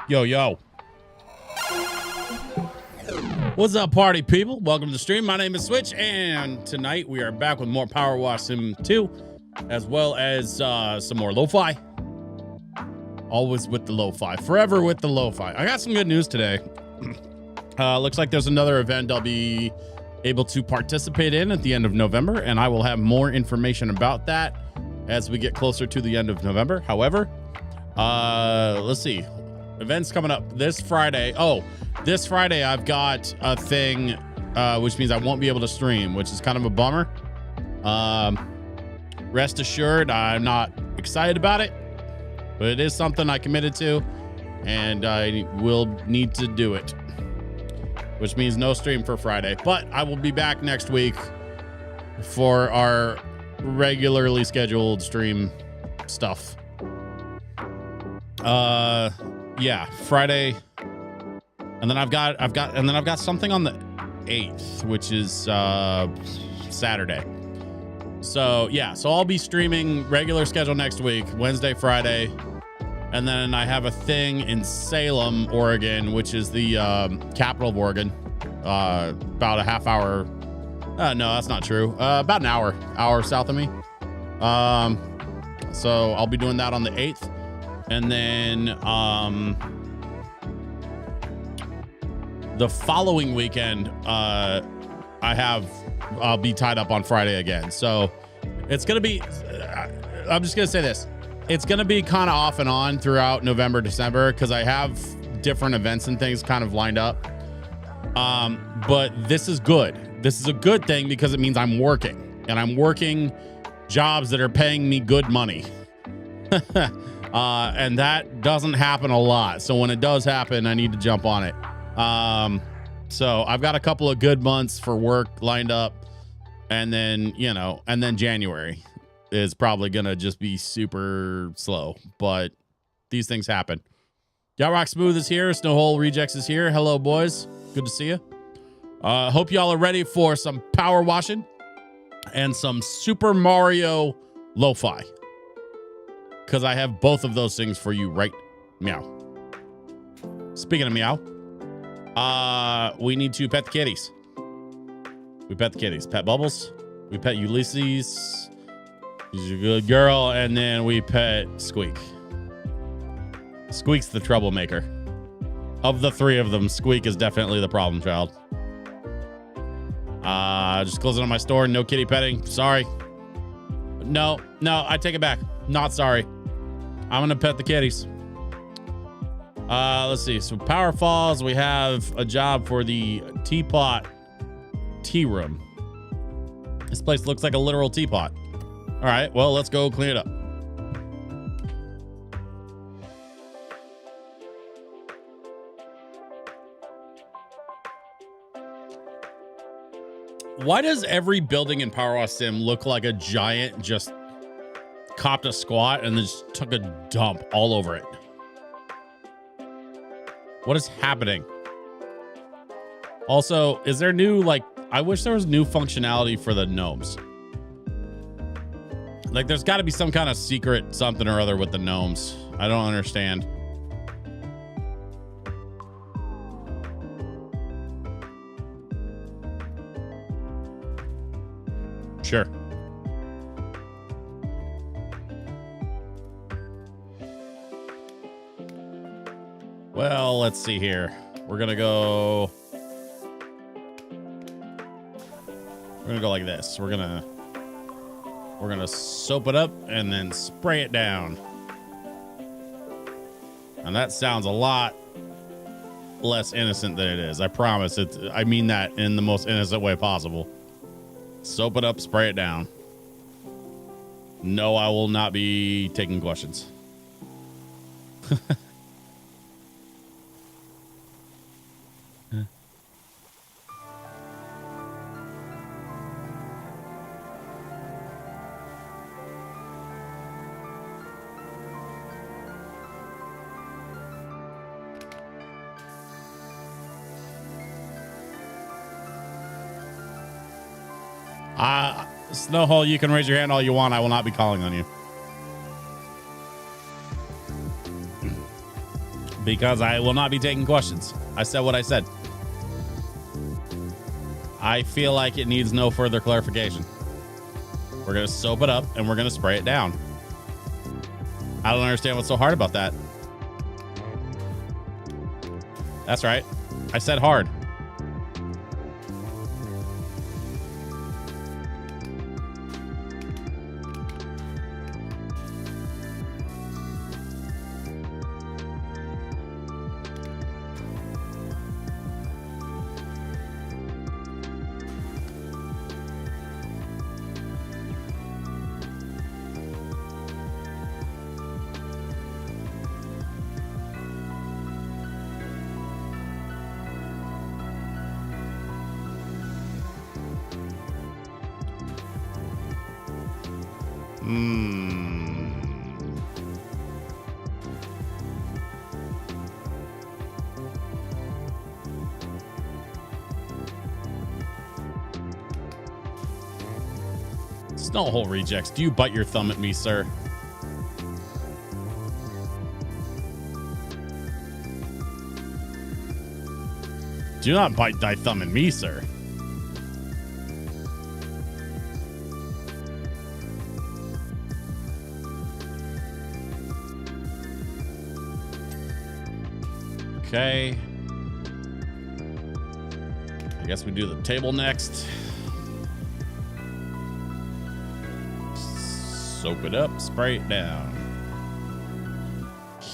Yo, yo. What's up, party people? Welcome to the stream. My name is Switch, and tonight we are back with more Power Wash Sim 2, as well as some more LoFi. Always with the LoFi. Forever with the LoFi. I got some good news today. Looks like there's another event I'll be able to participate in at the end of November, and I will have more information about that as we get closer to the end of November. However, let's see. Events coming up this Friday. Oh, this Friday I've got a thing, which means I won't be able to stream, which is kind of a bummer. Rest assured, I'm not excited about it, but it is something I committed to, and I will need to do it, which means no stream for Friday. But I will be back next week for our regularly scheduled stream stuff. Yeah, Friday, and then I've got something on the 8th, which is Saturday. So yeah, so I'll be streaming regular schedule next week, Wednesday, Friday, and then I have a thing in Salem, Oregon, which is the capital of Oregon, about a half hour. No, that's not true. About an hour south of me. So I'll be doing that on the 8th. And then the following weekend, I'll be tied up on Friday again. So it's going to be, I'm just going to say this. It's going to be kind of off and on throughout November, December, because I have different events and things kind of lined up. But this is good. This is a good thing because it means I'm working, and I'm working jobs that are paying me good money. And that doesn't happen a lot. So when it does happen, I need to jump on it. So I've got a couple of good months for work lined up, and then, and then January is probably going to just be super slow, but these things happen. Y'all Rock Smooth is here. Snowhole Rejects is here. Hello, boys. Good to see you. Hope y'all are ready for some power washing and some Super Mario Lo-Fi, because I have both of those things for you right meow. Speaking of meow, we need to pet the kitties. We pet the kitties. Pet Bubbles. We pet Ulysses. She's a good girl. And then we pet Squeak. Squeak's the troublemaker. Of the three of them, Squeak is definitely the problem child. Just closing on my store. No kitty petting. Sorry. No, I take it back. Not sorry. I'm going to pet the kitties. Let's see. So Power Falls, we have a job for the teapot tea room. This place looks like a literal teapot. All right, well, let's go clean it up. Why does every building in Power Wash Sim look like a giant just copped a squat and then just took a dump all over it. What is happening? Also, is there new, like, I wish there was new functionality for the gnomes. Like, there's got to be some kind of secret something or other with the gnomes. I don't understand. Sure. Well, let's see here. We're gonna go like this. We're gonna soap it up and then spray it down. And that sounds a lot less innocent than it is. I promise. I mean that in the most innocent way possible. Soap it up, spray it down. No, I will not be taking questions. Snowhole, you can raise your hand all you want. I will not be calling on you. Because I will not be taking questions. I said what I said. I feel like it needs no further clarification. We're going to soap it up and we're going to spray it down. I don't understand what's so hard about that. That's right. I said hard. Snowhole rejects. Do you bite your thumb at me, sir? Do not bite thy thumb at me, sir. Okay. I guess we do the table next. Soak it up, spray it down.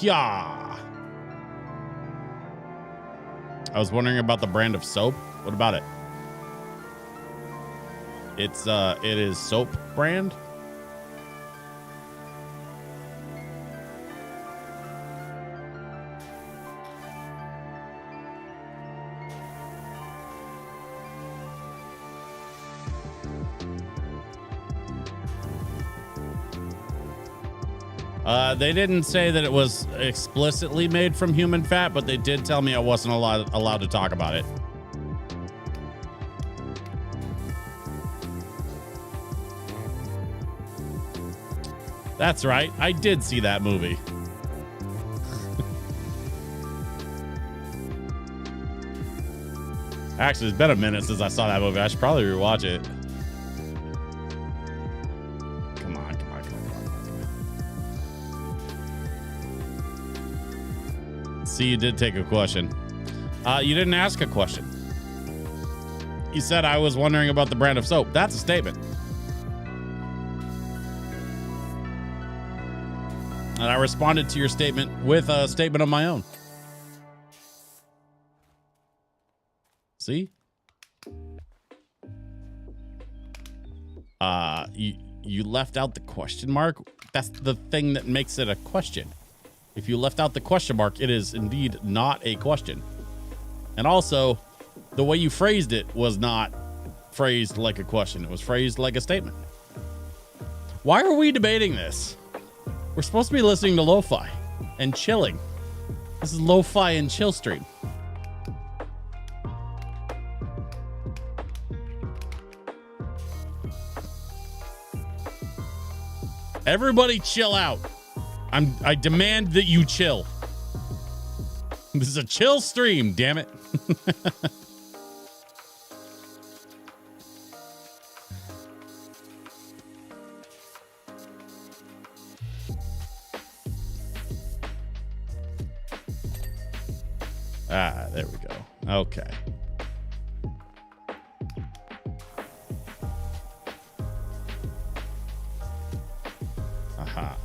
Yeah. I was wondering about the brand of soap. What about it? It is soap brand. They didn't say that it was explicitly made from human fat, but they did tell me I wasn't allowed to talk about it. That's right. I did see that movie. Actually, it's been a minute since I saw that movie. I should probably rewatch it. See, you did take a question. You didn't ask a question. You said I was wondering about the brand of soap. That's a statement. And I responded to your statement with a statement of my own. See? You left out the question mark. That's the thing that makes it a question. If you left out the question mark, it is indeed not a question. And also, the way you phrased it was not phrased like a question. It was phrased like a statement. Why are we debating this? We're supposed to be listening to lo-fi and chilling. This is lo-fi and chill stream. Everybody chill out. I demand that you chill. This is a chill stream, damn it. Ah, there we go. Okay. Aha.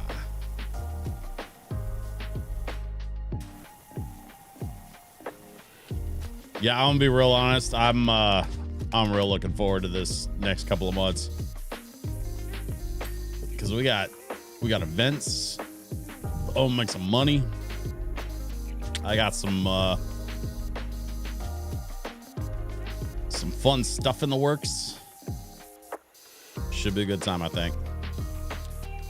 Yeah, I'm gonna be real honest. I'm real looking forward to this next couple of months because we got events. Oh, make some money. I got some fun stuff in the works. Should be a good time, I think.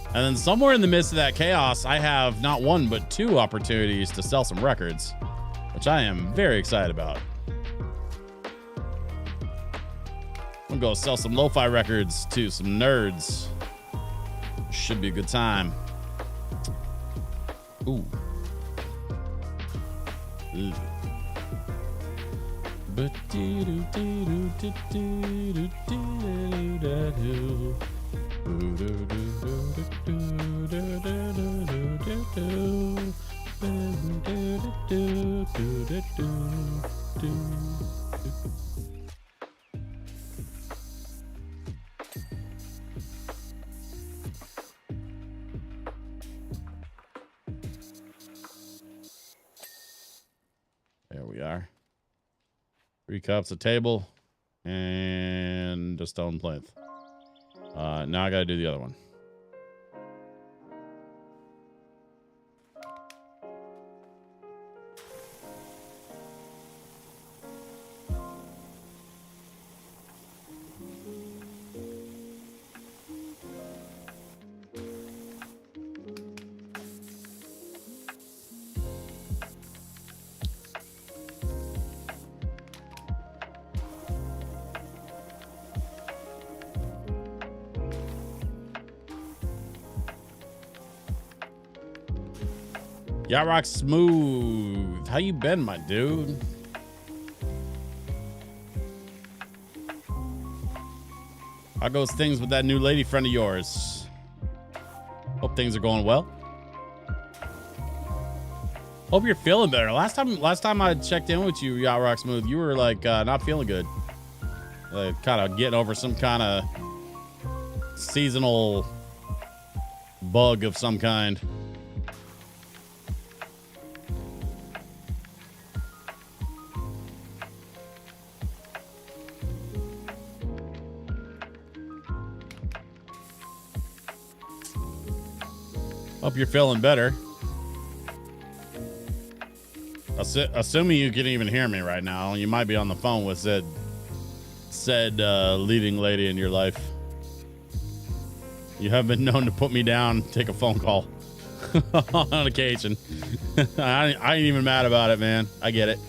And then somewhere in the midst of that chaos, I have not one but two opportunities to sell some records, which I am very excited about. I'm gonna go sell some lo-fi records to some nerds. Should be a good time. Ooh. Ooh. There we are. 3 cups, a table, and a stone plinth. Now I gotta do the other one. Yacht Rock Smooth. How you been, my dude? How goes things with that new lady friend of yours? Hope things are going well. Hope you're feeling better. Last time I checked in with you, Yacht Rock Smooth, you were like not feeling good. Like kind of getting over some kind of seasonal bug of some kind. Hope you're feeling better. Assuming you can even hear me right now, you might be on the phone with said leading lady in your life. You have been known to put me down, take a phone call on occasion. I ain't even mad about it, man. I get it.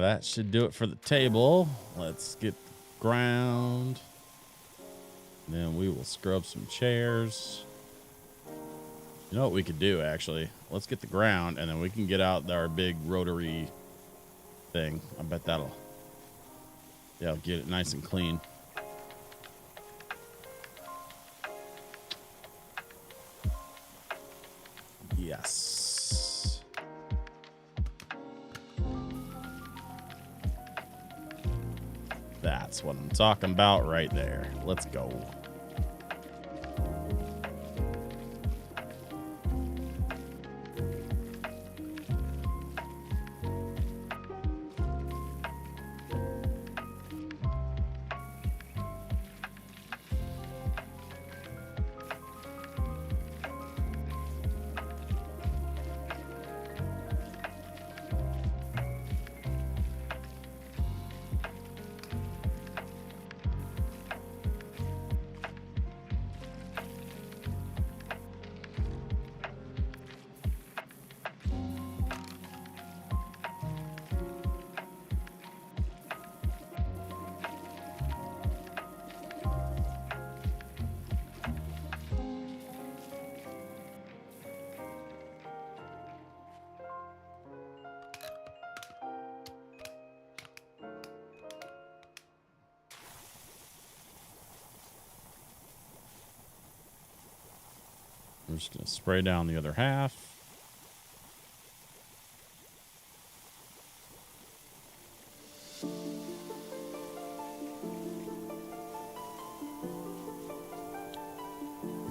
That should do it for the table. Let's get the ground. Then we will scrub some chairs. You know what we could do, actually? Let's get the ground, and then we can get out our big rotary thing. I bet that'll get it nice and clean. Yes. That's what I'm talking about right there. Let's go. I'm just going to spray down the other half.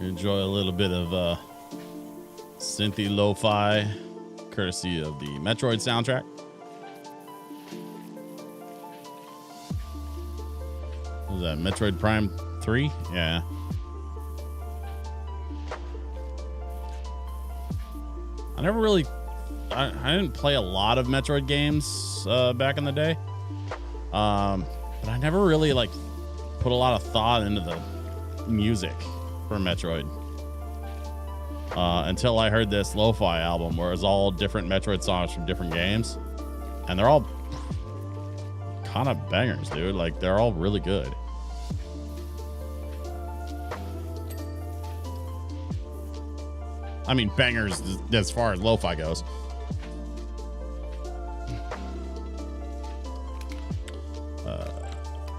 Enjoy a little bit of synthy lo-fi, courtesy of the Metroid soundtrack. What was that, Metroid Prime 3? Yeah. I never really, I didn't play a lot of Metroid games back in the day. But I never really like put a lot of thought into the music for Metroid. Until I heard this lo-fi album where it's all different Metroid songs from different games. And they're all kind of bangers, dude. Like, they're all really good. I mean, bangers as far as lo-fi goes.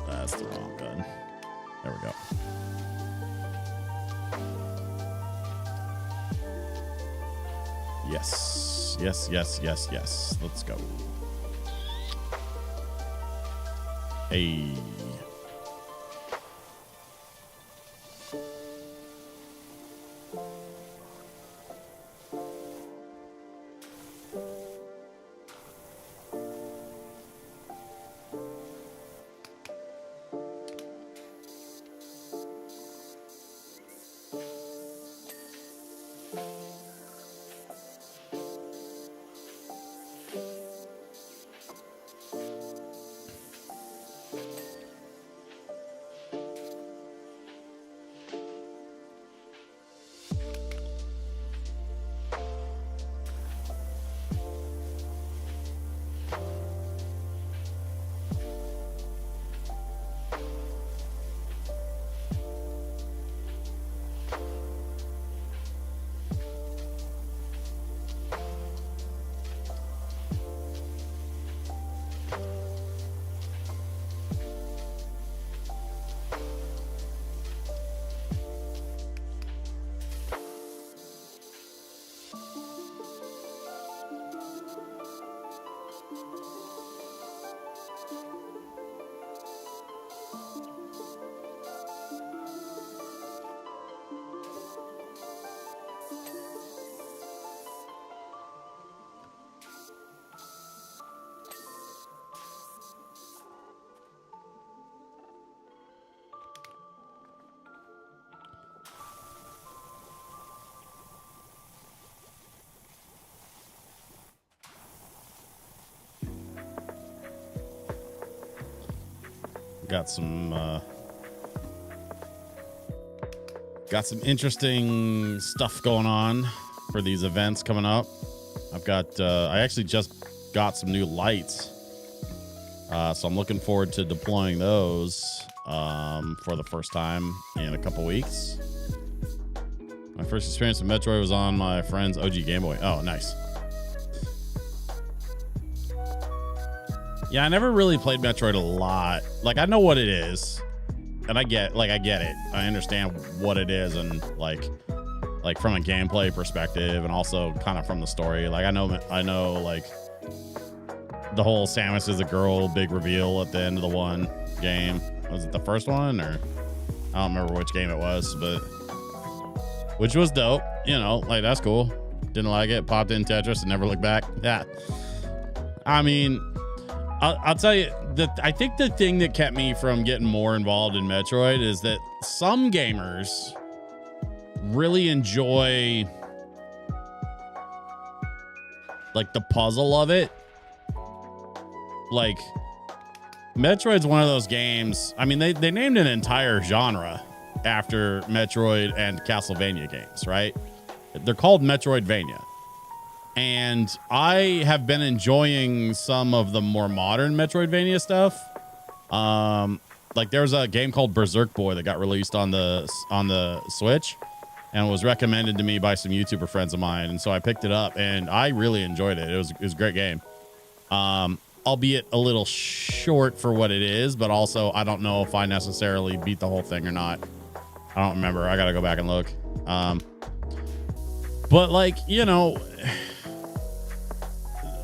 That's the wrong gun. There we go. Yes. Yes, yes, yes, yes. Let's go. Hey. Got some interesting stuff going on for these events coming up. I've got I actually just got some new lights, so I'm looking forward to deploying those for the first time in a couple weeks. My first experience with Metroid was on my friend's OG Game Boy. Oh, nice. Yeah, I never really played Metroid a lot. Like, I know what it is, and I get it. I understand what it is, and like from a gameplay perspective, and also kind of from the story. Like, I know like the whole Samus is a girl big reveal at the end of the one game. Was it the first one, or I don't remember which game it was, but which was dope. You know, like, that's cool. Didn't like it. Popped in Tetris and never looked back. Yeah, I mean, I'll tell you that I think the thing that kept me from getting more involved in Metroid is that some gamers really enjoy like the puzzle of it. Like, Metroid's one of those games. I mean, they named an entire genre after Metroid and Castlevania games, right? They're called Metroidvania. And I have been enjoying some of the more modern Metroidvania stuff. Like, there's a game called Berserk Boy that got released on the Switch and was recommended to me by some YouTuber friends of mine. And so I picked it up and I really enjoyed it. It was a great game. Albeit a little short for what it is, but also I don't know if I necessarily beat the whole thing or not. I don't remember. I got to go back and look. But like, you know,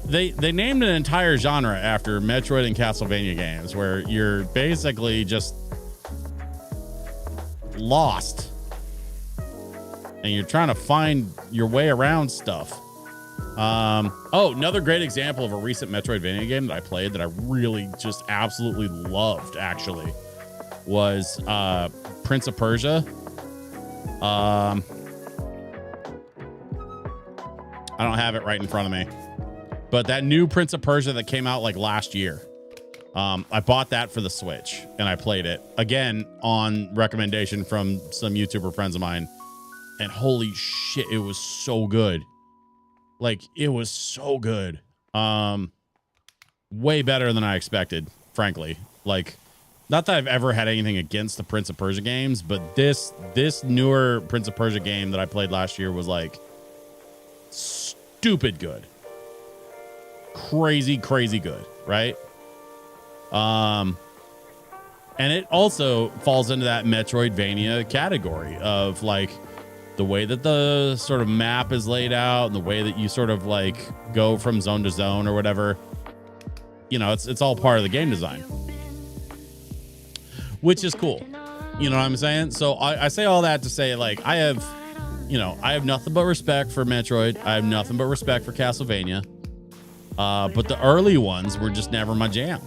they named an entire genre after Metroid and Castlevania games where you're basically just lost and you're trying to find your way around stuff. Oh, another great example of a recent Metroidvania game that I played that I really just absolutely loved, actually, was Prince of Persia. I don't have it right in front of me, but that new Prince of Persia that came out like last year, I bought that for the Switch and I played it again on recommendation from some YouTuber friends of mine, and holy shit, it was so good. Like, it was so good. Way better than I expected, frankly. Like, not that I've ever had anything against the Prince of Persia games, but this newer Prince of Persia game that I played last year was like stupid good. Crazy good, right? And it also falls into that Metroidvania category of like the way that the sort of map is laid out and the way that you sort of like go from zone to zone or whatever. You know, it's all part of the game design, which is cool. You know what I'm saying? So I say all that to say, like, I have nothing but respect for Metroid. I have nothing but respect for Castlevania. But the early ones were just never my jam.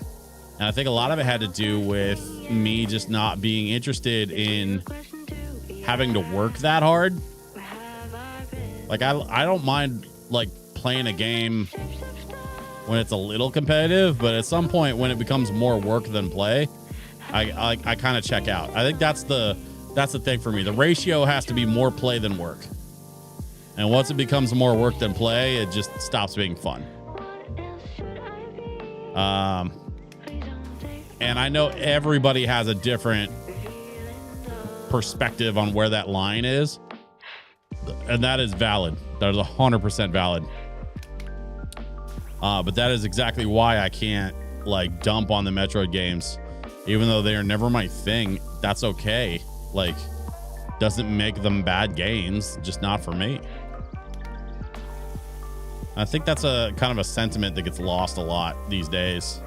And I think a lot of it had to do with me just not being interested in having to work that hard. Like, I don't mind like playing a game when it's a little competitive, but at some point when it becomes more work than play, I kind of check out. I think that's the thing for me. The ratio has to be more play than work. And once it becomes more work than play, it just stops being fun. And I know everybody has a different perspective on where that line is, and that is valid. That is 100% valid. But that is exactly why I can't like dump on the Metroid games, even though they are never my thing. That's okay. Like, doesn't make them bad games, just not for me. I think that's a kind of a sentiment that gets lost a lot these days.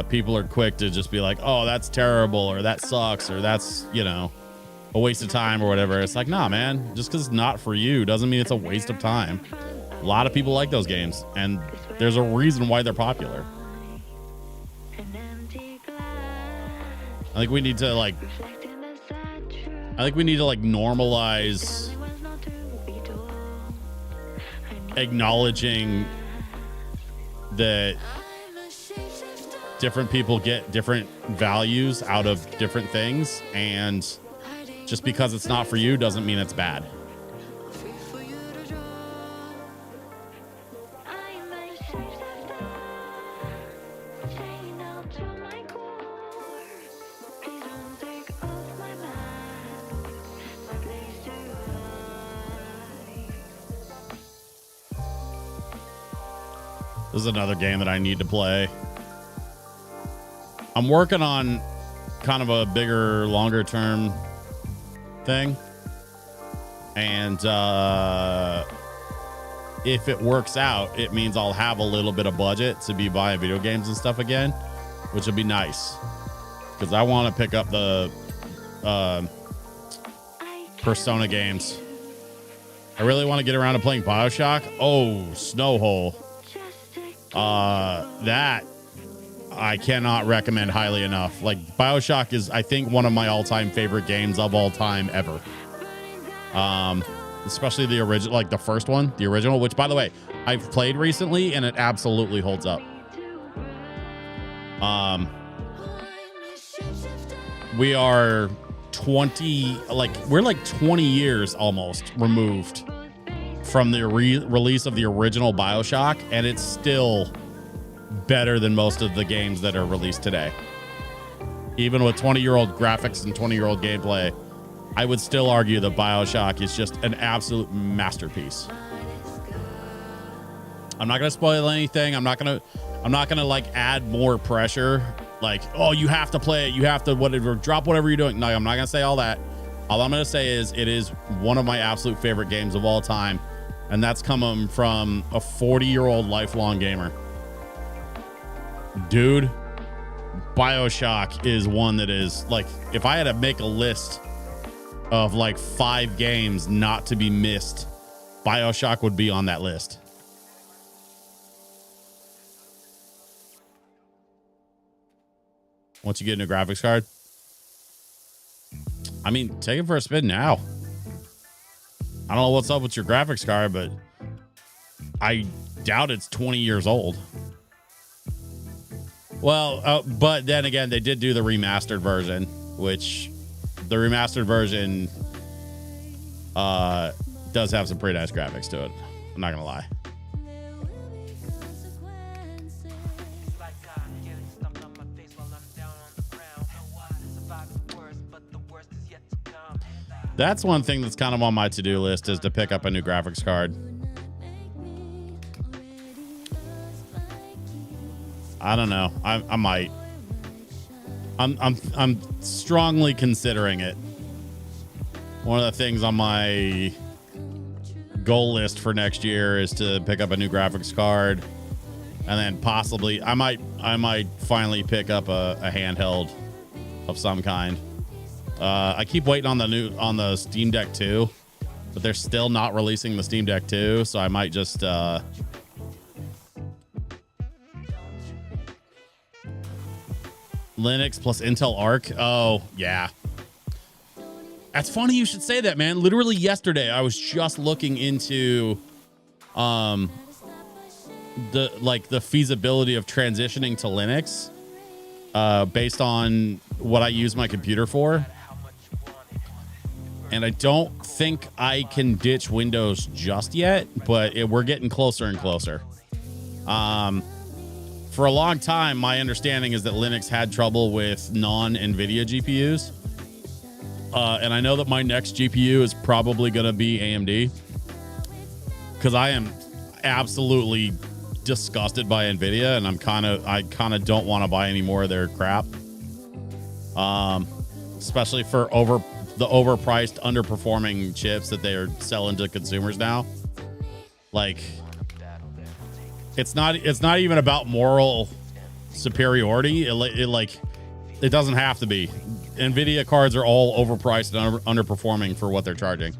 People are quick to just be like, oh, that's terrible, or that sucks, or that's, you know, a waste of time or whatever. It's like, nah, man, just because it's not for you doesn't mean it's a waste of time. A lot of people like those games, and there's a reason why they're popular. I think we need to normalize acknowledging that different people get different values out of different things, and just because it's not for you doesn't mean it's bad. This is another game that I need to play. I'm working on kind of a bigger, longer term thing. And if it works out, it means I'll have a little bit of budget to be buying video games and stuff again, which would be nice. Because I want to pick up the Persona games. I really want to get around to playing BioShock. Oh, Snowhole. That I cannot recommend highly enough. Like, BioShock is, I think, one of my all-time favorite games of all time ever. Especially the original, like the first one, the original, which, by the way, I've played recently and it absolutely holds up. We are 20 years almost removed from the release of the original BioShock, and it's still better than most of the games that are released today. Even with 20-year-old graphics and 20-year-old gameplay, I would still argue that BioShock is just an absolute masterpiece. I'm not going to spoil anything. I'm not going to like add more pressure. Like, oh, you have to play it. You have to whatever, drop whatever you're doing. No, I'm not going to say all that. All I'm going to say is it is one of my absolute favorite games of all time. And that's coming from a 40-year-old lifelong gamer. Dude, BioShock is one that is like, if I had to make a list of like 5 games not to be missed, BioShock would be on that list. Once you get a new graphics card, I mean, take it for a spin now. I don't know what's up with your graphics card, but I doubt it's 20 years old. Well, but then again, they did do the remastered version, which the remastered version does have some pretty nice graphics to it. I'm not going to lie. That's one thing that's kind of on my to-do list, is to pick up a new graphics card. I don't know. I might. I'm strongly considering it. One of the things on my goal list for next year is to pick up a new graphics card, and then possibly I might finally pick up a handheld of some kind. I keep waiting on the Steam Deck 2, but they're still not releasing the Steam Deck 2, so I might just Linux plus Intel Arc. Oh, yeah. That's funny you should say that, man. Literally yesterday, I was just looking into the feasibility of transitioning to Linux based on what I use my computer for. And I don't think I can ditch Windows just yet, but we're getting closer and closer. For a long time, my understanding is that Linux had trouble with non-NVIDIA GPUs. And I know that my next GPU is probably going to be AMD, because I am absolutely disgusted by NVIDIA, and I kind of don't want to buy any more of their crap. Especially for the overpriced, underperforming chips that they are selling to consumers now. Like, it's not even about moral superiority. It doesn't have to be. NVIDIA cards are all overpriced and underperforming for what they're charging.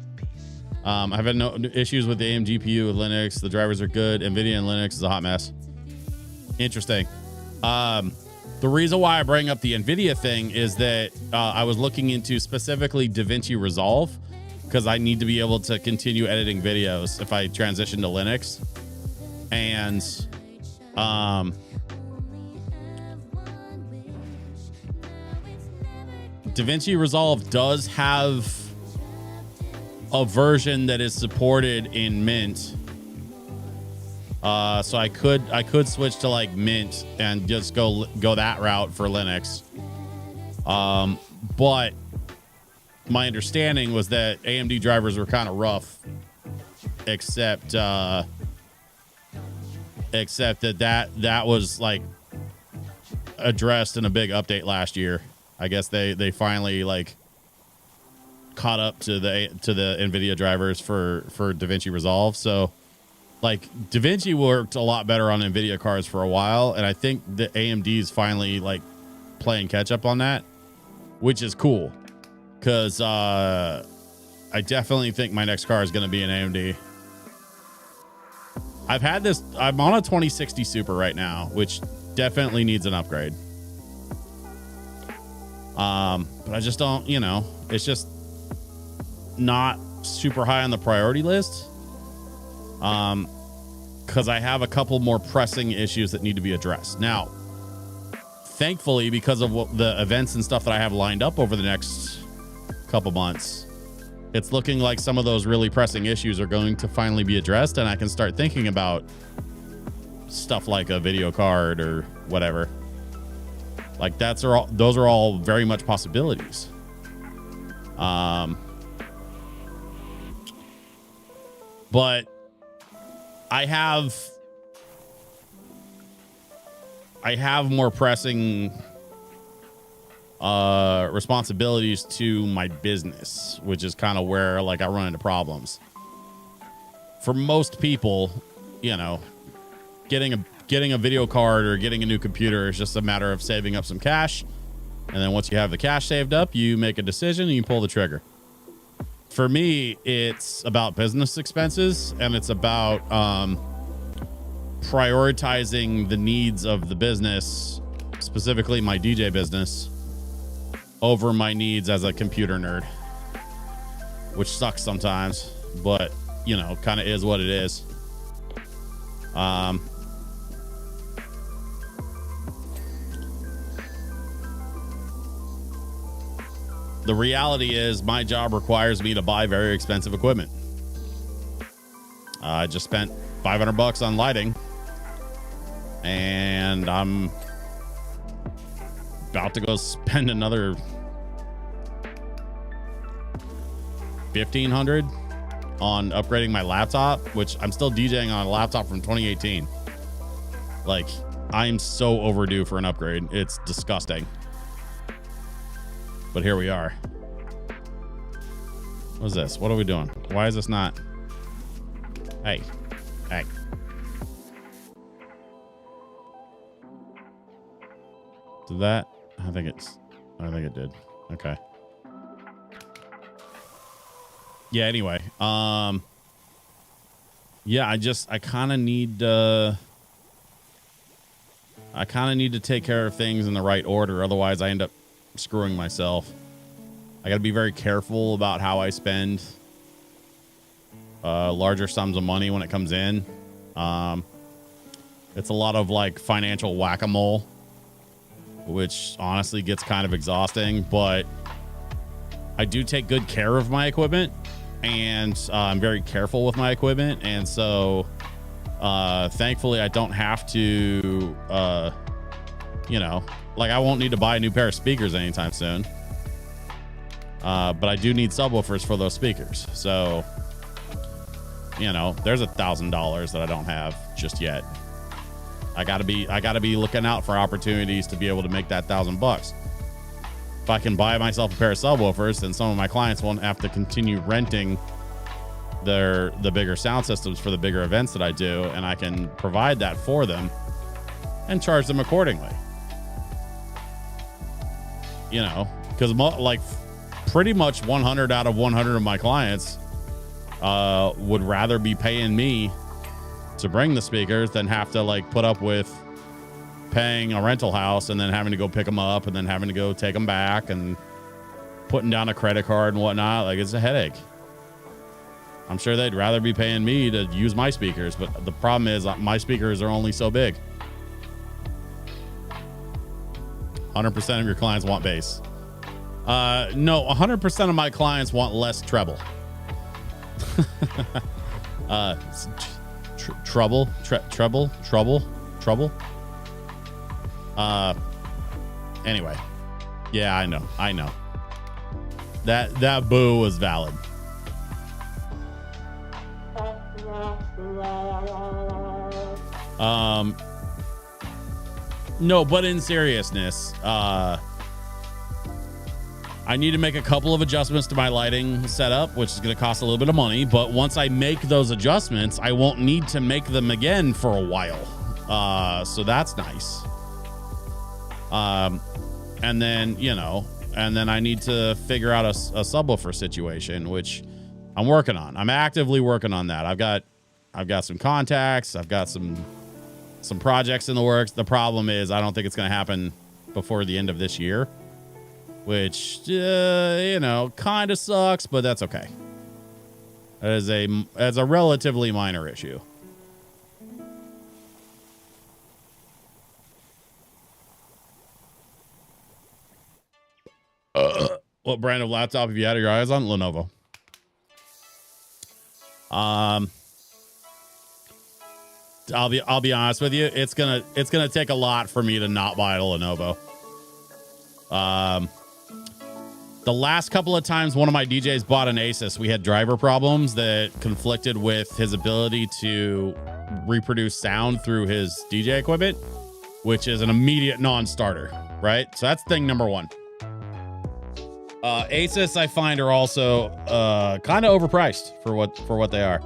I've had no issues with the AMD GPU with Linux. The drivers are good. NVIDIA and Linux is a hot mess. Interesting. The reason why I bring up the NVIDIA thing is that I was looking into specifically DaVinci Resolve, because I need to be able to continue editing videos if I transition to Linux. And DaVinci Resolve does have a version that is supported in Mint. So I could switch to like Mint and just go that route for Linux. But my understanding was that AMD drivers were kind of rough, except that was like addressed in a big update last year. I guess they finally like caught up to the NVIDIA drivers for DaVinci Resolve. So like DaVinci worked a lot better on NVIDIA cards for a while, and I think the AMD's finally like playing catch up on that, which is cool, because I definitely think my next car is going to be an AMD. I'm on a 2060 Super right now, which definitely needs an upgrade. But I just don't, it's just not super high on the priority list. Because I have a couple more pressing issues that need to be addressed. Now, thankfully, because of the events and stuff that I have lined up over the next couple months, it's looking like some of those really pressing issues are going to finally be addressed, and I can start thinking about stuff like a video card or whatever. Like those are all very much possibilities. But I have more pressing responsibilities to my business, which is kind of where like I run into problems. For most people, you know, getting a video card or getting a new computer is just a matter of saving up some cash. And then once you have the cash saved up, you make a decision and you pull the trigger. For me, it's about business expenses, and it's about prioritizing the needs of the business, specifically my DJ business, over my needs as a computer nerd, which sucks sometimes, but you know, kind of is what it is. The reality is my job requires me to buy very expensive equipment. I just spent $500 on lighting, and I'm about to go spend another $1,500 on upgrading my laptop, which I'm still DJing on a laptop from 2018. Like, I'm so overdue for an upgrade. It's disgusting. But here we are. What is this? What are we doing? Why is this not? Hey. Hey. Did that? I think it did. Okay. Yeah, anyway. Yeah, I kind of need to take care of things in the right order. Otherwise, I end up screwing myself. I got to be very careful about how I spend larger sums of money when it comes in. It's a lot of like financial whack-a-mole, which honestly gets kind of exhausting, but I do take good care of my equipment, and I'm very careful with my equipment. And so thankfully I don't have to, you know, like I won't need to buy a new pair of speakers anytime soon. But I do need subwoofers for those speakers. So, you know, there's $1,000 that I don't have just yet. I gotta be looking out for opportunities to be able to make that $1,000. If I can buy myself a pair of subwoofers, then some of my clients won't have to continue renting the bigger sound systems for the bigger events that I do, and I can provide that for them and charge them accordingly. You know, because like pretty much 100 out of 100 of my clients would rather be paying me to bring the speakers than have to like put up with paying a rental house and then having to go pick them up and then having to go take them back and putting down a credit card and whatnot. Like, it's a headache. I'm sure they'd rather be paying me to use my speakers, but the problem is my speakers are only so big. 100% of your clients want bass. No, 100% of my clients want less treble. Treble. Anyway, yeah, I know. That boo was valid. No, but in seriousness, I need to make a couple of adjustments to my lighting setup, which is going to cost a little bit of money. But once I make those adjustments, I won't need to make them again for a while. So that's nice. And then, you know, I need to figure out a subwoofer situation, which I'm working on. I'm actively working on that. I've got some contacts. I've got some projects in the works. The problem is I don't think it's going to happen before the end of this year, which, you know, kind of sucks, but that's okay. As a relatively minor issue. What brand of laptop have you had your eyes on? Lenovo. I'll be honest with you. It's gonna take a lot for me to not buy a Lenovo. The last couple of times one of my DJs bought an Asus, we had driver problems that conflicted with his ability to reproduce sound through his DJ equipment, which is an immediate non-starter, right? So that's thing number one. Asus I find are also kind of overpriced for what they are.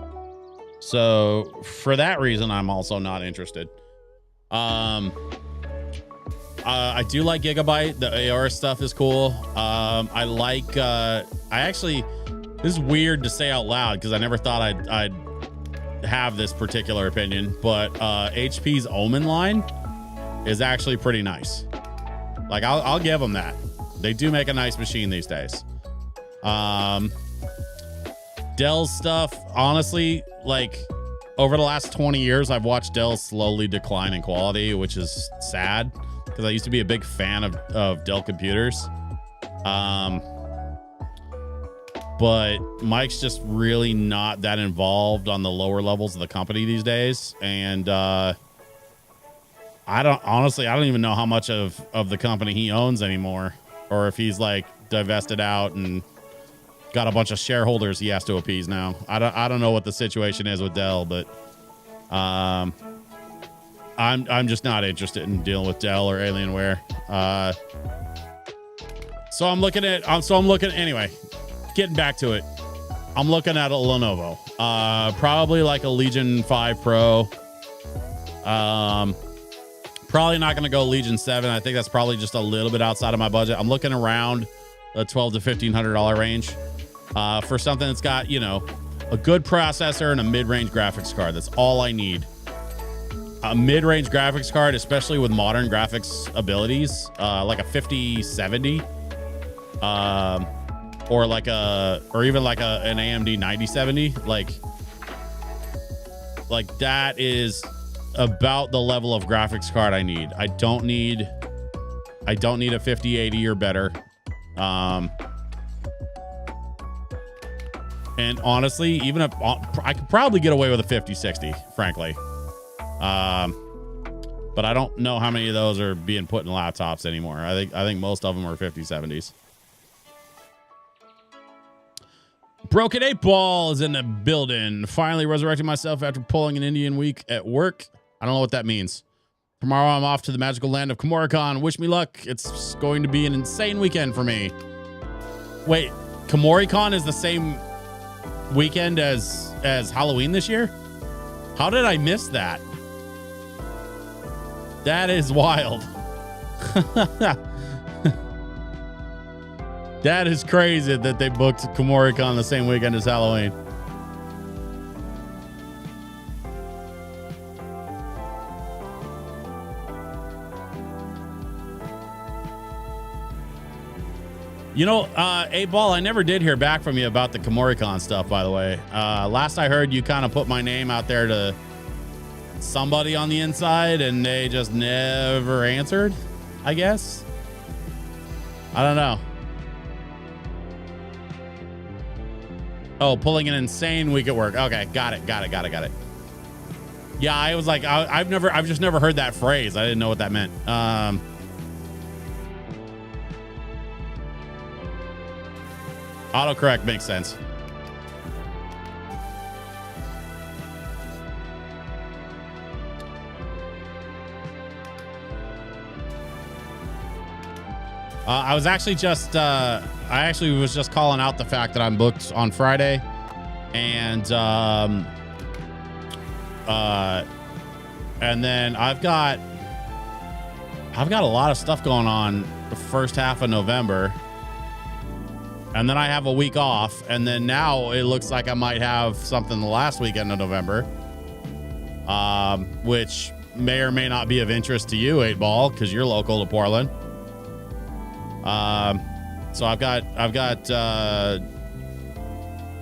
So for that reason, I'm also not interested. I do like Gigabyte. The AR stuff is cool. I like. I actually. This is weird to say out loud because I never thought I'd have this particular opinion, but HP's Omen line is actually pretty nice. Like I'll give them that. They do make a nice machine these days. Dell's stuff, honestly, like over the last 20 years, I've watched Dell slowly decline in quality, which is sad because I used to be a big fan of Dell computers. But Mike's just really not that involved on the lower levels of the company these days. And I don't even know how much of the company he owns anymore, or if he's like divested out and got a bunch of shareholders he has to appease now. I don't know what the situation is with Dell, but I'm just not interested in dealing with Dell or Alienware. So I'm looking anyway, getting back to it. I'm looking at a Lenovo, probably like a Legion 5 Pro. Probably not going to go Legion 7. I think that's probably just a little bit outside of my budget. I'm looking around the $1,200 to $1,500 range for something that's got, you know, a good processor and a mid-range graphics card. That's all I need. A mid-range graphics card, especially with modern graphics abilities, like a 5070, or even like an AMD 9070, like that is about the level of graphics card I need. I don't need a 5080 or better. And honestly, even if I could probably get away with a 5060, frankly. But I don't know how many of those are being put in laptops anymore. I think most of them are 5070s. Broken 8 Ball is in the building. Finally resurrecting myself after pulling an Indian week at work. I don't know what that means. Tomorrow I'm off to the magical land of Komoricon. Wish me luck. It's going to be an insane weekend for me. Wait, Komoricon is the same weekend as Halloween this year? How did I miss that? That is wild. That is crazy that they booked Komoricon the same weekend as Halloween. You know, 8 Ball, I never did hear back from you about the Komoricon stuff, by the way. Last I heard, you kind of put my name out there to somebody on the inside, and they just never answered, I guess. I don't know. Oh, pulling an insane week at work. Okay, got it. Yeah, I was like, I've just never heard that phrase. I didn't know what that meant. Autocorrect makes sense. I was actually just, I was just calling out the fact that I'm booked on Friday, and then I've got a lot of stuff going on the first half of November, and then I have a week off, and then now it looks like I might have something the last weekend of November, which may or may not be of interest to you, 8 Ball, because you're local to Portland. So I've got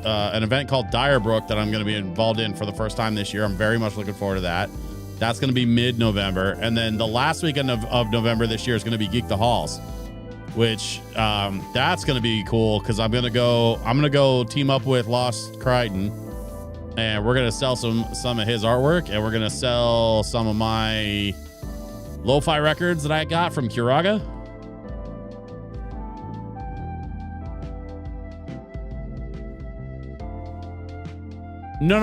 an event called Dyrebrook that I'm going to be involved in for the first time this year. I'm very much looking forward to that. That's going to be mid-November. And then the last weekend of November this year is going to be Geek the Halls, which, that's going to be cool. Cause I'm going to go team up with Lost Crichton, and we're going to sell some of his artwork, and we're going to sell some of my lo-fi records that I got from Curaga. No,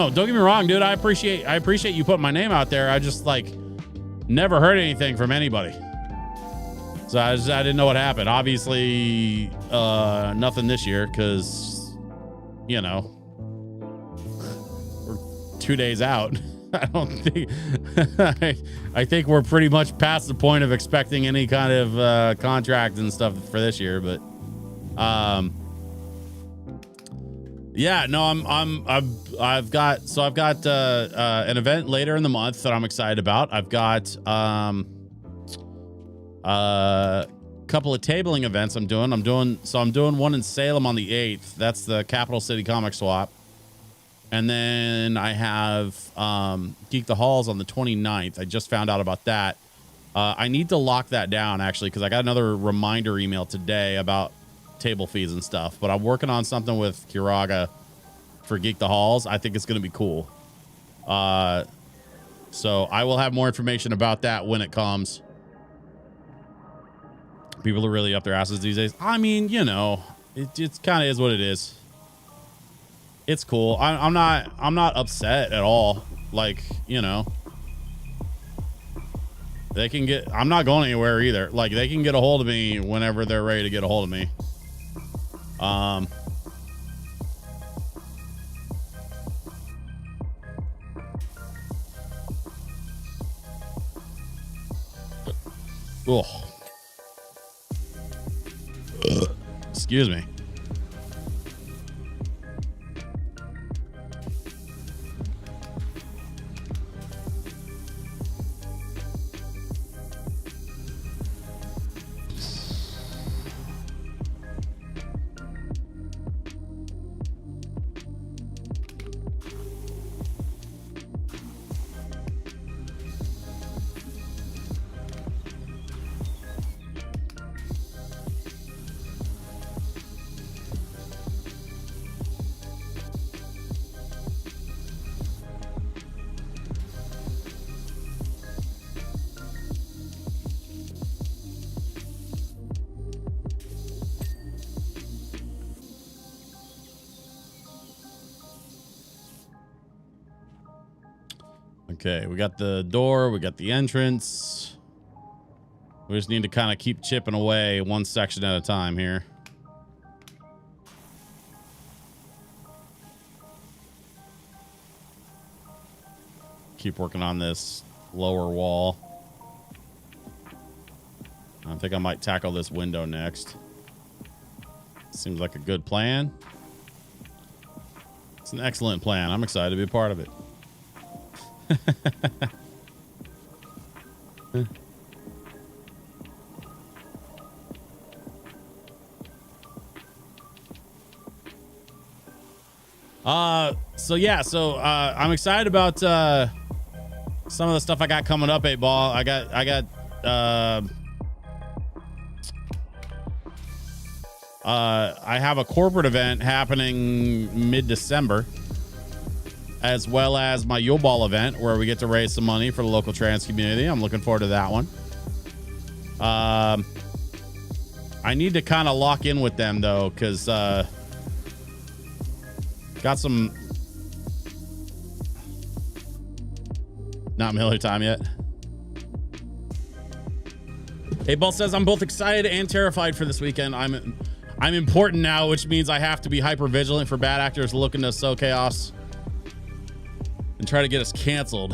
don't get me wrong, dude. I appreciate you putting my name out there. I just never heard anything from anybody. So I didn't know what happened. Obviously, nothing this year because, you know, we're 2 days out. I don't think I think we're pretty much past the point of expecting any kind of contract and stuff for this year. But yeah, no, I've got an event later in the month that I'm excited about. I've got a couple of tabling events I'm doing one in Salem on the 8th. That's the Capital City Comic Swap. And then I have Geek the Halls on the 29th. I just found out about that. I need to lock that down, actually, because I got another reminder email today about table fees and stuff. But I'm working on something with Kiraga for Geek the Halls. I think it's going to be cool. So I will have more information about that when it comes. People are really up their asses these days. I mean, you know, it kind of is what it is. It's cool. I'm not upset at all. Like, you know, they can get, I'm not going anywhere either. Like, they can get a hold of me whenever they're ready to get a hold of me. Oh, excuse me. Okay, we got the door, we got the entrance. We just need to kind of keep chipping away one section at a time here. Keep working on this lower wall. I think I might tackle this window next. Seems like a good plan. It's an excellent plan. I'm excited to be a part of it. So I'm excited about some of the stuff I got coming up, 8Ball. I have a corporate event happening mid-December, as well as my Yule Ball event where we get to raise some money for the local trans community. I'm looking forward to that one. I need to kind of lock in with them though, because got some not Miller time yet. 8Ball says I'm both excited and terrified for this weekend. I'm important now, which means I have to be hyper vigilant for bad actors looking to sow chaos and try to get us canceled.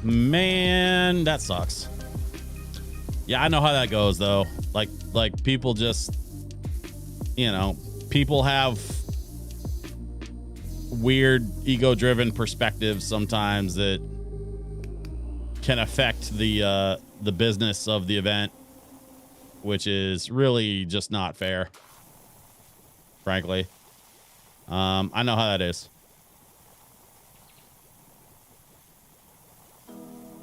Man, that sucks. Yeah, I know how that goes though. Like people just, you know, people have weird ego-driven perspectives sometimes that can affect the business of the event, which is really just not fair, frankly. I know how that is.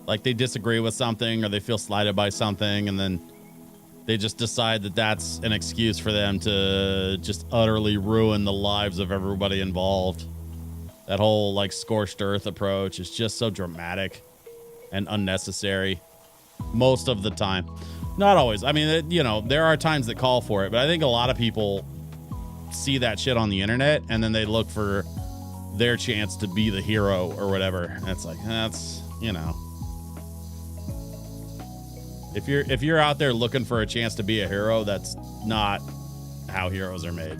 Like they disagree with something or they feel slighted by something, and then they just decide that that's an excuse for them to just utterly ruin the lives of everybody involved. That whole like scorched earth approach is just so dramatic and unnecessary most of the time. Not always. I mean, you know, there are times that call for it, but I think a lot of people see that shit on the internet and then they look for their chance to be the hero or whatever. And it's like, that's, you know, If you're out there looking for a chance to be a hero, that's not how heroes are made.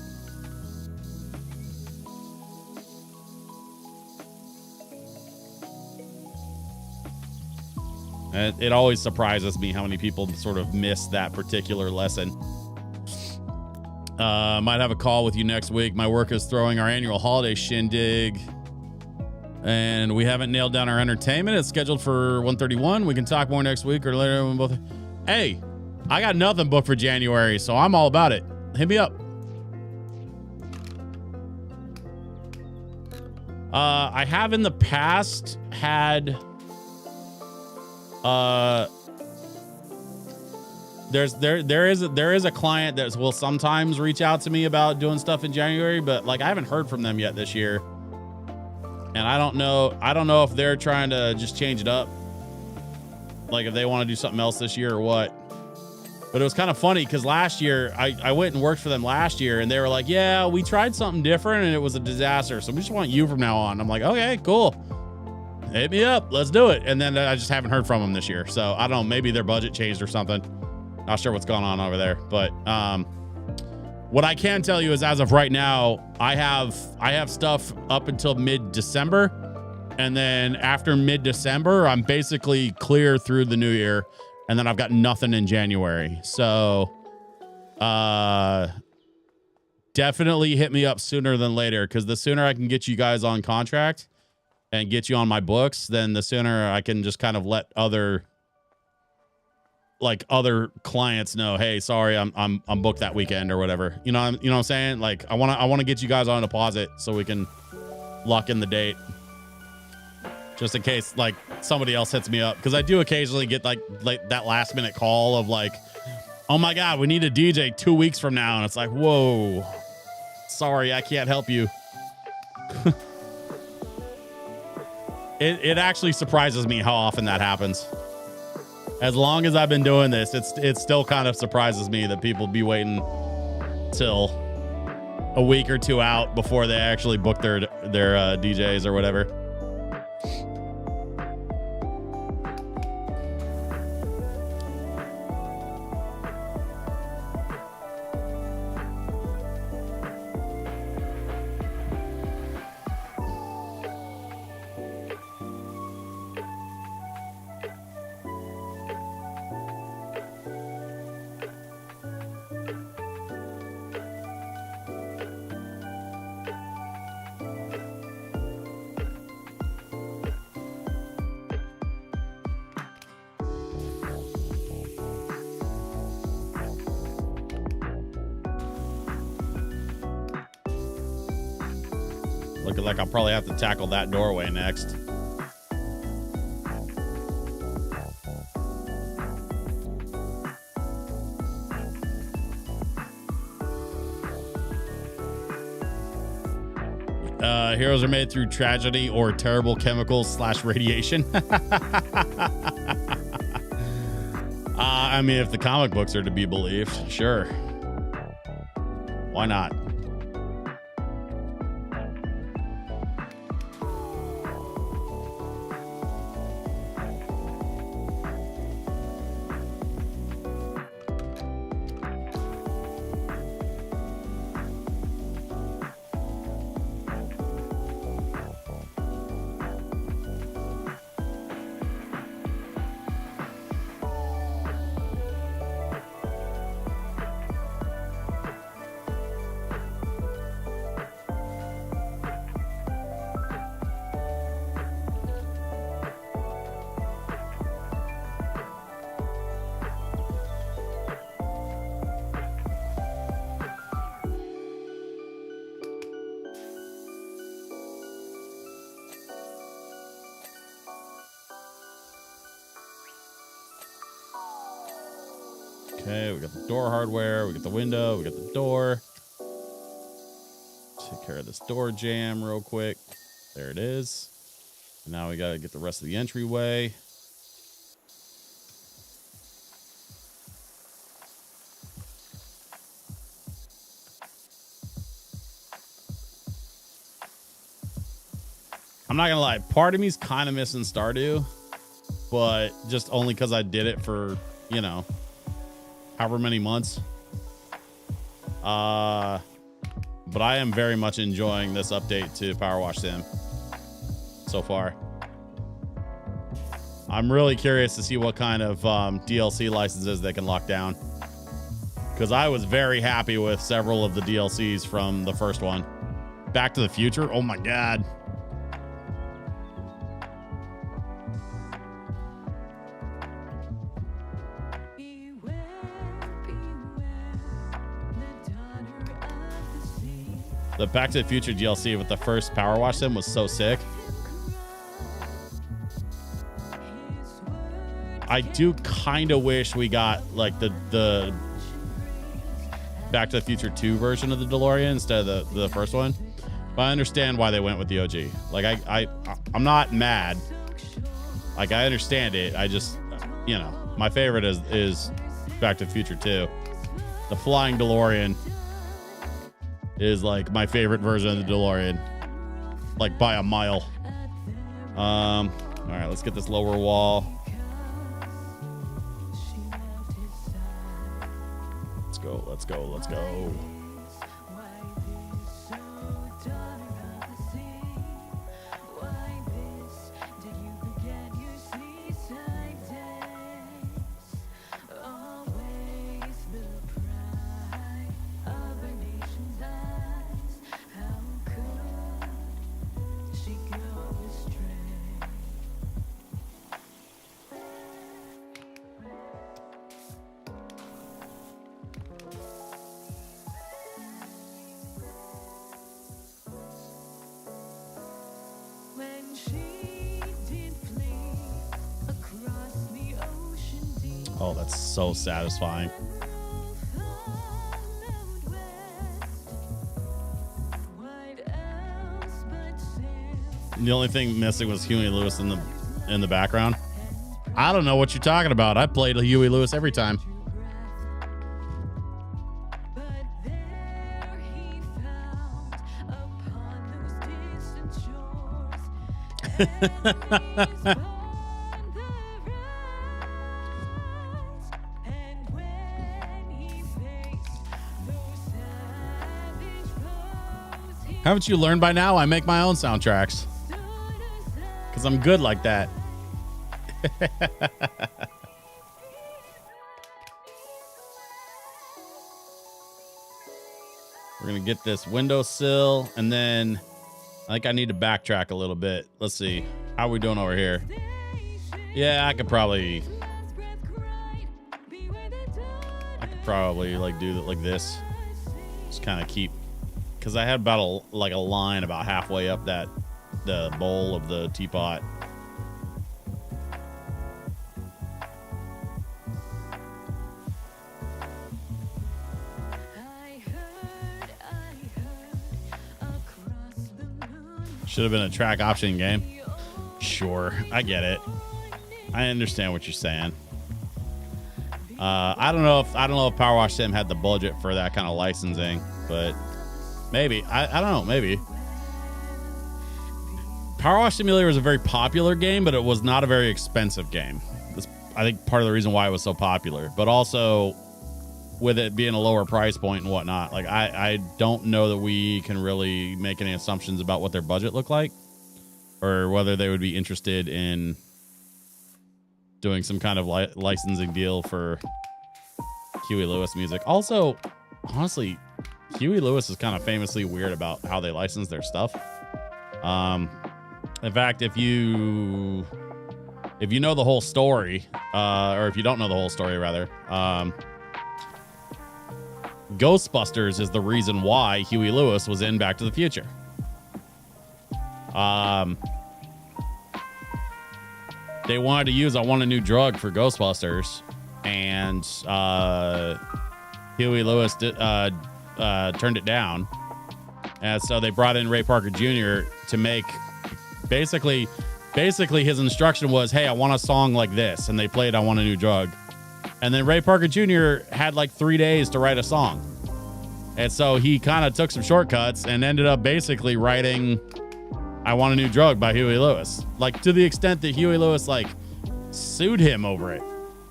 And it always surprises me how many people sort of miss that particular lesson. Might have a call with you next week. My work is throwing our annual holiday shindig, and we haven't nailed down our entertainment. It's scheduled for 1:31. We can talk more next week or later. When both. Hey, I got nothing booked for January, so I'm all about it. Hit me up. I have in the past had there is a client that will sometimes reach out to me about doing stuff in January, but like I haven't heard from them yet this year. And I don't know if they're trying to just change it up. Like if they want to do something else this year or what. But it was kind of funny because last year I went and worked for them last year and they were like, yeah, we tried something different and it was a disaster. So we just want you from now on. I'm like, okay, cool. Hit me up. Let's do it. And then I just haven't heard from them this year. So I don't know, maybe their budget changed or something. Not sure what's going on over there. But what I can tell you is as of right now, I have stuff up until mid-December. And then after mid-December, I'm basically clear through the new year. And then I've got nothing in January. So definitely hit me up sooner than later, because the sooner I can get you guys on contract and get you on my books, then the sooner I can just kind of let other clients know, hey, sorry, I'm booked that weekend or whatever. You know what I'm saying? Like I want to get you guys on a deposit so we can lock in the date. Just in case like somebody else hits me up, because I do occasionally get like that last minute call of like, oh my God, we need a DJ 2 weeks from now. And it's like, whoa, sorry, I can't help you. It actually surprises me how often that happens. As long as I've been doing this, it still kind of surprises me that people be waiting till a week or two out before they actually book their DJs or whatever. Looking like I'll probably have to tackle that doorway next. Heroes are made through tragedy or terrible chemicals / radiation. I mean, if the comic books are to be believed, sure. Why not? Okay, we got the door hardware, we got the window, we got the door. Take care of this door jam real quick. There it is. And now we got to get the rest of the entryway. I'm not gonna lie, part of me's kind of missing Stardew, but just only because I did it for you know, however many months. But I am very much enjoying this update to Power Wash Sim so far. I'm really curious to see what kind of DLC licenses they can lock down, because I was very happy with several of the DLCs from the first one. Back to the Future, oh my god. The Back to the Future DLC with the first Power Wash Sim was so sick. I do kind of wish we got like the Back to the Future 2 version of the DeLorean instead of the first one. But I understand why they went with the OG. Like I'm not mad. Like I understand it. I just, you know, my favorite is Back to the Future 2. The flying DeLorean is like my favorite version of the DeLorean, like by a mile. All right, let's get this lower wall. Let's go. Oh, that's so satisfying. The only thing missing was Huey Lewis in the background. I don't know what you're talking about. I played Huey Lewis every time. Haven't you learned by now? I make my own soundtracks because I'm good like that. We're going to get this windowsill, and then I think I need to backtrack a little bit. Let's see. How are we doing over here? Yeah, I could probably like do it like this. Just kind of keep, because I had about a line about halfway up the bowl of the teapot. Should have been a track option game. Sure, I get it. I understand what you're saying. I don't know if Power Wash Sim had the budget for that kind of licensing, but maybe. I don't know, maybe. Power Wash Simulator was a very popular game, but it was not a very expensive game. That's, I think, part of the reason why it was so popular. But also, with it being a lower price point and whatnot, like I don't know that we can really make any assumptions about what their budget looked like, or whether they would be interested in doing some kind of licensing deal for Huey Lewis music. Also, honestly, Huey Lewis is kind of famously weird about how they license their stuff. In fact, if you know the whole story, or if you don't know the whole story, rather, Ghostbusters is the reason why Huey Lewis was in Back to the Future. They wanted to use I Want a New Drug for Ghostbusters, and Huey Lewis turned it down. And so they brought in Ray Parker Jr. to make basically his instruction was, hey, I want a song like this. And they played I Want a New Drug. And then Ray Parker Jr. had like 3 days to write a song. And so he kind of took some shortcuts and ended up basically writing I Want a New Drug by Huey Lewis. Like, to the extent that Huey Lewis like sued him over it.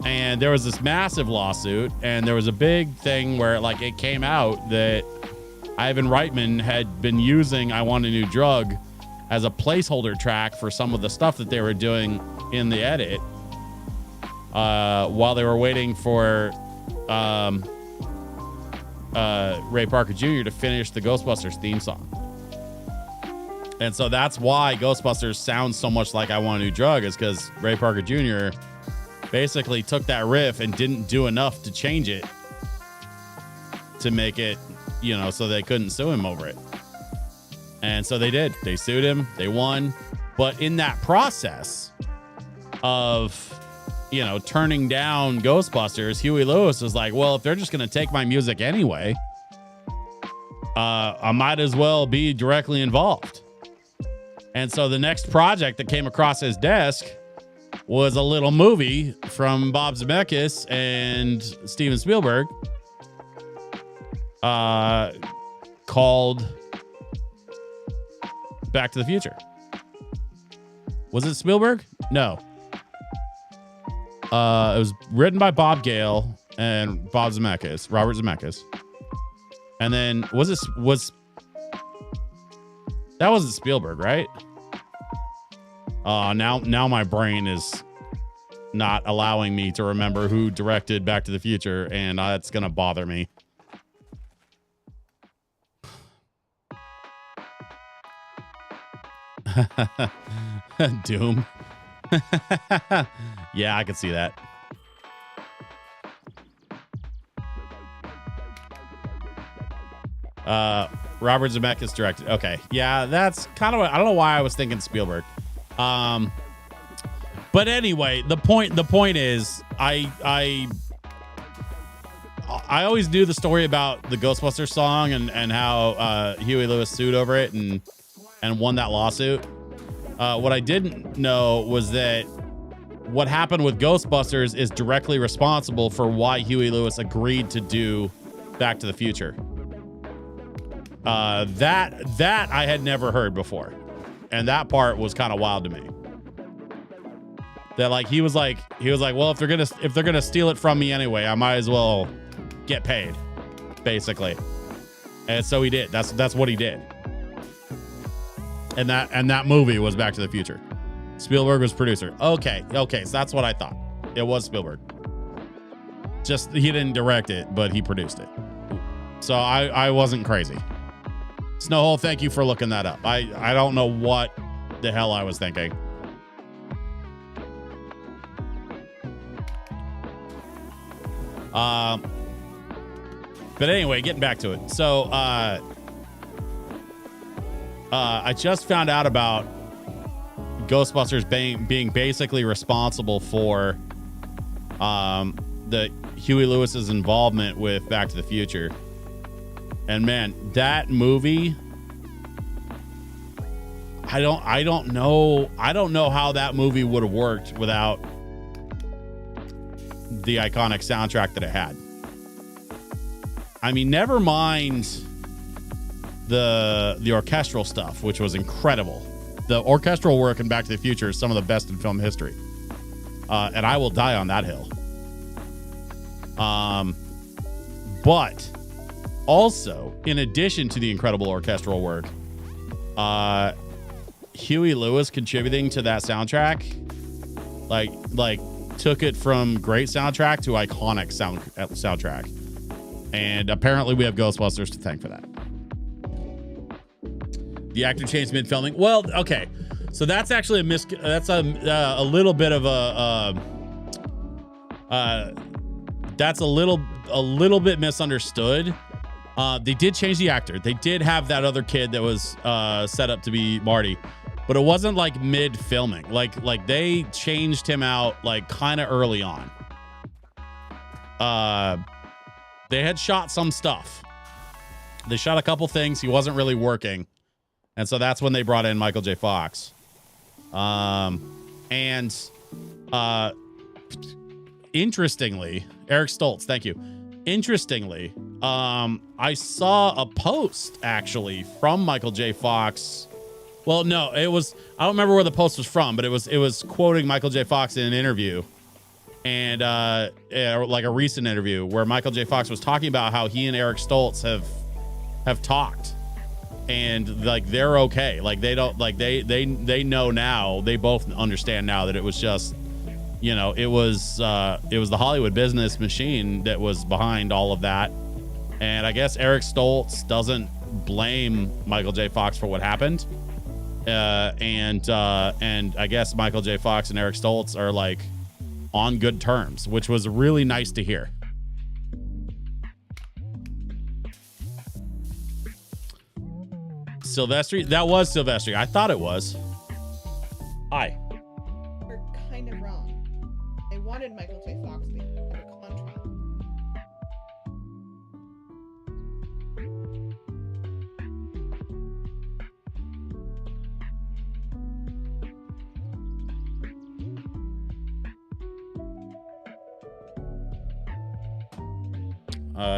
And there was this massive lawsuit, and there was a big thing where like it came out that Ivan Reitman had been using I Want a New Drug as a placeholder track for some of the stuff that they were doing in the edit while they were waiting for Ray Parker Jr. to finish the Ghostbusters theme song. And so that's why Ghostbusters sounds so much like I Want a New Drug, is because Ray Parker Jr. basically took that riff and didn't do enough to change it to make it, you know, so they couldn't sue him over it. And so they did. They sued him. They won. But in that process of, you know, turning down Ghostbusters, Huey Lewis was like, well, if they're just going to take my music anyway, I might as well be directly involved. And so the next project that came across his desk was a little movie from Bob Zemeckis and Steven Spielberg called Back to the Future. Was it Spielberg? No. It was written by Bob Gale and Robert Zemeckis. And then that wasn't Spielberg, right? Now my brain is not allowing me to remember who directed Back to the Future, and it's gonna bother me. Doom. Yeah, I could see that. Robert Zemeckis directed. Okay. Yeah, that's kind of, I don't know why I was thinking Spielberg. But anyway, the point is I always knew the story about the Ghostbusters song and how Huey Lewis sued over it and won that lawsuit. What I didn't know was that what happened with Ghostbusters is directly responsible for why Huey Lewis agreed to do Back to the Future. That I had never heard before. And that part was kind of wild to me. That like he was like, well, if they're gonna steal it from me anyway, I might as well get paid, basically. And so he did. That's what he did. And that movie was Back to the Future. Spielberg was producer. Okay, so that's what I thought. It was Spielberg. Just he didn't direct it, but he produced it. So I wasn't crazy. Snowhole, thank you for looking that up. I don't know what the hell I was thinking. But anyway, getting back to it. So I just found out about Ghostbusters being basically responsible for the Huey Lewis's involvement with Back to the Future. And man, that movie, I don't know how that movie would have worked without the iconic soundtrack that it had. I mean, never mind the orchestral stuff, which was incredible. The orchestral work in Back to the Future is some of the best in film history. And I will die on that hill. But also, in addition to the incredible orchestral work, Huey Lewis contributing to that soundtrack, like took it from great soundtrack to iconic soundtrack. And apparently we have Ghostbusters to thank for that. The actor changed mid-filming. Well, okay. So that's actually that's a little bit of that's a little bit misunderstood. They did change the actor. They did have that other kid that was set up to be Marty, but it wasn't like mid-filming. Like they changed him out like kind of early on. They had shot some stuff. They shot a couple things. He wasn't really working. And so that's when they brought in Michael J. Fox. Interestingly, Eric Stoltz, thank you. Interestingly, I saw a post actually from Michael J. Fox. Well, no, it was, I don't remember where the post was from, but it was quoting Michael J. Fox in an interview. and like a recent interview where Michael J. Fox was talking about how he and Eric Stoltz have talked, and like they're okay. Like they don't like they know now. They both understand now that it was just, you know, it was the Hollywood business machine that was behind all of that. And I guess Eric Stoltz doesn't blame Michael J. Fox for what happened. And I guess Michael J. Fox and Eric Stoltz are like on good terms, which was really nice to hear. Silvestri? That was Silvestri. I thought it was. Hi. You're kind of wrong. They wanted Michael J. Fox to be under contract.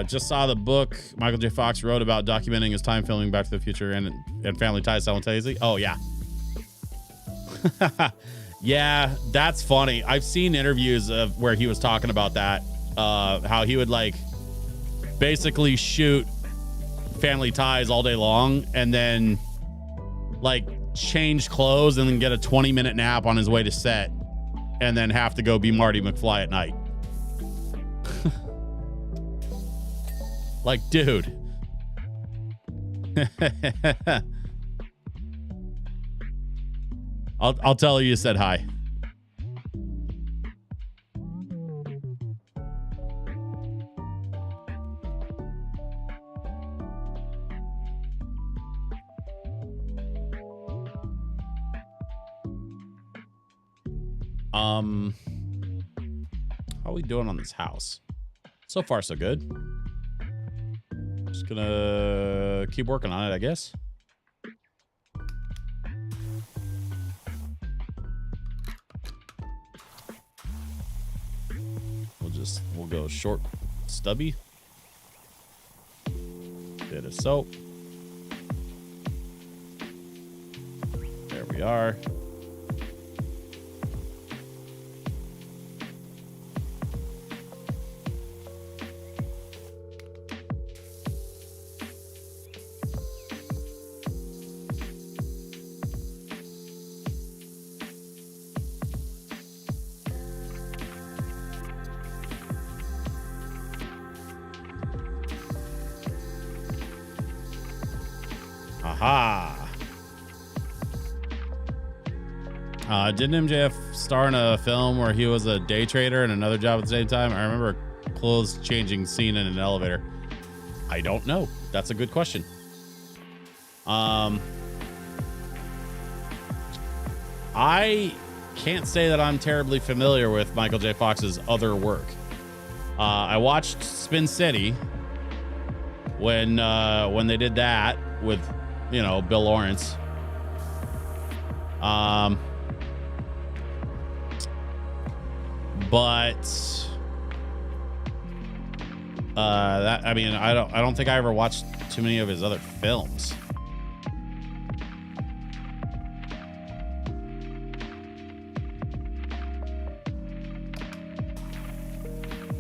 Just saw the book Michael J. Fox wrote about documenting his time filming Back to the Future and Family Ties simultaneously. Oh, yeah. Yeah, that's funny. I've seen interviews of where he was talking about that, how he would like basically shoot Family Ties all day long and then like change clothes and then get a 20-minute nap on his way to set and then have to go be Marty McFly at night. Like, dude. I'll tell her you said hi. How are we doing on this house? So far, so good. Just gonna keep working on it, I guess. We'll go short, stubby. Bit of soap. There we are. Aha. Didn't MJF star in a film where he was a day trader and another job at the same time? I remember a clothes changing scene in an elevator. I don't know. That's a good question. I can't say that I'm terribly familiar with Michael J. Fox's other work. I watched Spin City when they did that with, you know, Bill Lawrence. But that, I mean, I don't think I ever watched too many of his other films.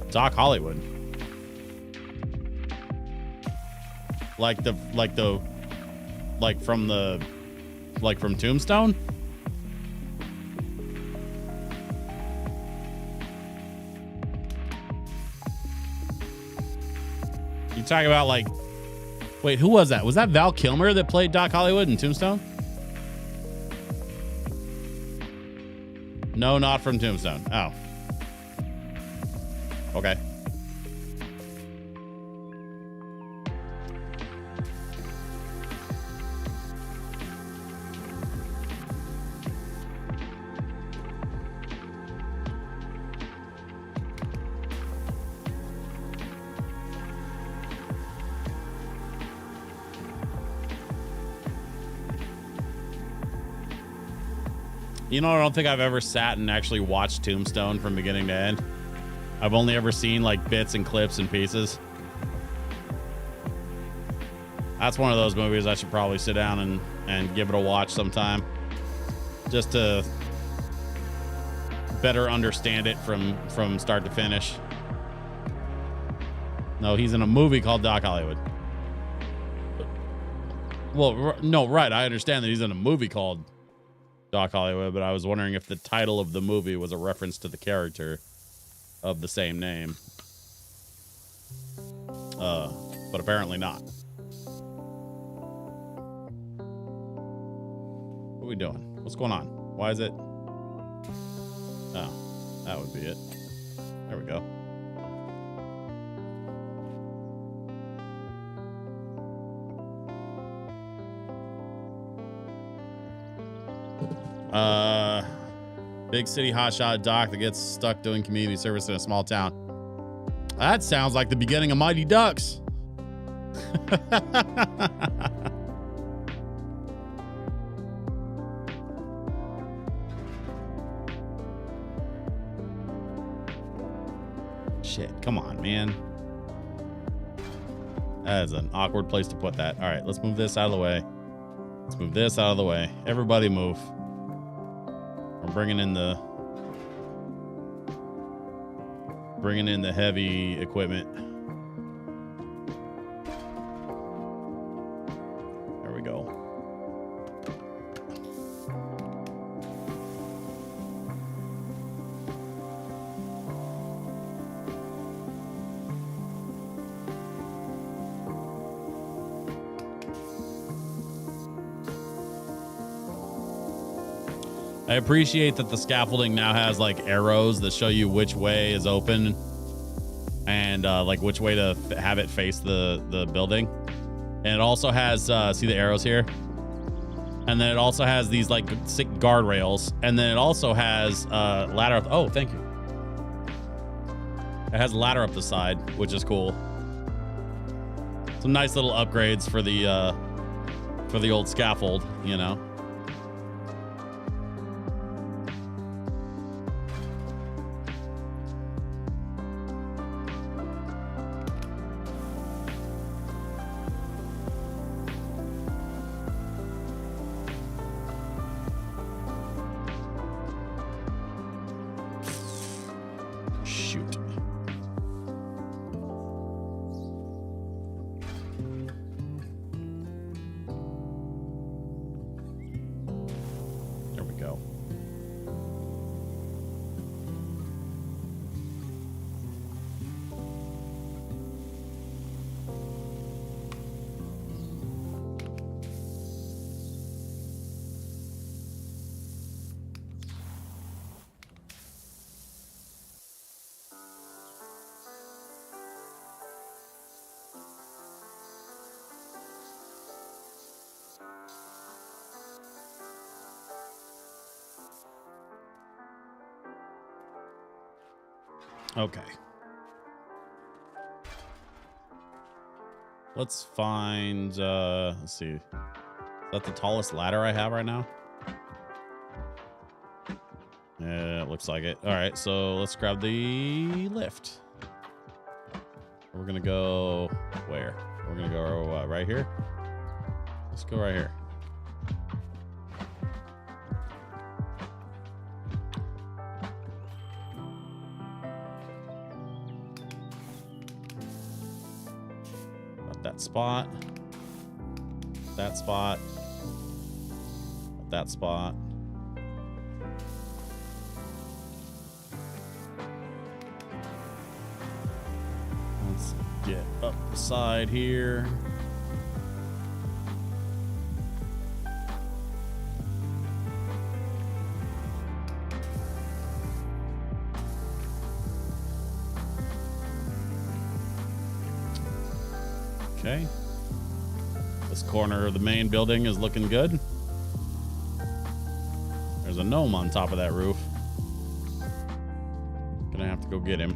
Doc Hollywood. Like from Tombstone? You talking about like, wait, who was that? Was that Val Kilmer that played Doc Hollywood in Tombstone? No, not from Tombstone. Oh. Okay. You know, I don't think I've ever sat and actually watched Tombstone from beginning to end. I've only ever seen like bits and clips and pieces. That's one of those movies I should probably sit down and give it a watch sometime. Just to better understand it from start to finish. No, he's in a movie called Doc Hollywood. Well, no, right. I understand that he's in a movie called Doc Hollywood, but I was wondering if the title of the movie was a reference to the character of the same name. But apparently not. What are we doing? What's going on? Why is it? Oh, that would be it. There we go. Big city hotshot doc that gets stuck doing community service in a small town. That sounds like the beginning of Mighty Ducks. Shit, come on, man. That is an awkward place to put that. All right, let's move this out of the way. Let's move this out of the way. Everybody move. We're bringing in the heavy equipment. There we go. I appreciate that the scaffolding now has like arrows that show you which way is open and like which way to have it face the building. And it also has, see the arrows here? And then it also has these like guardrails. And then it also has ladder up. Oh, thank you. It has a ladder up the side, which is cool. Some nice little upgrades for the old scaffold, you know. Okay. Let's find, let's see. Is that the tallest ladder I have right now? Yeah, it looks like it. All right, so let's grab the lift. We're gonna go where? We're gonna go right here. Let's go right here. Spot, that spot, that spot. Let's get up the side here. Okay. This corner of the main building is looking good. There's a gnome on top of that roof. Gonna have to go get him.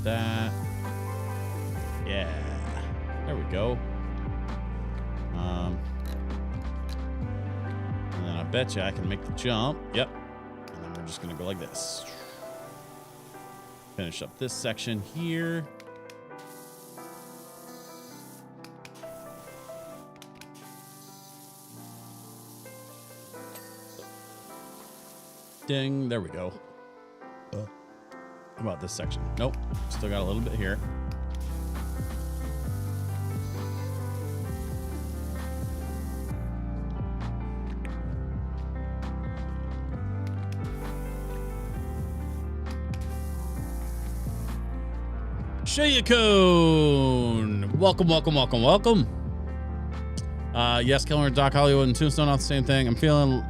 that. Yeah. There we go. And then I bet you I can make the jump. Yep. And then we're just going to go like this. Finish up this section here. Ding. There we go. How about this section? Nope. Still got a little bit here. Shayakun. Welcome, welcome, welcome, welcome. Yes, Killer, Doc Hollywood, and Tombstone, not the same thing. I'm feeling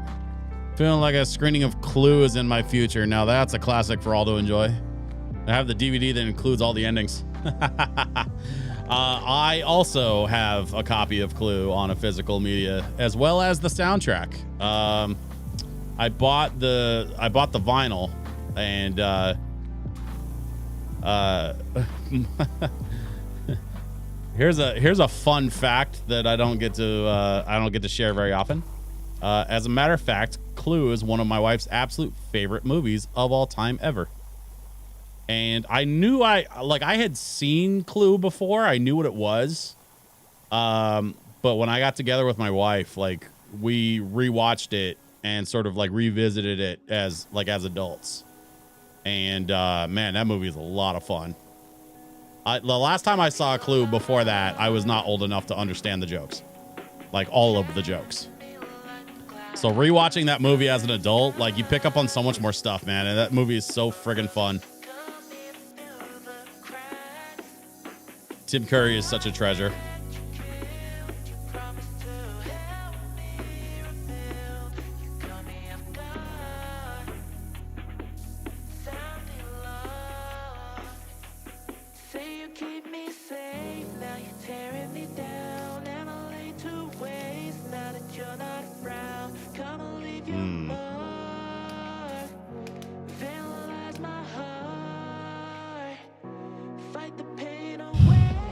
like a screening of Clue is in my future. Now that's a classic for all to enjoy. I have the DVD that includes all the endings. I also have a copy of Clue on a physical media, as well as the soundtrack. I bought the vinyl, and here's a fun fact that I don't get to share very often. As a matter of fact, Clue is one of my wife's absolute favorite movies of all time ever. And I knew I had seen Clue before. I knew what it was. But when I got together with my wife, like, we rewatched it and sort of like revisited it as adults. And man, that movie is a lot of fun. The last time I saw Clue before that, I was not old enough to understand the jokes, like all of the jokes. So rewatching that movie as an adult, like, you pick up on so much more stuff, man. And that movie is so friggin' fun. Tim Curry is such a treasure.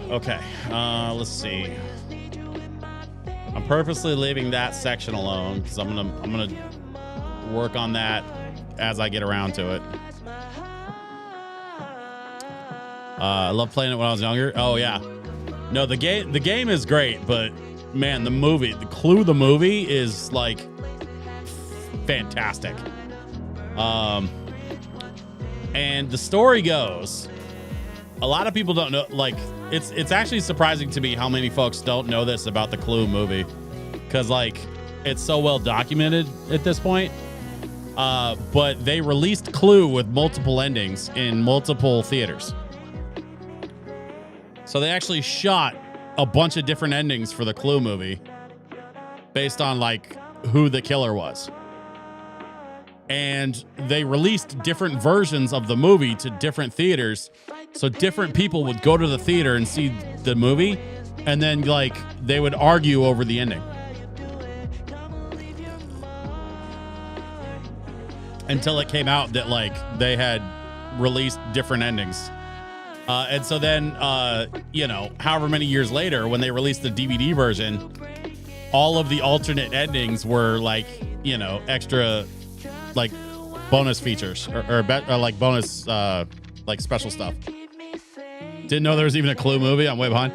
Okay, let's see. I'm purposely leaving that section alone because I'm gonna work on that as I get around to it. I love playing it when I was younger. Oh yeah, no, the game is great, but man, the movie, the Clue, the movie is like fantastic. And the story goes, a lot of people don't know, like, it's actually surprising to me how many folks don't know this about the Clue movie, because, like, it's so well documented at this point. But they released Clue with multiple endings in multiple theaters. So they actually shot a bunch of different endings for the Clue movie based on, like, who the killer was. And they released different versions of the movie to different theaters. So different people would go to the theater and see the movie, and then, like, they would argue over the ending. Until it came out that, like, they had released different endings. And so then, however many years later, when they released the DVD version, all of the alternate endings were, like, extra, like, bonus features or like bonus, like, special stuff. Didn't know there was even a Clue movie. I'm way behind.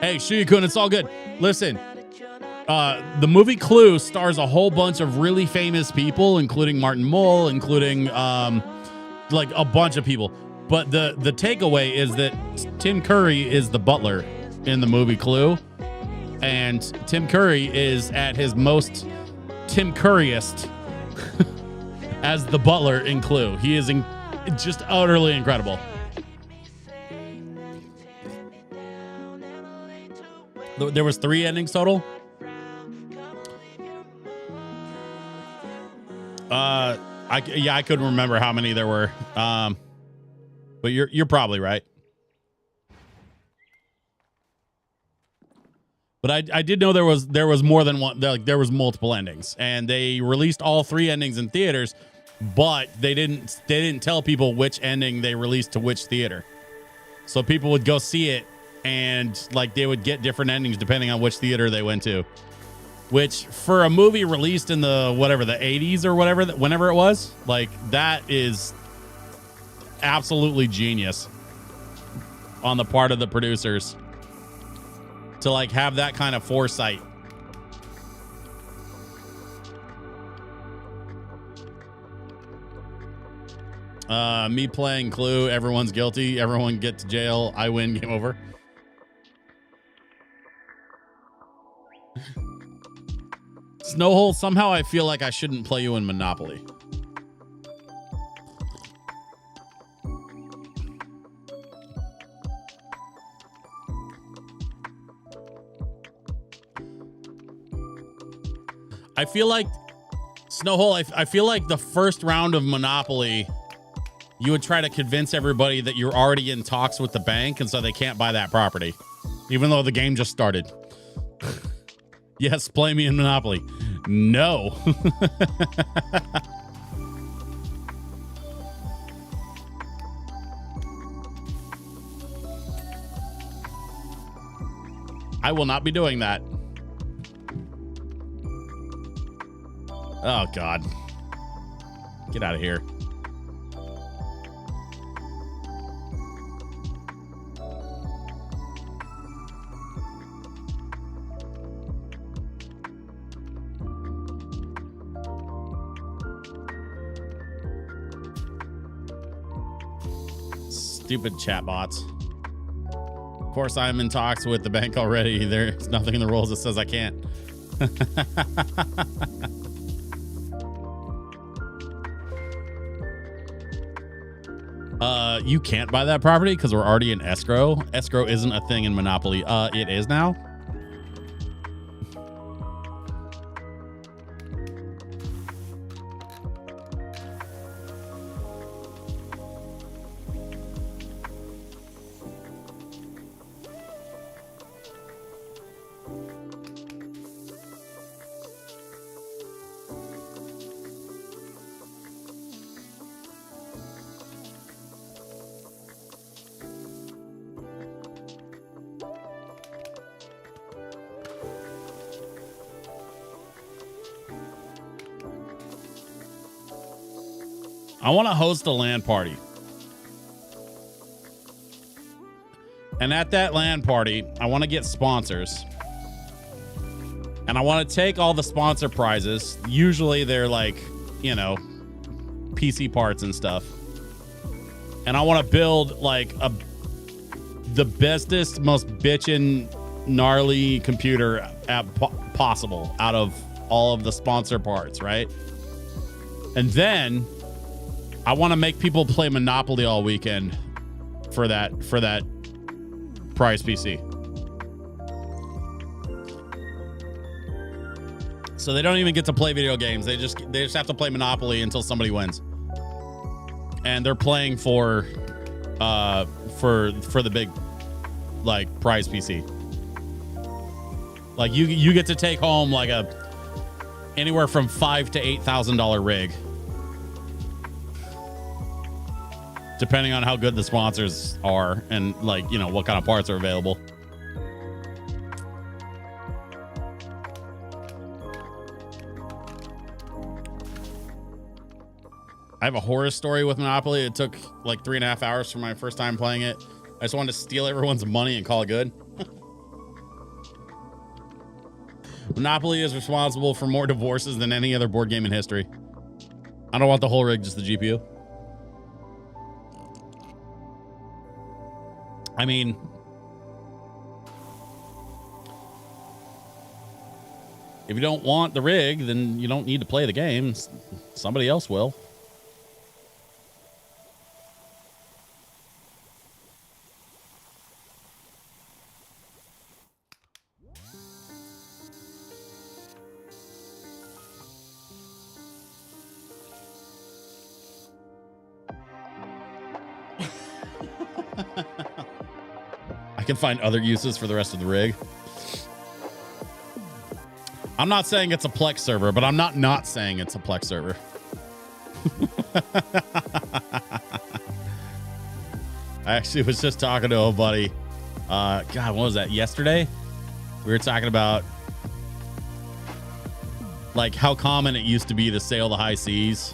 Hey, Shuyukun, it's all good. Listen, the movie Clue stars a whole bunch of really famous people, including Martin Mull, including like a bunch of people. But the takeaway is that Tim Curry is the butler in the movie Clue, and Tim Curry is at his most Tim Curryest as the butler in Clue. He is just utterly incredible. There was 3 endings total. I couldn't remember how many there were. But you're probably right. But I did know there was more than one. Like, there was multiple endings, and they released all 3 endings in theaters, but they didn't tell people which ending they released to which theater. So people would go see it, and like they would get different endings depending on which theater they went to. Which for a movie released in the whatever the 80s or whatever, whenever it was, like that is absolutely genius on the part of the producers to like have that kind of foresight. Me playing Clue, everyone's guilty, everyone get to jail, I win, game over. Snowhole, somehow I feel like I shouldn't play you in Monopoly. I feel like Snowhole, I feel like the first round of Monopoly, you would try to convince everybody that you're already in talks with the bank, and so they can't buy that property, even though the game just started. Yes, play me in Monopoly. No. I will not be doing that. Oh, God. Get out of here. Stupid chatbots. Of course, I'm in talks with the bank already. There's nothing in the rules that says I can't. You can't buy that property because we're already in escrow. Escrow isn't a thing in Monopoly. It is now. I want to host a LAN party. And at that LAN party, I want to get sponsors. And I want to take all the sponsor prizes. Usually they're like, you know, PC parts and stuff. And I want to build like the bestest, most bitchin' gnarly computer possible out of all of the sponsor parts, right? And then I want to make people play Monopoly all weekend for that prize PC. So they don't even get to play video games. They just have to play Monopoly until somebody wins. And they're playing for the big like prize PC. Like you get to take home like anywhere from $5,000 to $8,000 rig. Depending on how good the sponsors are and like, you know, what kind of parts are available. I have a horror story with Monopoly. It took like 3.5 hours for my first time playing it. I just wanted to steal everyone's money and call it good. Monopoly is responsible for more divorces than any other board game in history. I don't want the whole rig, just the GPU. I mean, if you don't want the rig, then you don't need to play the game. Somebody else will. I can find other uses for the rest of the rig. I'm not saying it's a Plex server, but I'm not saying it's a Plex server. I actually was just talking to a buddy. God, what was that? Yesterday? We were talking about like how common it used to be to sail the high seas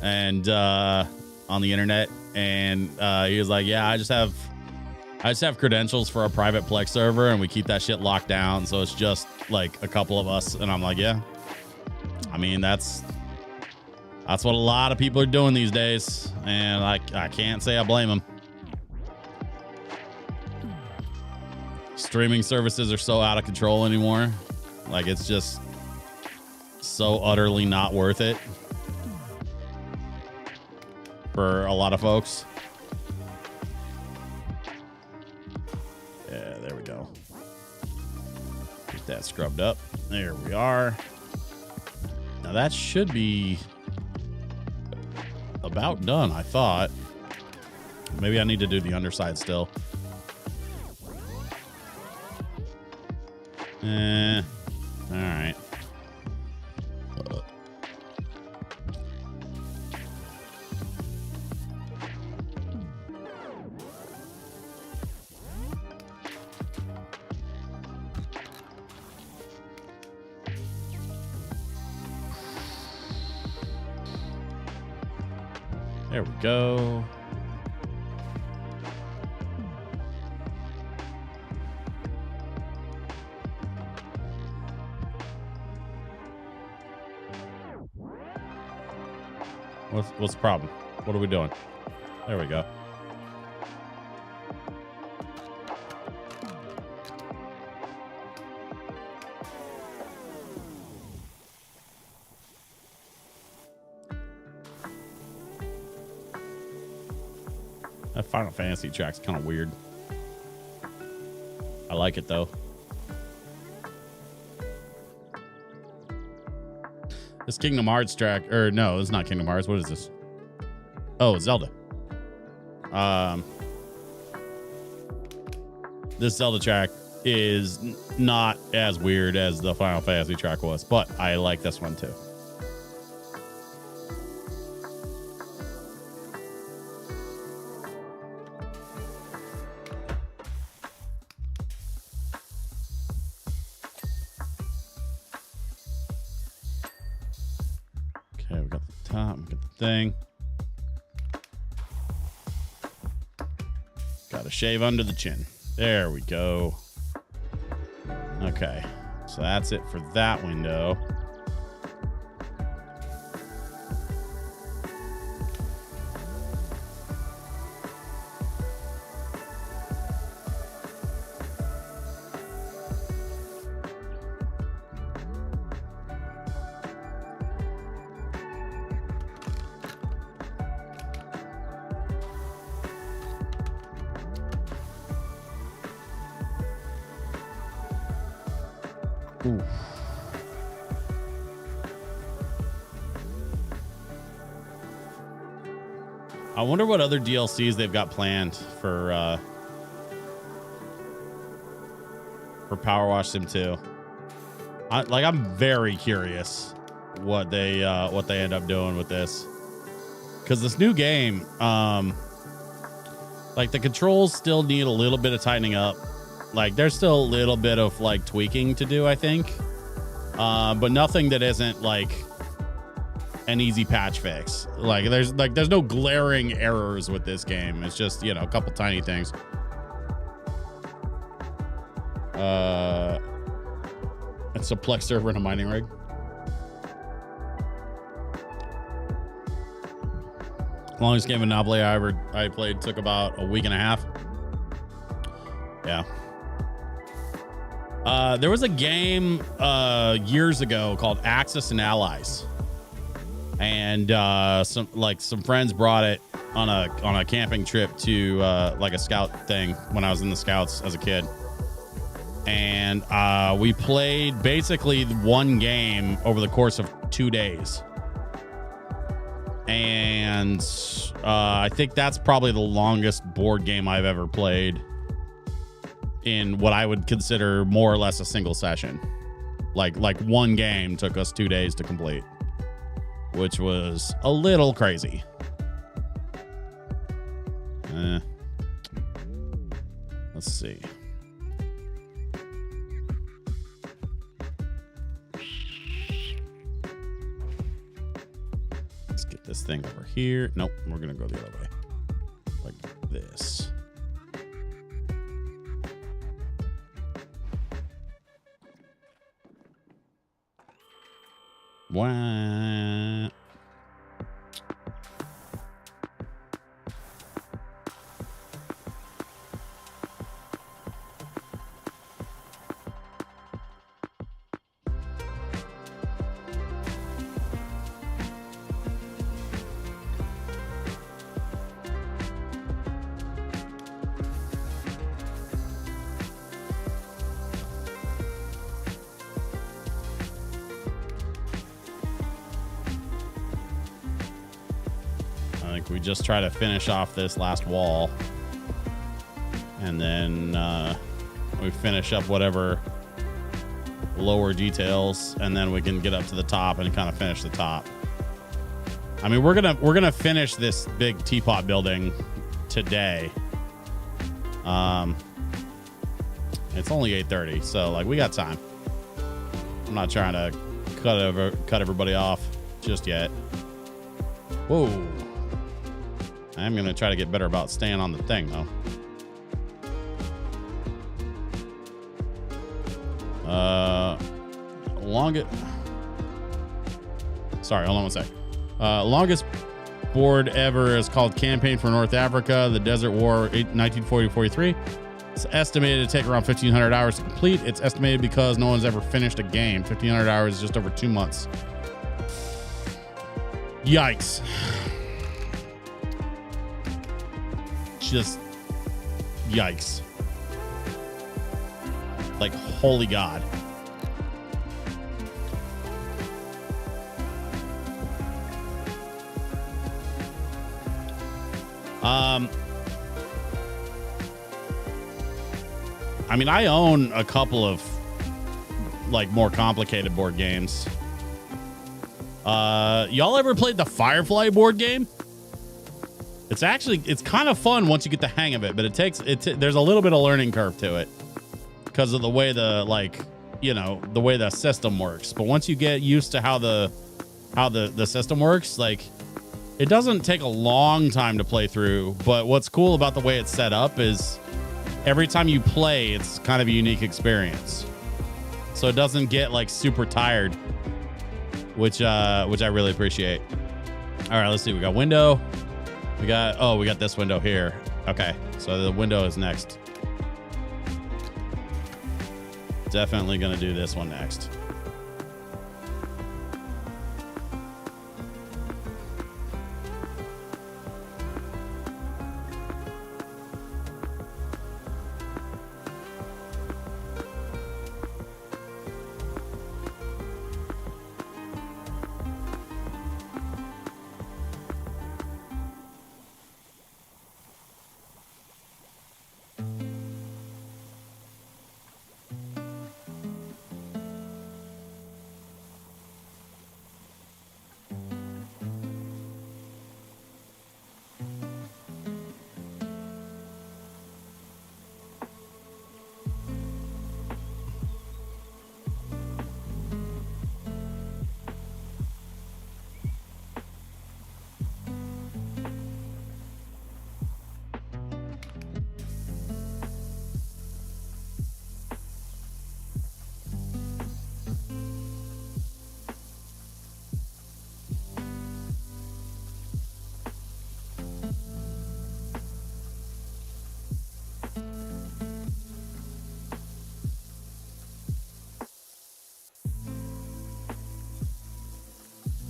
and on the internet. And he was like, yeah, I just have credentials for a private Plex server and we keep that shit locked down. So it's just like a couple of us. And I'm like, yeah, I mean, that's what a lot of people are doing these days. And I can't say I blame them. Streaming services are so out of control anymore. Like, it's just so utterly not worth it for a lot of folks. Yeah, there we go. Get that scrubbed up. There we are. Now that should be about done, I thought. Maybe I need to do the underside still. All right. There we go. What's the problem? What are we doing? There we go. That Final Fantasy track's kind of weird. I like it though. This Kingdom Hearts track, or no, it's not Kingdom Hearts. What is this? Oh, Zelda. This Zelda track is not as weird as the Final Fantasy track was, but I like this one too. Okay, we got the top, we got the thing. Got to shave under the chin. There we go. Okay, so that's it for that window. Ooh. I wonder what other DLCs they've got planned for Power Wash Sim 2. I'm very curious what they end up doing with this, because this new game, like the controls still need a little bit of tightening up. Like there's still a little bit of like tweaking to do, I think, but nothing that isn't like an easy patch fix. Like there's no glaring errors with this game. It's just, you know, a couple tiny things. It's a Plex server and a mining rig. Longest game of Monopoly I played took about a week and a half. Yeah. There was a game years ago called Axis and Allies, and some friends brought it on a camping trip to like a scout thing when I was in the Scouts as a kid, and we played basically one game over the course of 2 days, and I think that's probably the longest board game I've ever played in what I would consider more or less a single session. Like one game took us 2 days to complete, which was a little crazy. Let's see. Let's get this thing over here. Nope, we're gonna go the other way, like this. Wah. I think we just try to finish off this last wall, and then we finish up whatever lower details, and then we can get up to the top and kind of finish the top. I mean, we're gonna finish this big teapot building today. It's only 8:30, so like we got time. I'm not trying to cut everybody off just yet. Whoa. I'm going to try to get better about staying on the thing, though. Sorry, hold on one sec. Longest board ever is called Campaign for North Africa, the Desert War, 1940-43. It's estimated to take around 1,500 hours to complete. It's estimated because no one's ever finished a game. 1,500 hours is just over 2 months. Yikes. Just yikes. Like, holy God. I mean, I own a couple of like more complicated board games. Y'all ever played the Firefly board game? It's kind of fun once you get the hang of it, but there's a little bit of learning curve to it because of the way the way the system works. But once you get used to how the system works, like it doesn't take a long time to play through. But what's cool about the way it's set up is every time you play, it's kind of a unique experience. So it doesn't get like super tired, which I really appreciate. All right, let's see. We got window. We got this window here. Okay, so the window is next. Definitely gonna do this one next.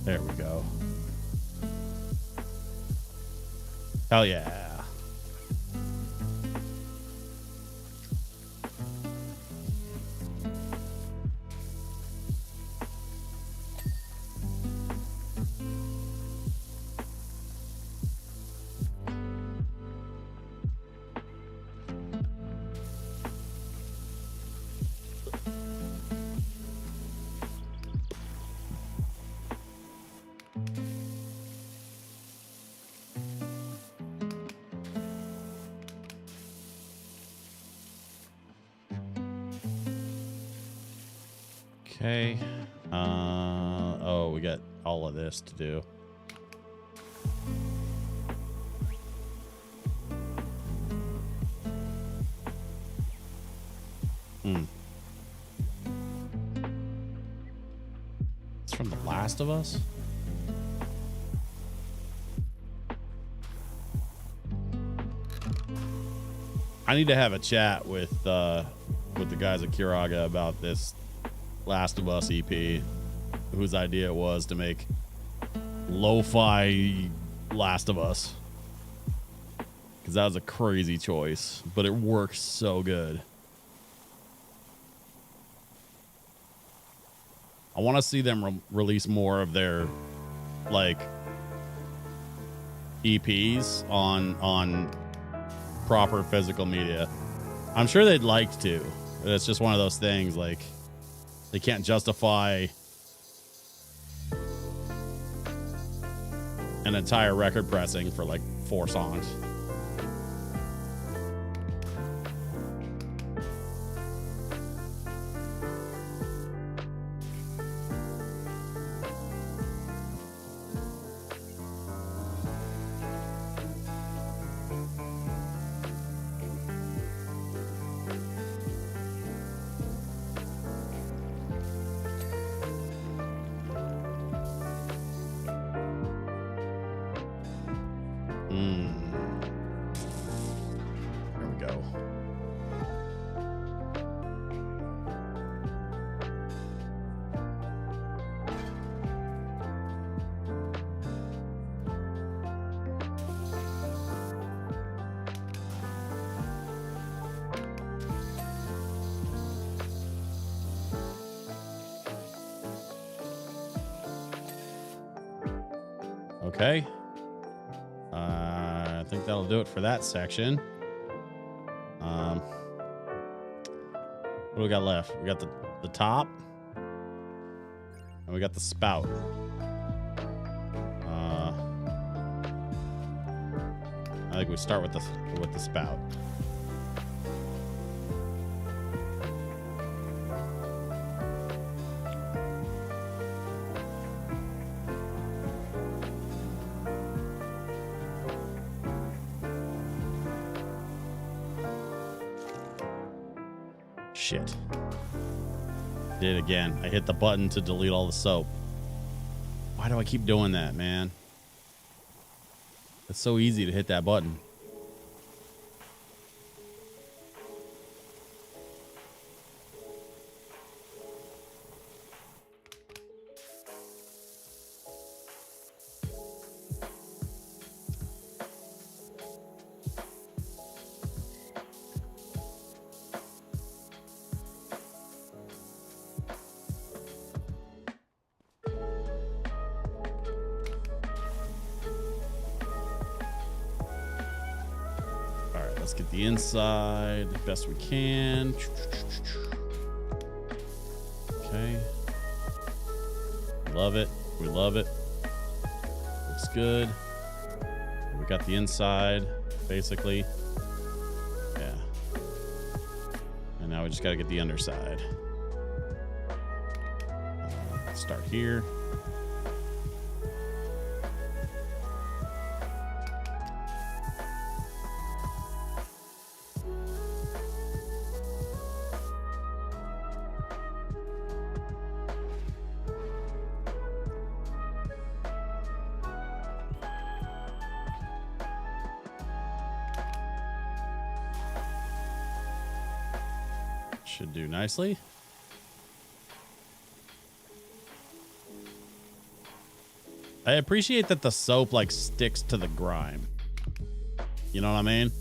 There we go. Hell yeah. Okay. Oh, we got all of this to do. It's from The Last of Us? I need to have a chat with the guys at Kiraga about this Last of Us EP, whose idea it was to make lo-fi Last of Us, because that was a crazy choice, but it works so good. I want to see them release more of their like EPs on proper physical media. I'm sure they'd like to. It's just one of those things, like they can't justify an entire record pressing for like 4 songs. There we go. Okay. I think that'll do it for that section. What do we got left? We got the top, and we got the spout. I think we start with the spout. Shit. Did it again. I hit the button to delete all the soap. Why do I keep doing that, man? It's so easy to hit that button. Let's get the inside best we can. Okay. Love it. We love it. Looks good. We got the inside, basically. Yeah. And now we just got to get the underside. Let's start here. Should do nicely. I appreciate that the soap like sticks to the grime. You know what I mean?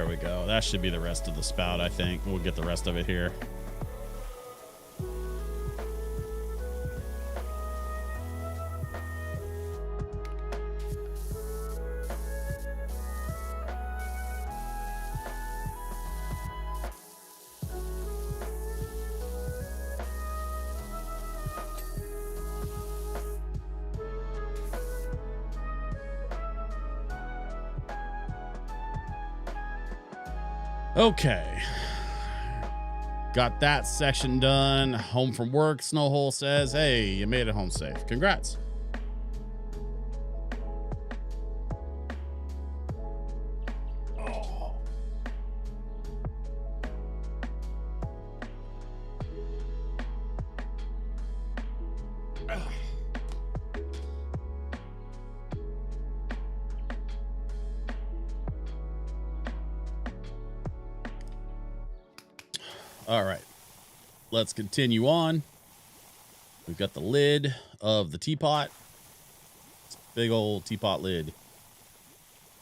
There we go. That should be the rest of the spout, I think. We'll get the rest of it here. Okay. Got that section done. Home from work. Snowhole says, hey, you made it home safe. Congrats. Oh. All right, let's continue on. We've got the lid of the teapot. It's a big old teapot lid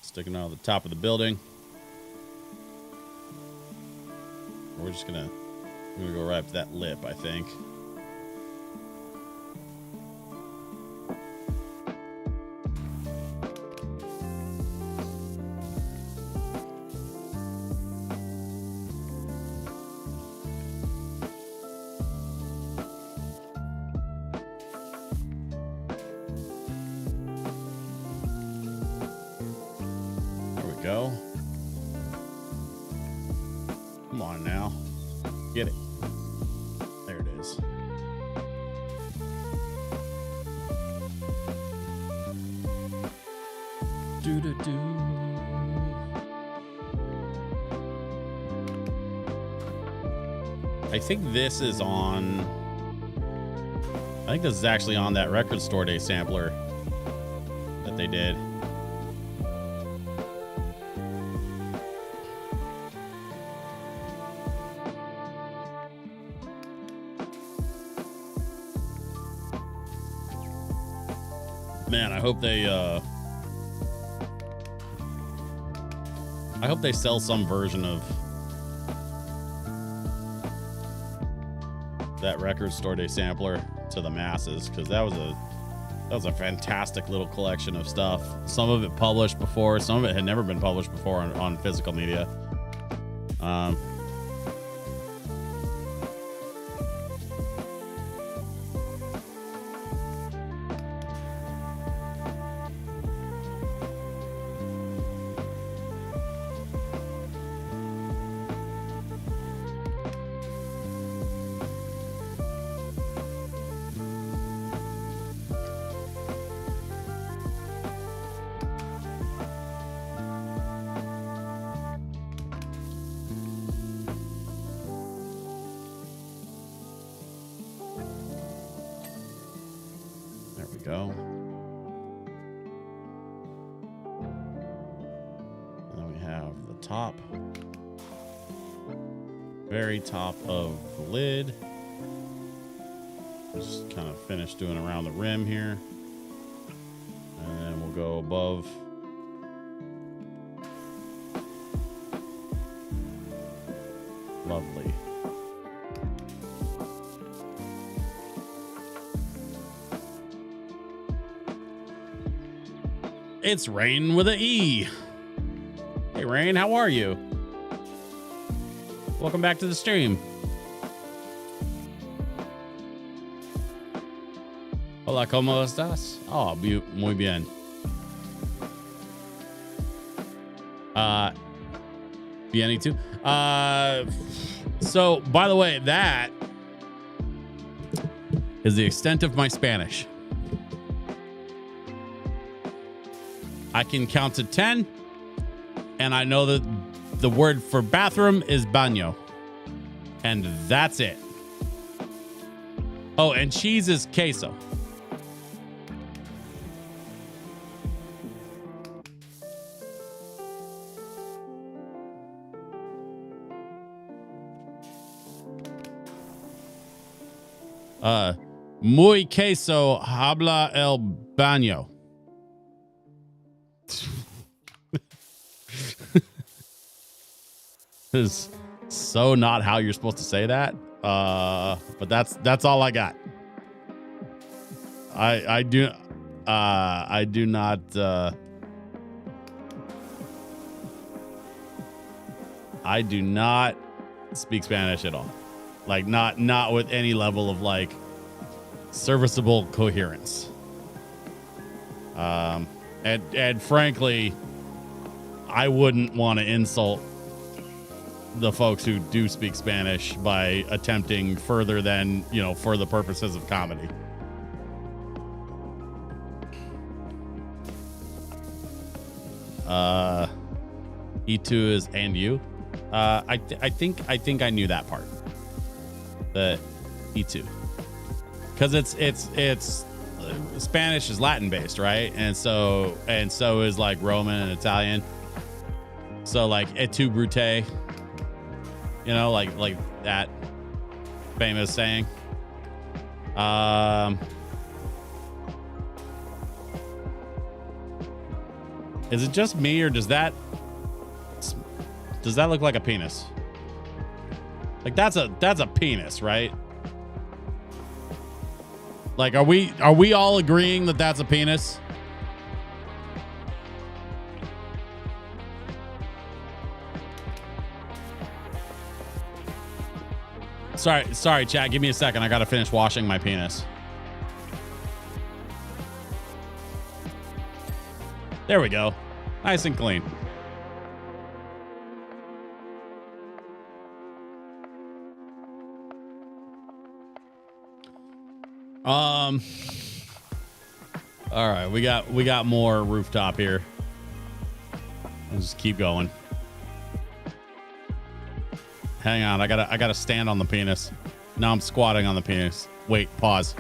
sticking out of the top of the building. We're just gonna go right up to that lip, I think. Go. Come on now. Get it. There it is. Do-do-do. I think this is on... I think this is actually on that Record Store Day sampler that they did. Man, I hope they sell some version of that Record Store Day sampler to the masses, because that was a fantastic little collection of stuff. Some of it published before, some of it had never been published before on physical media. Go. And then we have the top, very top of the lid. Just kind of finish doing around the rim here, and then we'll go above. Lovely. It's Rain with an E. Hey, Rain, how are you? Welcome back to the stream. Hola, ¿cómo estás? Oh, muy bien. Bien too. So, by the way, that is the extent of my Spanish. I can count to 10, and I know that the word for bathroom is baño, and that's it. Oh, and cheese is queso. Muy queso habla el baño. is so not how you're supposed to say that. But that's all I got. I do not I do not speak Spanish at all. Like not with any level of like serviceable coherence. And frankly, I wouldn't want to insult the folks who do speak Spanish by attempting further than, for the purposes of comedy. E2 is and you. I think I knew that part. The E2, because it's Spanish is Latin based, right? And so is like Roman and Italian. So like et tu Brute, like that famous saying. Is it just me, or does that look like a penis? Like that's a penis, right? Like, are we all agreeing that that's a penis? Sorry, chat. Give me a second. I gotta finish washing my penis. There we go. Nice and clean. All right, we got more rooftop here. Let's just keep going. Hang on, I gotta stand on the penis. Now I'm squatting on the penis. Wait, pause.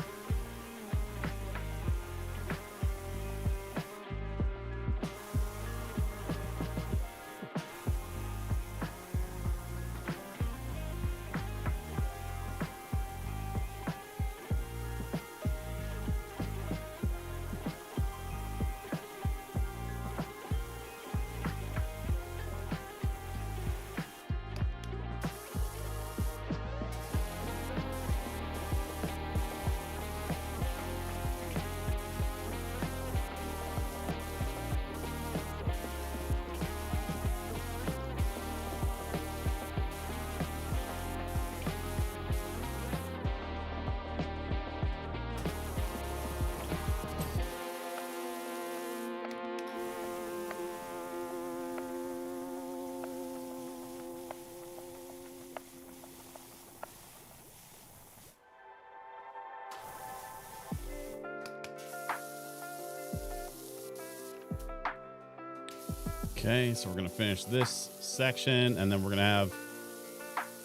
Okay, so we're gonna finish this section, and then we're gonna have,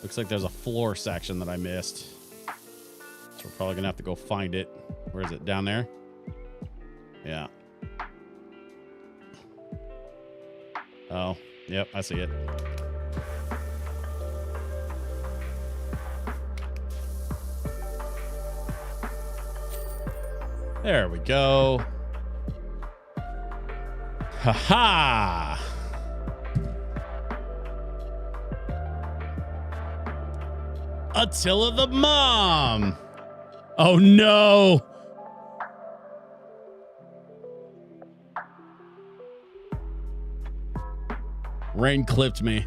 looks like there's a floor section that I missed. So we're probably gonna have to go find it. Where is it? Down there? Yeah. Oh, yep, I see it. There we go. Ha-ha! Attila the Mom! Oh no! Rain clipped me.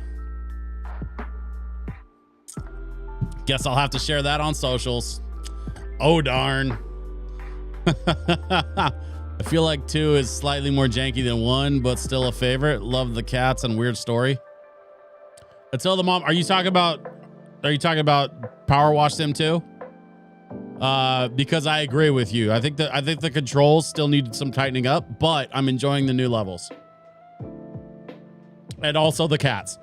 Guess I'll have to share that on socials. Oh darn. I feel like 2 is slightly more janky than 1, but still a favorite. Love the cats and weird story. Attila the Mom, are you talking about Power Wash Sim 2? Because I agree with you. I think the controls still need some tightening up, but I'm enjoying the new levels. And also the cats.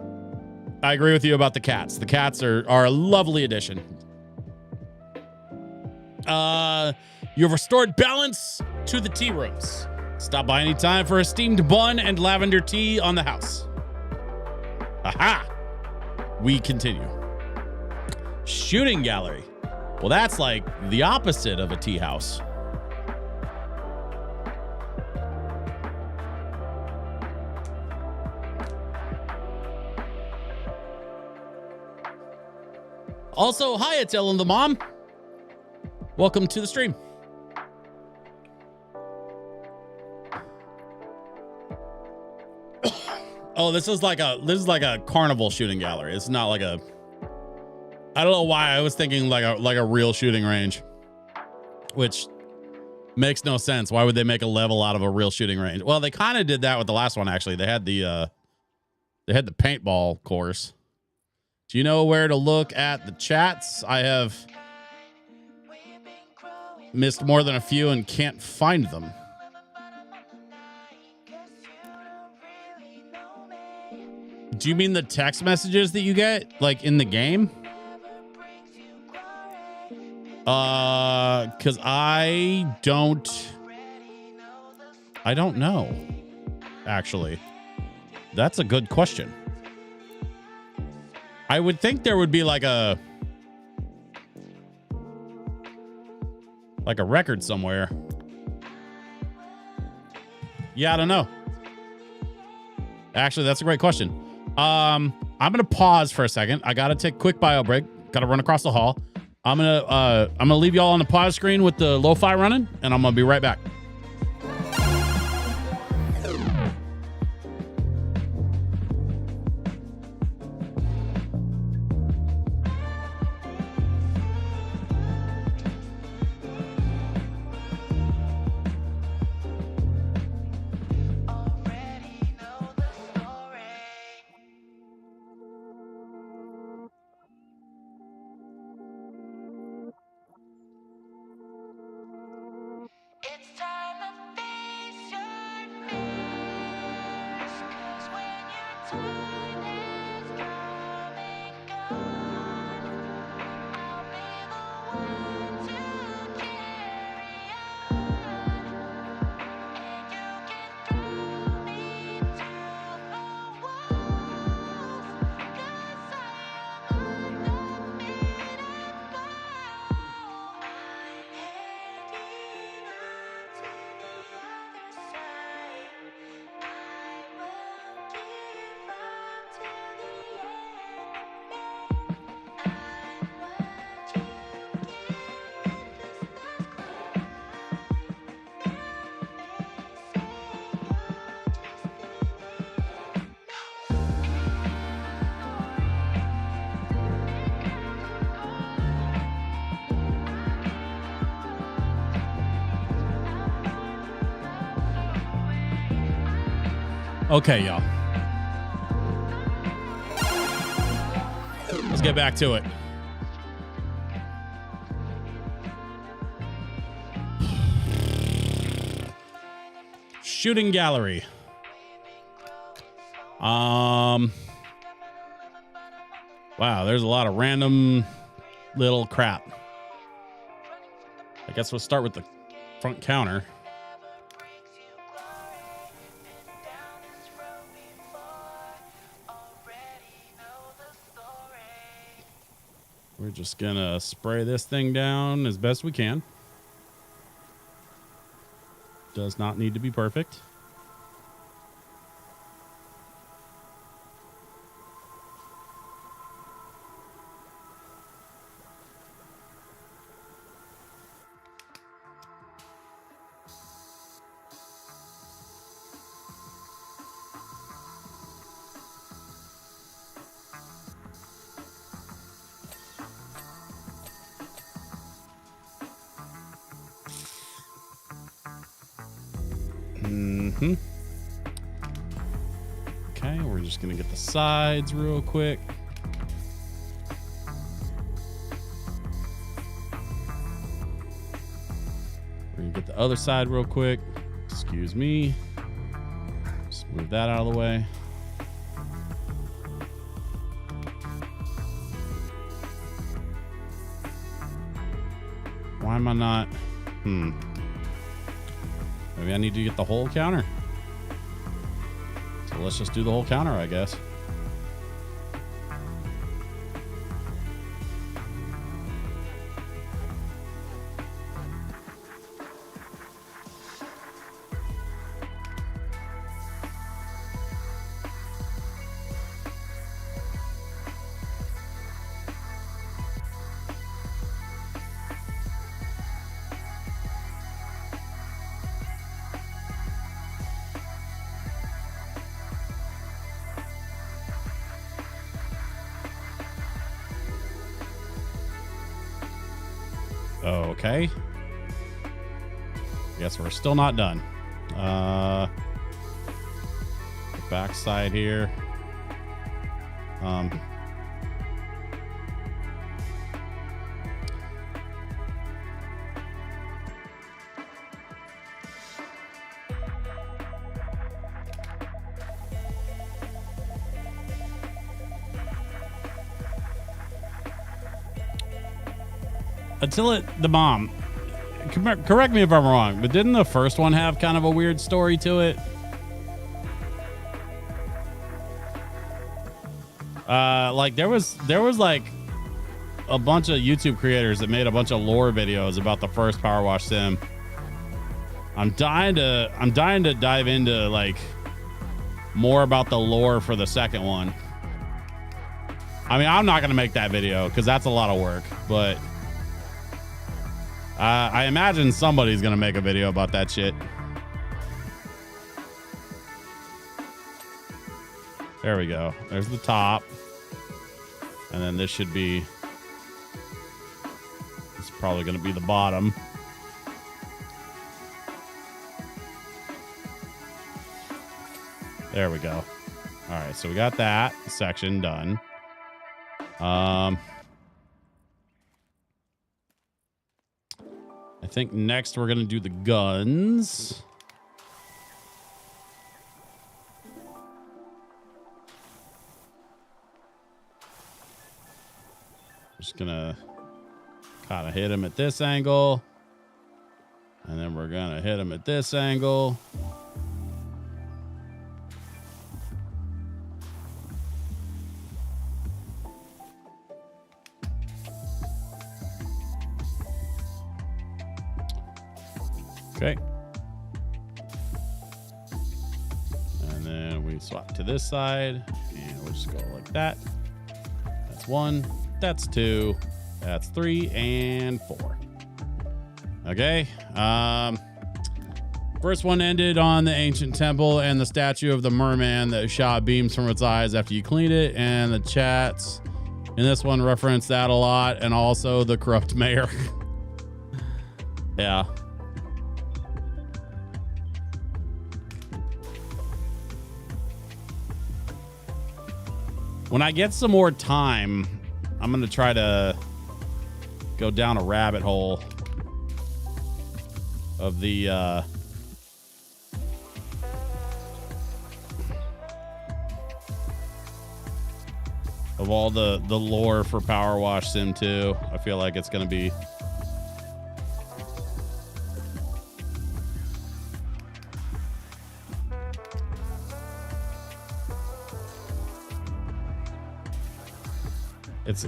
I agree with you about the cats. The cats are a lovely addition. You've restored balance to the tea rooms. Stop by anytime for a steamed bun and lavender tea on the house. Aha! We continue. Shooting gallery. Well, that's like the opposite of a tea house. Also, hi, it's Ellen the Mom. Welcome to the stream. Oh, this is like a carnival shooting gallery. It's not like a, I don't know why I was thinking like a real shooting range, which makes no sense. Why would they make a level out of a real shooting range? Well, they kind of did that with the last one, actually. They had the paintball course. Do you know where to look at the chats? I have missed more than a few and can't find them. Do you mean the text messages that you get, like, in the game? Because I don't know, actually. That's a good question. I would think there would be like a record somewhere. Yeah, I don't know. Actually, that's a great question. I'm gonna pause for a second. I gotta take a quick bio break. Gotta run across the hall. I'm gonna leave y'all on the pause screen with the lo-fi running, and I'm gonna be right back. Okay, y'all. Let's get back to it. Shooting gallery. Wow, there's a lot of random little crap. I guess we'll start with the front counter. We're just gonna spray this thing down as best we can. Does not need to be perfect. Okay, we're just gonna get the sides real quick. We're gonna get the other side real quick. Excuse me. Just move that out of the way. Why am I not? Maybe I need to get the whole counter. So let's just do the whole counter, I guess. Okay. Guess we're still not done. The backside here. The mom. Correct me if I'm wrong, but didn't the first one have kind of a weird story to it? Like there was like a bunch of YouTube creators that made a bunch of lore videos about the first Power Wash sim. I'm dying to dive into like more about the lore for the second one. I mean, I'm not gonna make that video because that's a lot of work, but I imagine somebody's gonna make a video about that shit. There we go. There's the top. And then this should be... It's probably gonna be the bottom. There we go. All right, so we got that section done. I think next we're gonna do the guns. Just gonna kind of hit him at this angle, and then we're gonna hit him at this angle. Okay. And then we swap to this side and we'll just go like that. That's 1, that's 2, that's 3, and 4. Okay. First one ended on the ancient temple and the statue of the merman that shot beams from its eyes after you cleaned it, and the chats in this one reference that a lot, and also the corrupt mayor. Yeah. When I get some more time, I'm going to try to go down a rabbit hole of the of all the lore for Power Wash Sim 2. I feel like it's going to be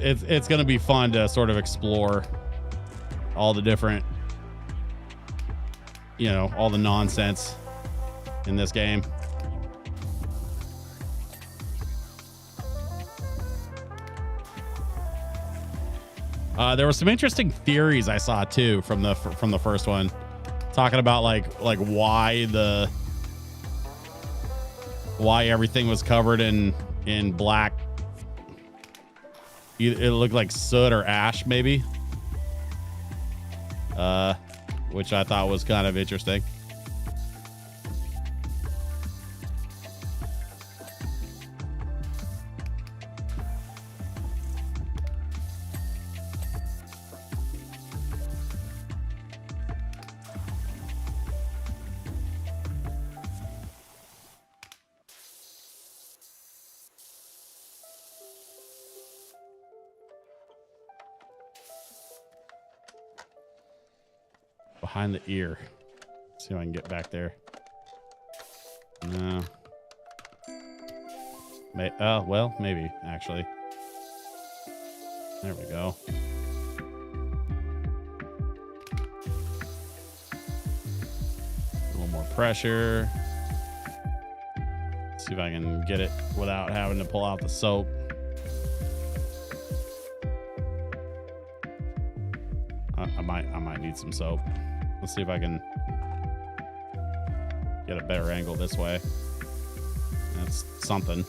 it's going to be fun to sort of explore all the different, you know, all the nonsense in this game. There were some interesting theories I saw too from the first one, talking about like why everything was covered in black. It looked like soot or ash, maybe. Which I thought was kind of interesting. Behind the ear. Let's see if I can get back there. No. Well, maybe, actually. There we go. A little more pressure. Let's see if I can get it without having to pull out the soap. I might need some soap. Let's see if I can get a better angle this way. That's something.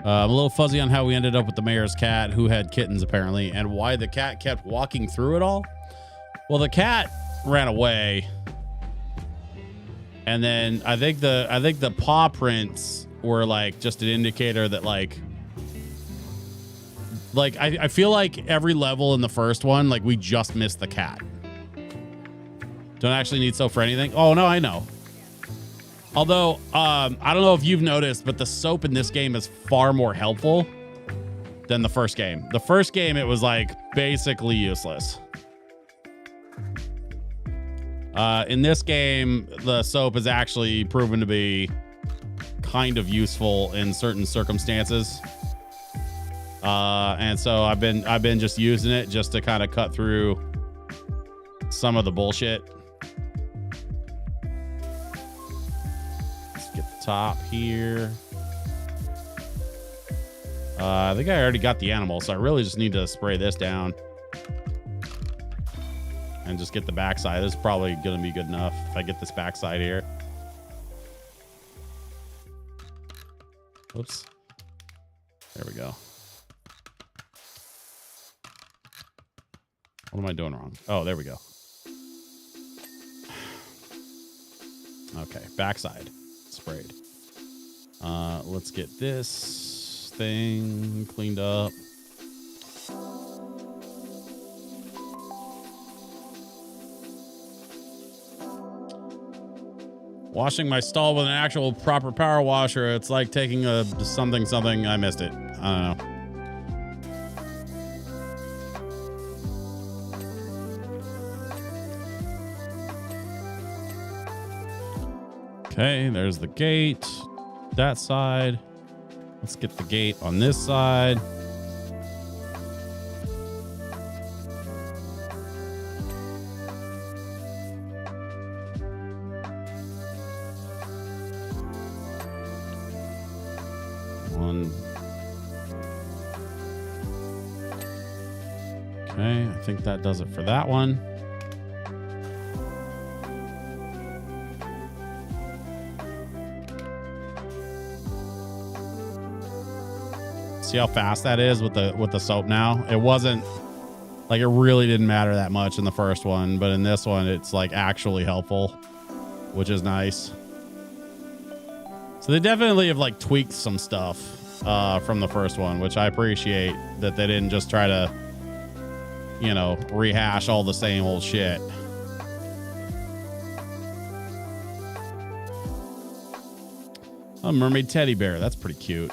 I'm a little fuzzy on how we ended up with the mayor's cat, who had kittens apparently, and why the cat kept walking through it all. Well, the cat ran away, and then I think the paw prints were like just an indicator that like I feel like every level in the first one, like we just missed the cat. Don't actually need soap for anything. Oh no, I know. Although, I don't know if you've noticed, but the soap in this game is far more helpful than the first game. The first game, it was like basically useless. In this game, the soap is actually proven to be kind of useful in certain circumstances. And so I've been just using it just to kind of cut through some of the bullshit. Top here. I think I already got the animal, so I really just need to spray this down and just get the backside. This is probably going to be good enough if I get this backside here. Oops. There we go. What am I doing wrong? Oh, there we go. Okay, backside sprayed. Let's get this thing cleaned up. Washing my stall with an actual proper power washer, it's like taking a something. I missed it. I don't know. Okay, there's the gate. That side. Let's get the gate on this side. One. Okay, I think that does it for that one. See how fast that is with the soap now? It wasn't like, it really didn't matter that much in the first one, but in this one it's like actually helpful, which is nice. So they definitely have like tweaked some stuff from the first one, which I appreciate, that they didn't just try to, you know, rehash all the same old shit. A mermaid teddy bear, that's pretty cute.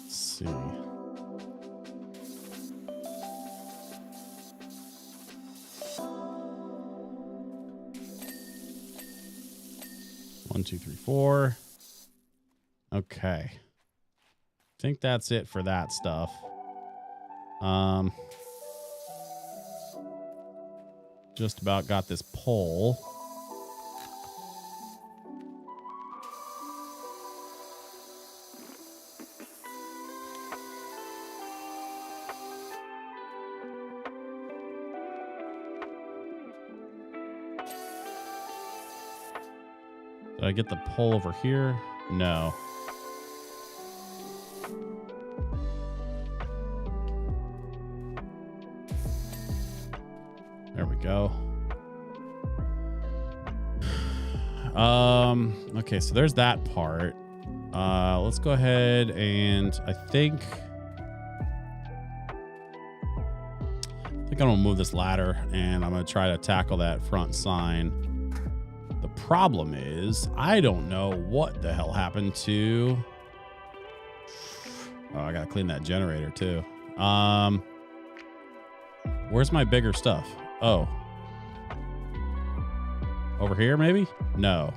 See. One, two, three, four. Okay. I think that's it for that stuff. Just about got this pole. Did I get the pole over here? No. There we go. Okay, so there's that part. Let's go ahead and I think I'm gonna move this ladder and I'm gonna try to tackle that front sign. The problem is I don't know what the hell happened to. Oh, I gotta clean that generator too. Where's my bigger stuff? Oh. Over here, maybe? No.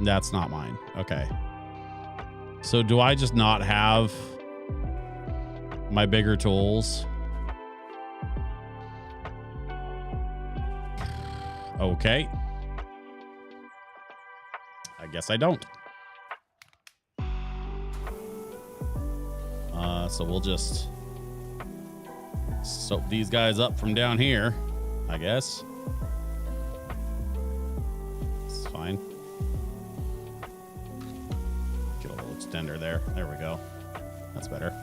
That's not mine. Okay. So do I just not have my bigger tools? Okay. I guess I don't. So we'll just soap these guys up from down here, I guess. It's fine. Get a little extender there. There we go. That's better.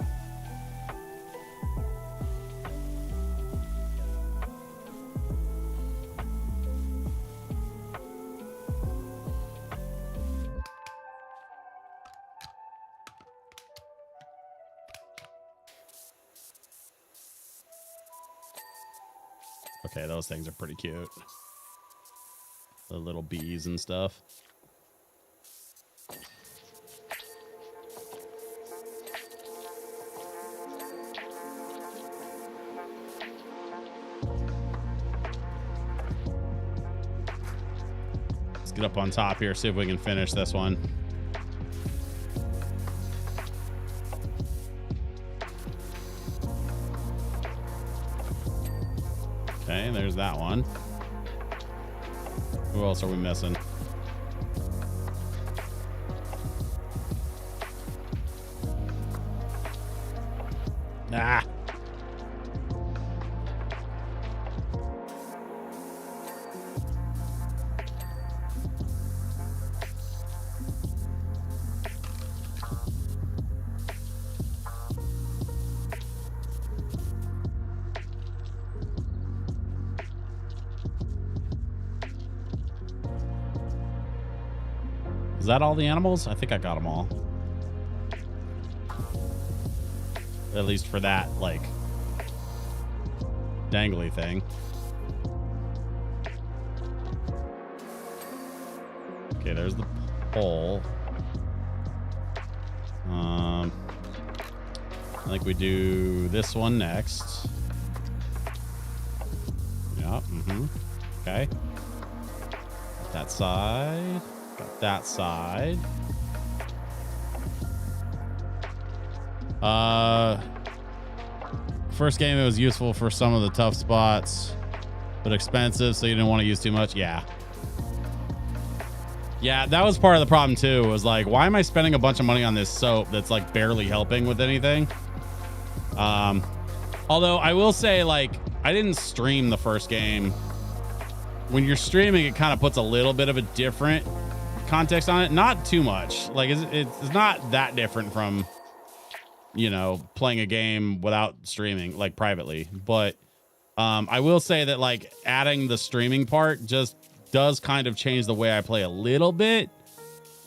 Okay, those things are pretty cute. The little bees and stuff. Let's get up on top here, see if we can finish this one. Okay, there's that one. Who else are we missing? Ah. Is that all the animals? I think I got them all. At least for that, like, dangly thing. Okay, there's the pole. I think we do this one next. Yeah, okay. That side. Got that side. First game, it was useful for some of the tough spots, but expensive, so you didn't want to use too much. Yeah, that was part of the problem too. Was like, why am I spending a bunch of money on this soap that's like barely helping with anything? Although I will say, like, I didn't stream the first game. When you're streaming, it kind of puts a little bit of a different context on it. Not too much. Like, it's not that different from, you know, playing a game without streaming, like, privately. But I will say that, like, adding the streaming part just does kind of change the way I play a little bit,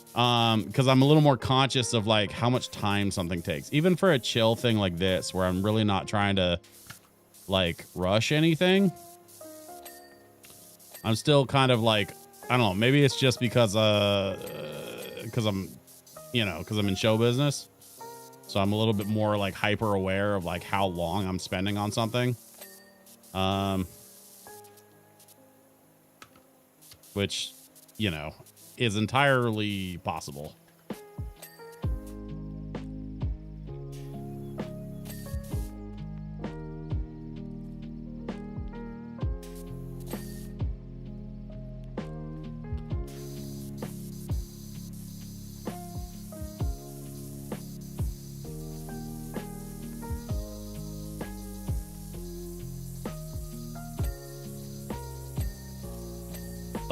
because I'm a little more conscious of, like, how much time something takes, even for a chill thing like this, where I'm really not trying to, like, rush anything. I'm still kind of like, I don't know, maybe it's just because I'm, you know, because I'm in show business. So I'm a little bit more like hyper aware of like how long I'm spending on something. Which, you know, is entirely possible.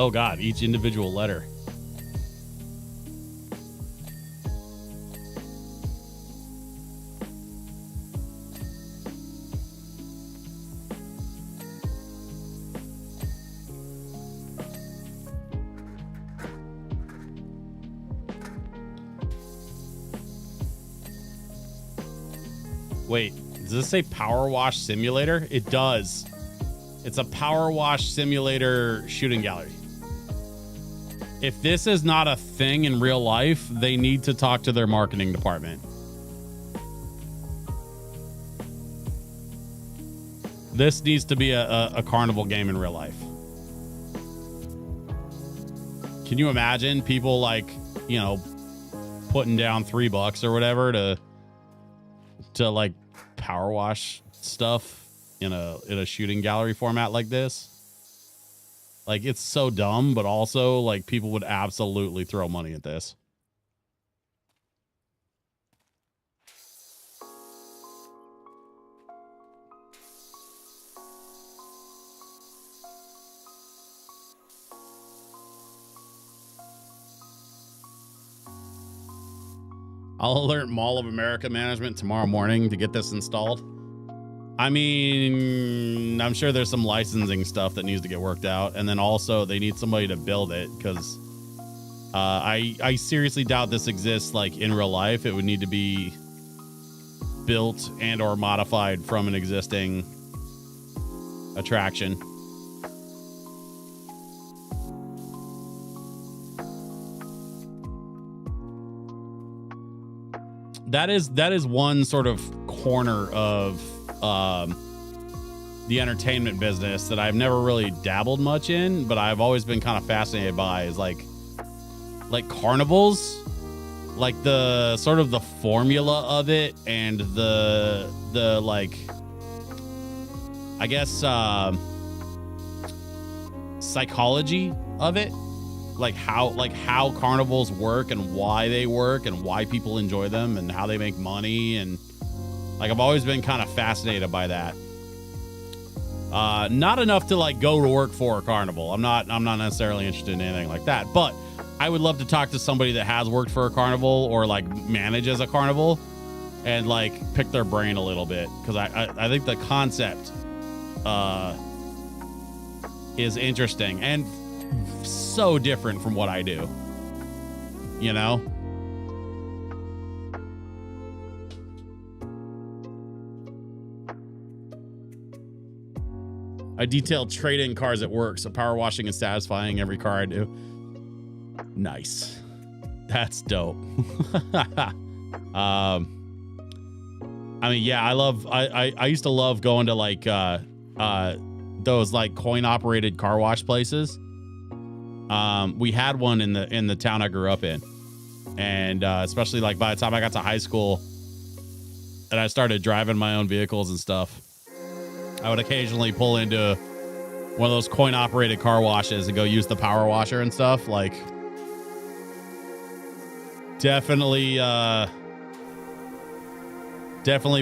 Oh God, each individual letter. Wait, does this say Power Wash Simulator? It does. It's a Power Wash Simulator shooting gallery. If this is not a thing in real life, they need to talk to their marketing department. This needs to be a carnival game in real life. Can you imagine people like, you know, putting down $3 or whatever to like power wash stuff in a shooting gallery format like this? Like, it's so dumb, but also like people would absolutely throw money at this. I'll alert Mall of America management tomorrow morning to get this installed. I mean, I'm sure there's some licensing stuff that needs to get worked out. And then also they need somebody to build it because I seriously doubt this exists like in real life. It would need to be built and or modified from an existing attraction. That is one sort of corner of the entertainment business that I've never really dabbled much in, but I've always been kind of fascinated by is like carnivals, like the sort of the formula of it and the like, I guess, psychology of it. Like how carnivals work and why they work and why people enjoy them and how they make money. And like, I've always been kind of fascinated by that. Not enough to like go to work for a carnival. I'm not necessarily interested in anything like that, but I would love to talk to somebody that has worked for a carnival or like manages a carnival and like pick their brain a little bit. Cause I think the concept, is interesting and so different from what I do, you know? I detail trade-in cars at work, so power washing is satisfying every car I do. Nice. That's dope. I mean, yeah, I used to love going to like those like coin operated car wash places. We had one in the town I grew up in, and especially like by the time I got to high school and I started driving my own vehicles and stuff, I would occasionally pull into one of those coin operated car washes and go use the power washer and stuff. Like, definitely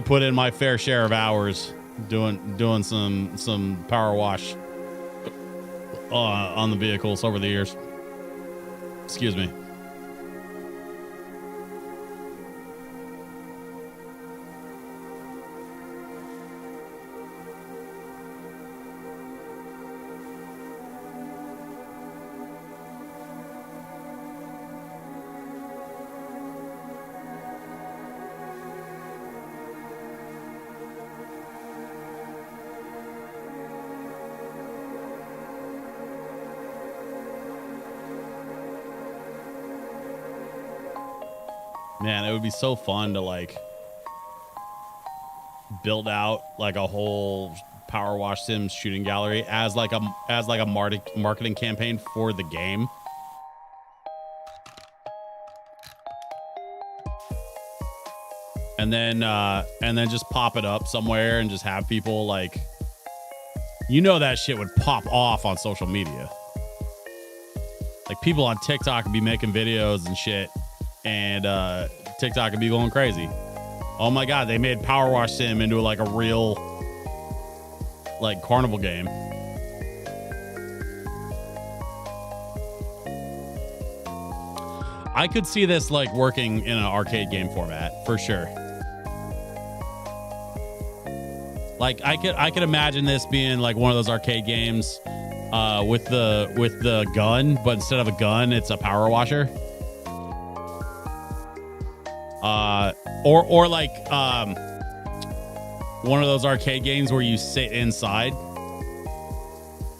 put in my fair share of hours doing some power wash on the vehicles over the years. Excuse me. Man, it would be so fun to like build out like a whole power wash sims shooting gallery as like a marketing campaign for the game. And then just pop it up somewhere and just have people like, you know, that shit would pop off on social media. Like, people on TikTok would be making videos and shit, and TikTok would be going crazy. Oh my God, they made Power Wash Sim into like a real like carnival game. I could see this like working in an arcade game format for sure. Like, I could imagine this being like one of those arcade games with the gun, but instead of a gun, it's a power washer. Or like one of those arcade games where you sit inside,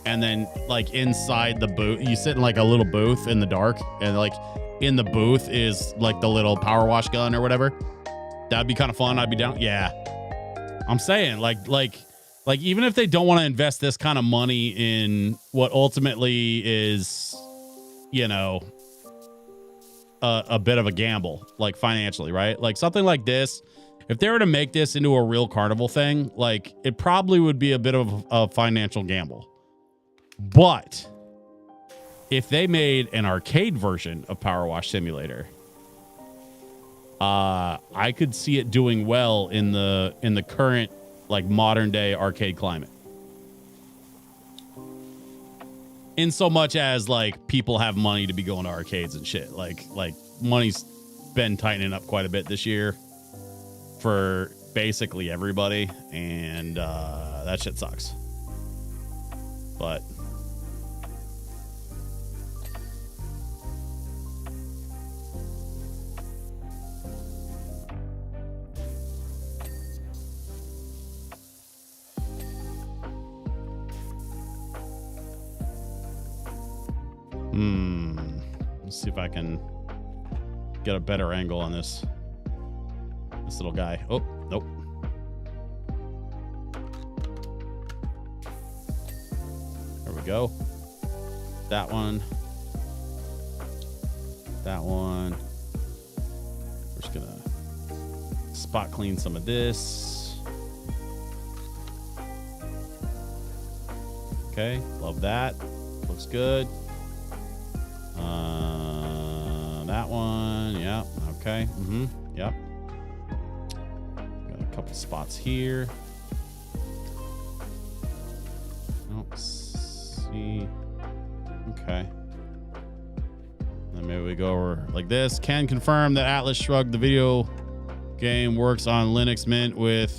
and then like inside the booth, you sit in like a little booth in the dark, and like in the booth is like the little power wash gun or whatever. That'd be kind of fun. I'd be down. Yeah. I'm saying like Like, even if they don't want to invest this kind of money in what ultimately is, you know, a bit of a gamble, like financially, right? Like something like this, if they were to make this into a real carnival thing, like it probably would be a bit of a financial gamble. But if they made an arcade version of Power Wash Simulator, I could see it doing well in the current like modern day arcade climate. In so much as like people have money to be going to arcades and shit. Like money's been tightening up quite a bit this year for basically everybody, and that shit sucks. But let's see if I can get a better angle on this little guy. Oh, nope. There we go. That one. That one. We're just gonna spot clean some of this. Okay, love that. Looks good. That one, yeah, okay, yep. Got a couple spots here. Nope, see, okay. Then maybe we go over like this. Can confirm that Atlas Shrugged the video game works on Linux Mint with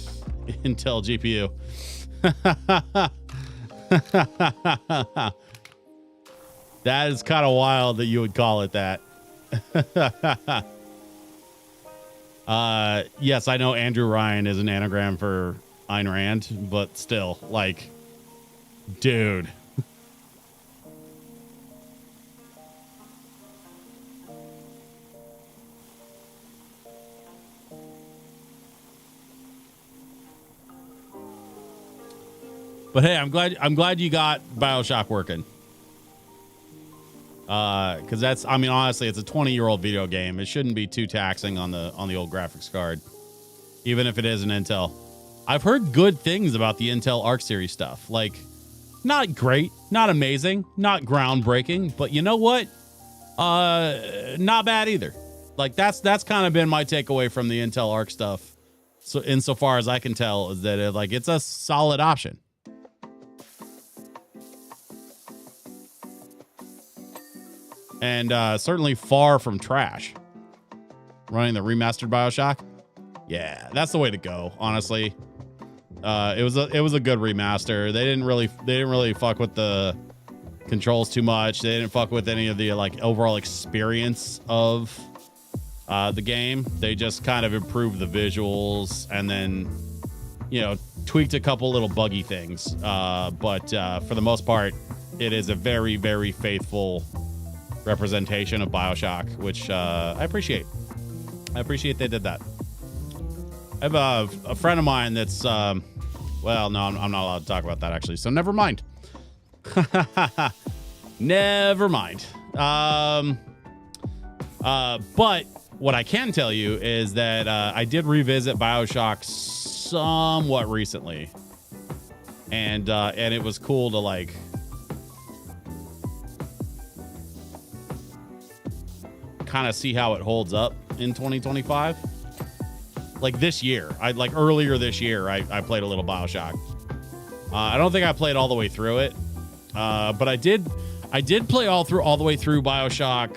Intel GPU. That is kind of wild that you would call it that. Yes, I know Andrew Ryan is an anagram for Ayn Rand, but still, like, dude. But hey, I'm glad you got BioShock working. Because that's, I mean, honestly, it's a 20-year-old video game. It shouldn't be too taxing on the old graphics card, even if it is an Intel. I've heard good things about the Intel Arc Series stuff. Like, not great, not amazing, not groundbreaking, but you know what? Not bad either. Like, that's kind of been my takeaway from the Intel Arc stuff. So insofar as I can tell, is that it's a solid option. And certainly far from trash. Running the remastered BioShock, yeah, that's the way to go. Honestly, it was a good remaster. They didn't really fuck with the controls too much. They didn't fuck with any of the like overall experience of the game. They just kind of improved the visuals and then, you know, tweaked a couple little buggy things. But for the most part, it is a very, very faithful representation of BioShock, which I appreciate. I appreciate they did that. I have a friend of mine that's well, no, I'm not allowed to talk about that actually, so never mind. Never mind. But what I can tell you is that I did revisit BioShock somewhat recently, and it was cool to like kind of see how it holds up in 2025. Like this year, earlier this year, I played a little BioShock. I don't think I played all the way through it, but I did play all the way through BioShock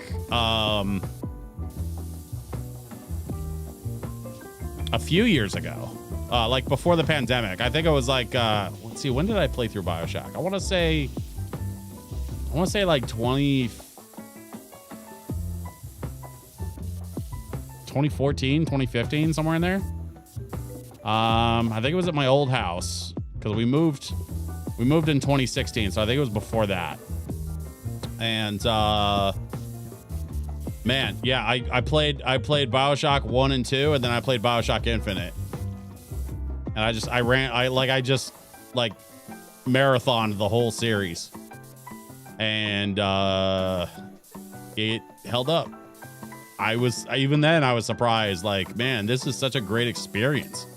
a few years ago, like before the pandemic. I think it was like let's see, when did I play through BioShock? I want to say like 2014, 2015, somewhere in there. I think it was at my old house because we moved in 2016, so I think it was before that. And man, yeah, I played BioShock 1 and 2, and then I played BioShock Infinite. And I like marathoned the whole series, and it held up. Even then I was surprised, like, man, this is such a great experience,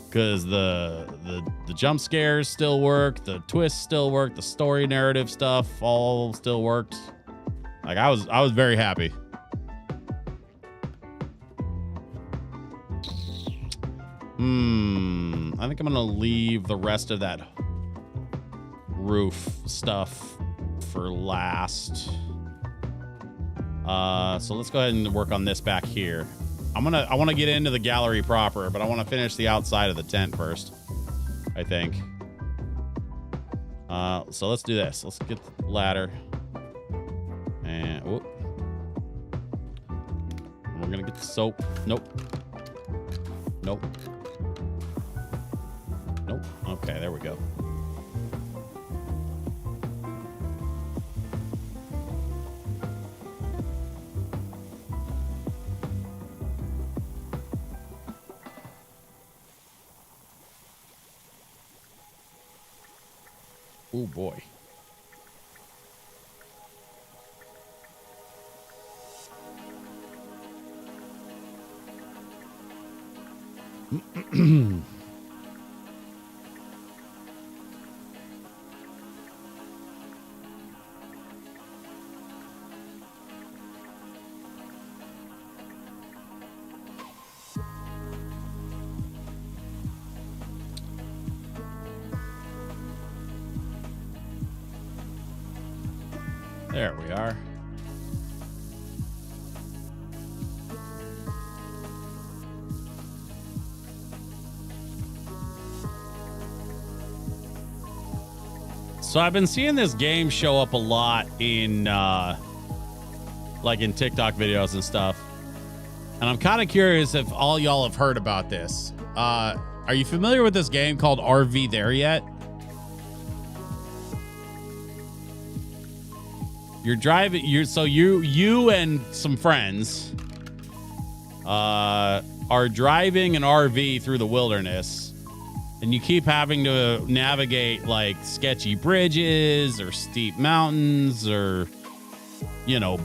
because the jump scares still work, the twists still work, the story narrative stuff all still worked. Like, I was very happy. I think I'm gonna leave the rest of that roof stuff for last. So let's go ahead and work on this back here. I want to get into the gallery proper, but I want to finish the outside of the tent first, I think. So let's do this. Let's get the ladder. And whoop. We're gonna get the soap. Nope. Nope. Nope. Okay, there we go. Oh boy. There we are. So I've been seeing this game show up a lot in like in TikTok videos and stuff. And I'm kind of curious if all y'all have heard about this. Are you familiar with this game called RV There Yet? You're driving. You and some friends are driving an RV through the wilderness, and you keep having to navigate like sketchy bridges or steep mountains, or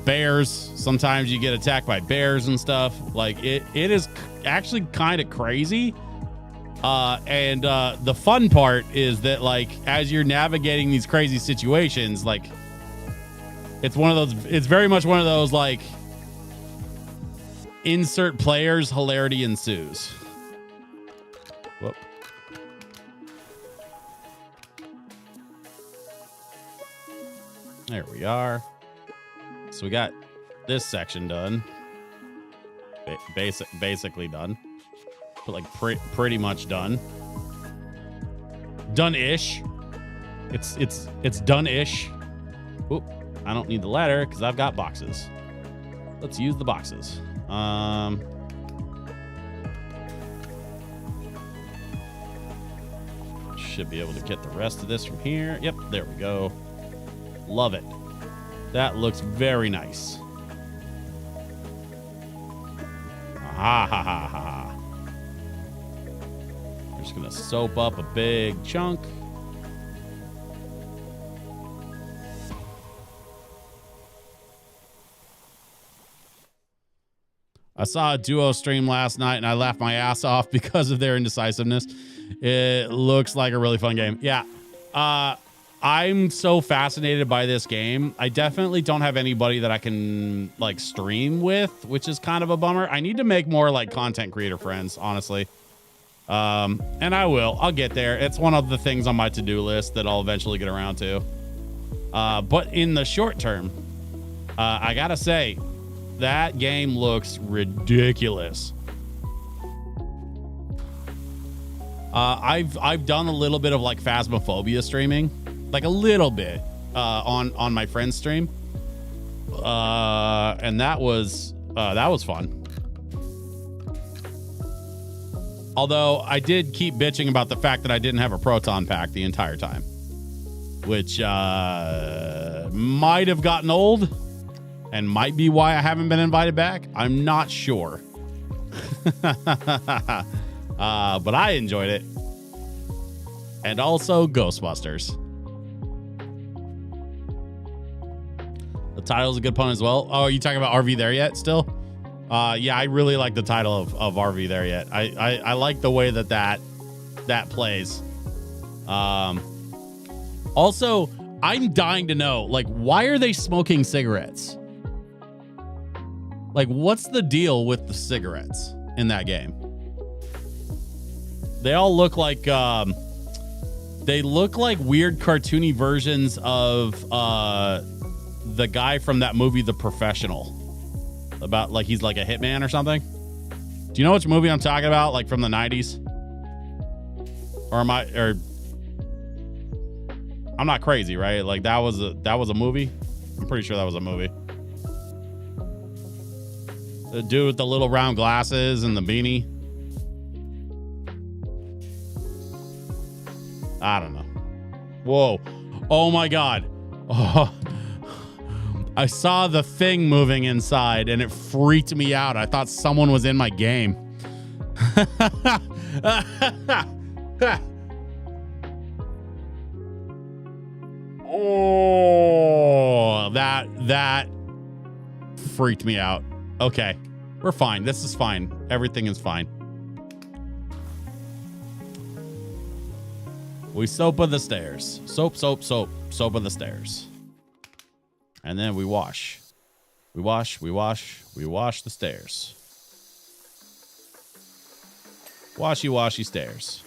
bears. Sometimes you get attacked by bears and stuff. Like it is actually kind of crazy. And the fun part is that, like, as you're navigating these crazy situations, like, it's very much one of those, like, insert players, hilarity ensues. Whoop. There we are. So we got this section done. Basically done. But, like, pretty much done. Done-ish. It's done-ish. Oop. I don't need the ladder because I've got boxes. Let's use the boxes. Should be able to get the rest of this from here. Yep, there we go. Love it. That looks very nice. Ha ha ha ha. We're just gonna soap up a big chunk. I saw a duo stream last night and I laughed my ass off because of their indecisiveness. It looks like a really fun game. Yeah. I'm so fascinated by this game. I definitely don't have anybody that I can, like, stream with, which is kind of a bummer. I need to make more, like, content creator friends, honestly. And I will. I'll get there. It's one of the things on my to-do list that I'll eventually get around to. But in the short term, I gotta say, that game looks ridiculous. I've done a little bit of, like, Phasmophobia streaming, like a little bit, on my friend's stream, and that was fun. Although I did keep bitching about the fact that I didn't have a proton pack the entire time, which might have gotten old. And might be why I haven't been invited back. I'm not sure. But I enjoyed it. And also Ghostbusters. The title's a good pun as well. Oh, are you talking about RV There Yet still? Yeah, I really like the title of RV There Yet. I like the way that plays. Also, I'm dying to know, like, why are they smoking cigarettes? Like, what's the deal with the cigarettes in that game? They all look like they look like weird cartoony versions of the guy from that movie The Professional. About like he's like a hitman or something. Do you know which movie I'm talking about? Like from the 90s? Or I'm not crazy, right? Like that was a movie. I'm pretty sure that was a movie. The dude with the little round glasses and the beanie. I don't know. Whoa. Oh my God. Oh, I saw the thing moving inside and it freaked me out. I thought someone was in my game. Oh, that freaked me out. Okay, we're fine. This is fine. Everything is fine. We soap of the stairs. Soap, soap, soap. Soap of the stairs. And then we wash. We wash, we wash, we wash the stairs. Washy, washy stairs.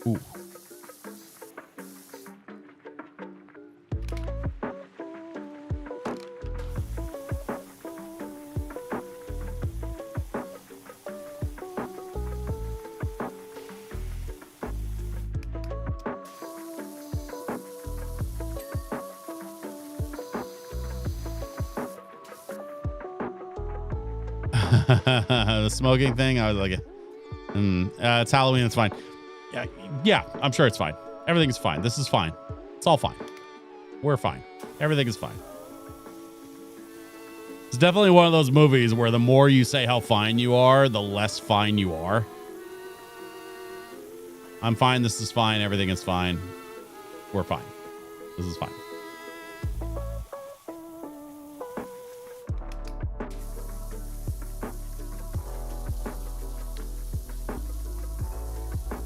Ooh. The smoking thing, I was like, it's Halloween, it's fine. Yeah, I'm sure it's fine. Everything's fine. This is fine. It's all fine. We're fine. Everything is fine. It's definitely one of those movies where the more you say how fine you are, the less fine you are. I'm fine. This is fine. Everything is fine. We're fine. This is fine.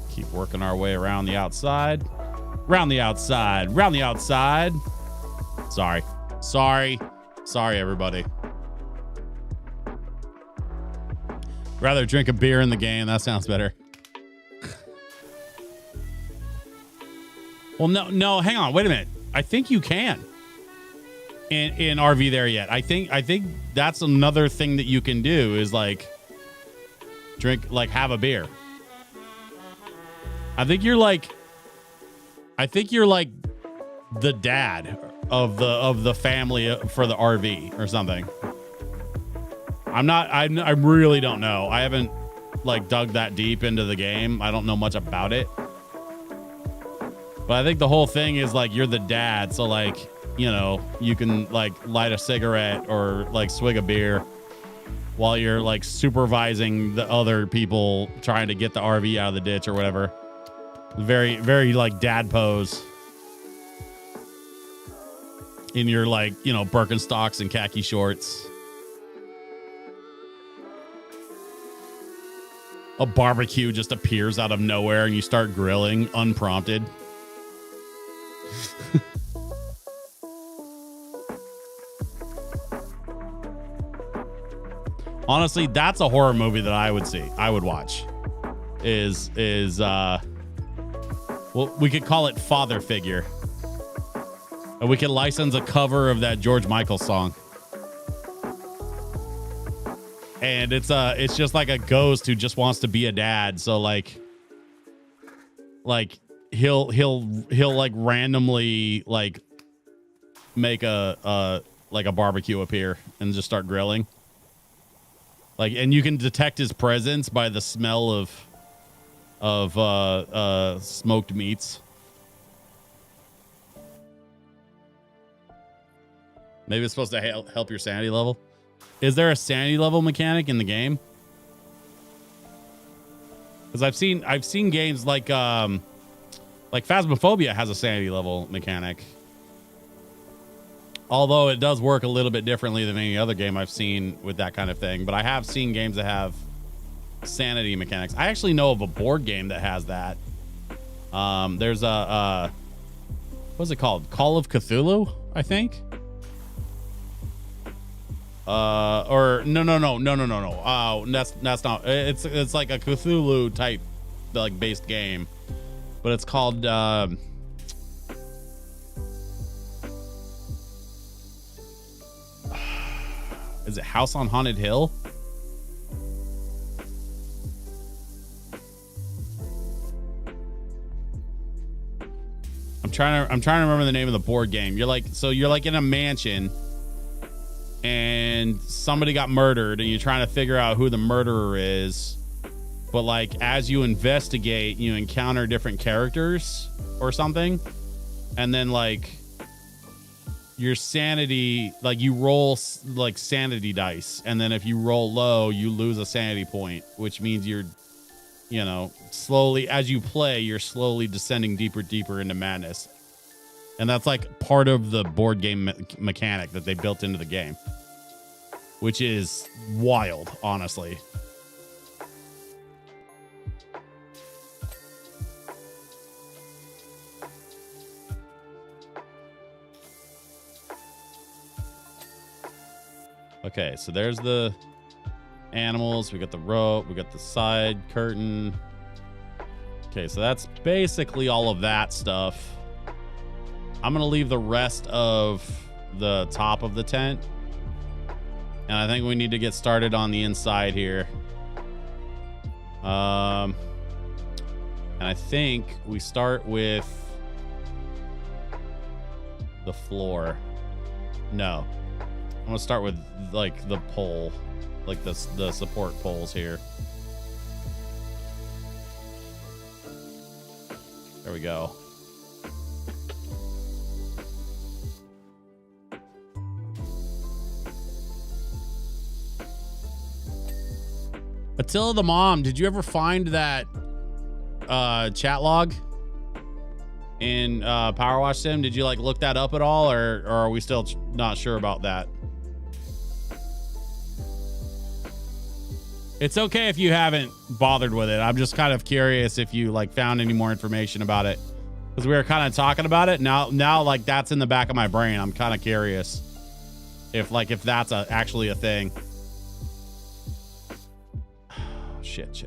Keep working our way around the outside. Round the outside. Round the outside. Sorry. Sorry. Sorry, everybody. Rather drink a beer in the game. That sounds better. Well, no, hang on. Wait a minute. I think you can in RV There Yet. I think that's another thing that you can do is like drink, like have a beer. I think you're like the dad of the family for the RV or something. I really don't know. I haven't like dug that deep into the game. I don't know much about it. But I think the whole thing is like you're the dad, so like, you know, you can like light a cigarette or like swig a beer while you're like supervising the other people trying to get the RV out of the ditch or whatever. Very, very like dad pose in your like, you know, Birkenstocks and khaki shorts. A barbecue just appears out of nowhere and you start grilling unprompted. Honestly, that's a horror movie that I would watch. Well, we could call it Father Figure. And we could license a cover of that George Michael song. And it's just like a ghost who just wants to be a dad. So like he'll like randomly like make a barbecue appear and just start grilling. Like, and you can detect his presence by the smell of smoked meats. Maybe it's supposed to help your sanity level. Is there a sanity level mechanic in the game? Because I've seen games like Like Phasmophobia has a sanity level mechanic. Although it does work a little bit differently than any other game I've seen with that kind of thing. But I have seen games that have sanity mechanics. I actually know of a board game that has that. There's a what's it called? Call of Cthulhu, I think. Or no. That's not. It's like a Cthulhu type like based game, but it's called is it House on Haunted Hill? I'm trying to remember the name of the board game. You're like in a mansion and somebody got murdered and you're trying to figure out who the murderer is. But like as you investigate, you encounter different characters or something. And then like your sanity, like you roll like sanity dice, and then if you roll low you lose a sanity point, which means you're, you know, slowly as you play you're slowly descending deeper into madness. And that's like part of the board game mechanic that they built into the game, which is wild, honestly. Okay, so there's the animals. We got the rope. We got the side curtain. Okay, so that's basically all of that stuff. I'm going to leave the rest of the top of the tent. And I think we need to get started on the inside here. And I think we start with the floor. No. I'm going to start with like the pole, like the support poles here. There we go. Attila the Mom, did you ever find that chat log in Power Wash Sim? Did you like look that up at all, or are we still not sure about that? It's okay if you haven't bothered with it. I'm just kind of curious if you like found any more information about it, because we were kind of talking about it. Now like that's in the back of my brain. I'm kind of curious if that's actually a thing. Shit.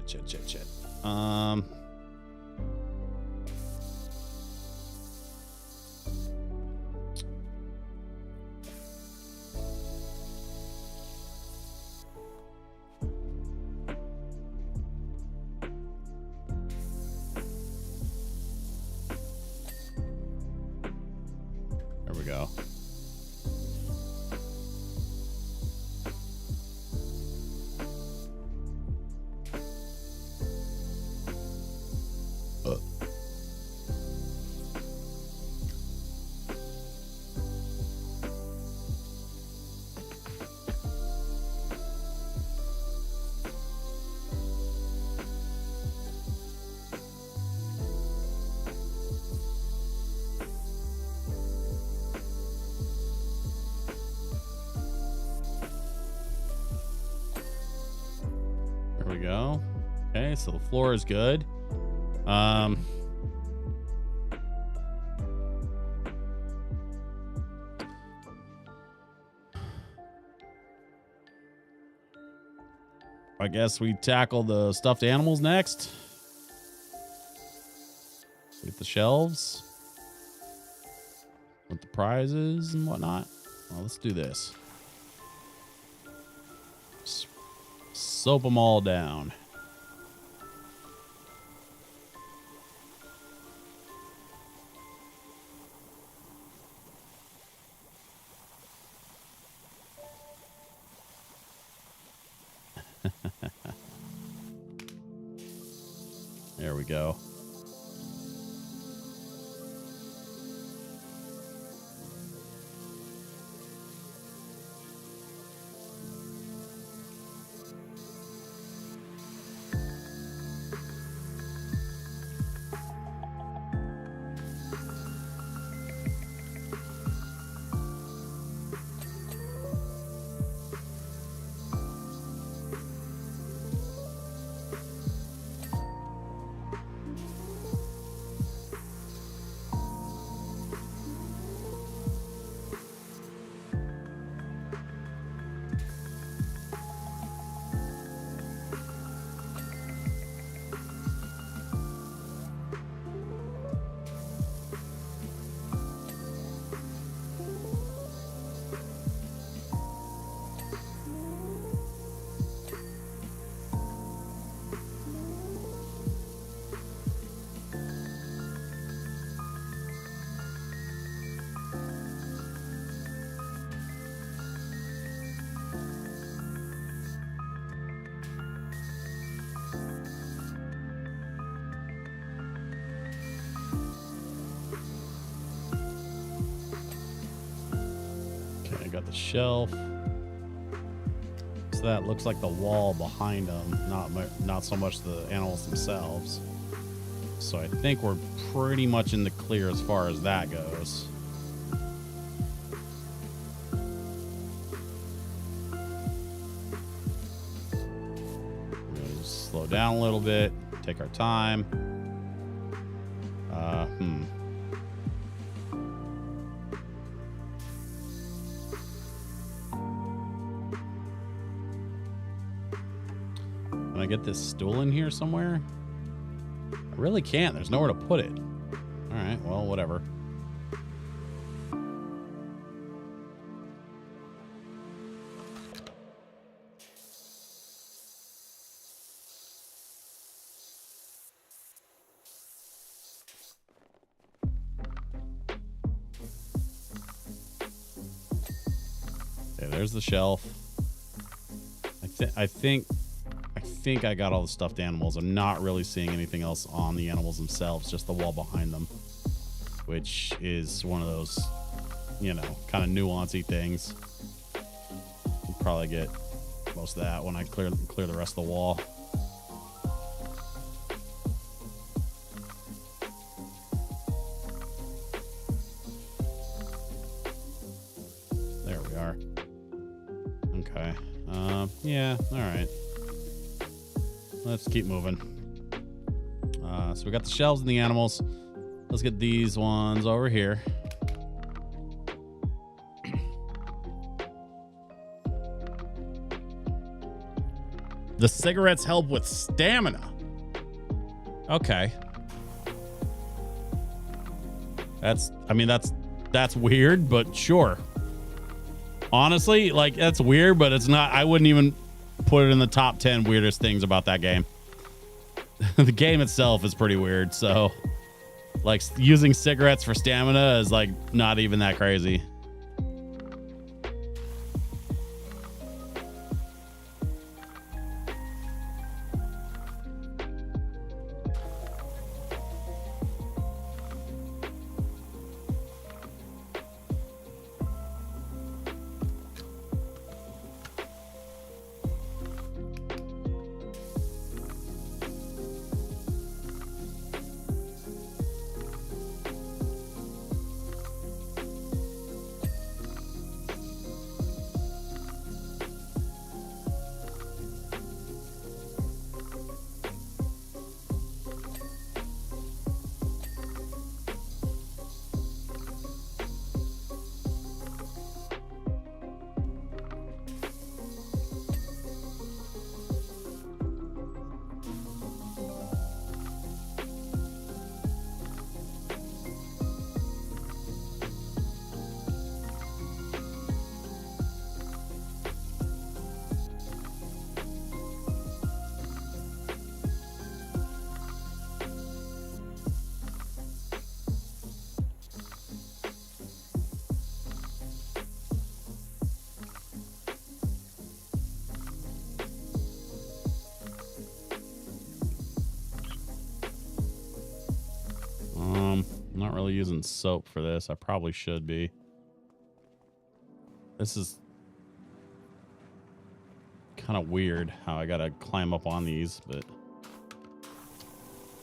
There we go. There we go. Okay, so the floor is good. I guess we tackle the stuffed animals next. Get the shelves with the prizes and whatnot. Well, let's do this. Soap them all down. There we go. got the shelf. So that looks like the wall behind them, not so much the animals themselves. So I think we're pretty much in the clear as far as that goes. Slow down a little bit, take our time. Can I get this stool in here somewhere? I really can't. There's nowhere to put it. All right, well, whatever. Okay, there's the shelf. I think I got all the stuffed animals. I'm not really seeing anything else on the animals themselves, just the wall behind them, which is one of those, you know, kind of nuancy things. I'll probably get most of that when I clear the rest of the wall. There we are. Okay. Yeah, all right. Let's keep moving. So we got the shelves and the animals. Let's get these ones over here. The cigarettes help with stamina. Okay. That's weird, but sure. Honestly, like, that's weird, but it's not. I wouldn't even put it in the top 10 weirdest things about that game. The game itself is pretty weird, so like using cigarettes for stamina is like not even that crazy. Not really using soap for this. I probably should be. This is kind of weird how I gotta climb up on these, but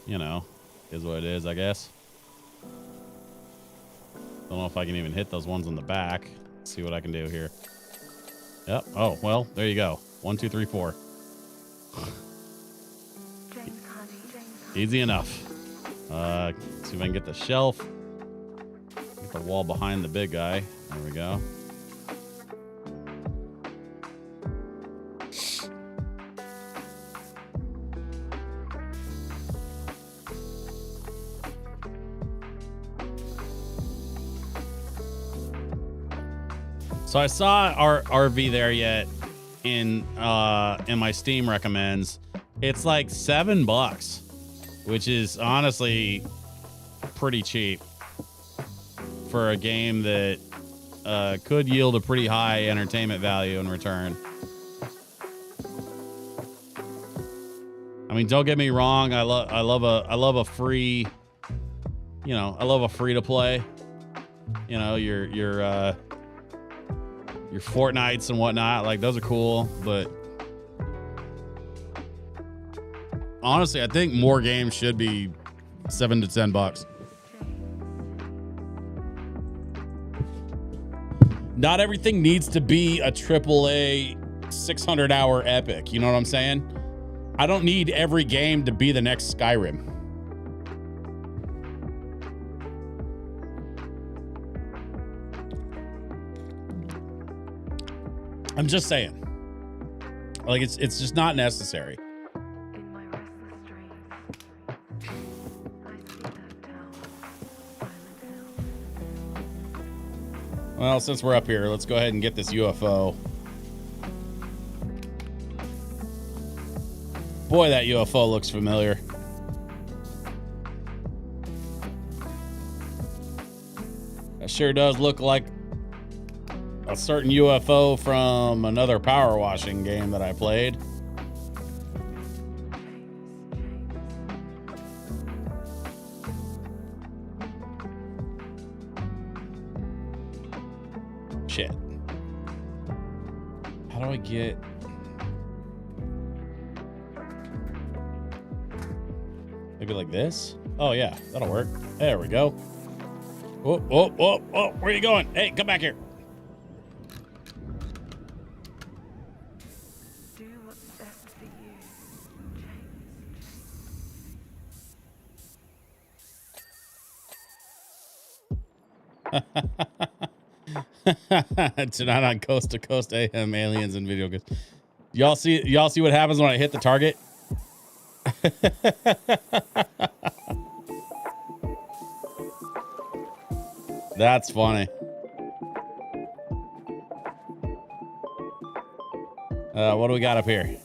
you know, is what it is, I guess. Don't know if I can even hit those ones in the back. Let's see what I can do here. Yep. Oh, well, there you go. 1, 2, 3, 4. Easy enough. See if I can get the shelf. Get the wall behind the big guy. There we go. So I saw our RV there yet in my Steam recommends. It's like $7, which is honestly pretty cheap for a game that could yield a pretty high entertainment value in return. I mean, don't get me wrong. I love a free, I love a free to play. You know, your your Fortnites and whatnot. Like, those are cool, but honestly, I think more games should be $7 to $10. Not everything needs to be a AAA 600-hour epic. You know what I'm saying? I don't need every game to be the next Skyrim. I'm just saying. Like, it's just not necessary. In my restless dreams, I see that tower, Silent Hill. Well, since we're up here, let's go ahead and get this UFO. Boy, that UFO looks familiar. That sure does look like a certain UFO from another power washing game that I played. Shit. How do I get... Maybe like this? Oh, yeah, that'll work. There we go. Oh, oh, oh, oh, where are you going? Hey, come back here. Do what's best for you, James. Tonight on Coast to Coast AM aliens and video games. Y'all see what happens when I hit the target? That's funny. What do we got up here?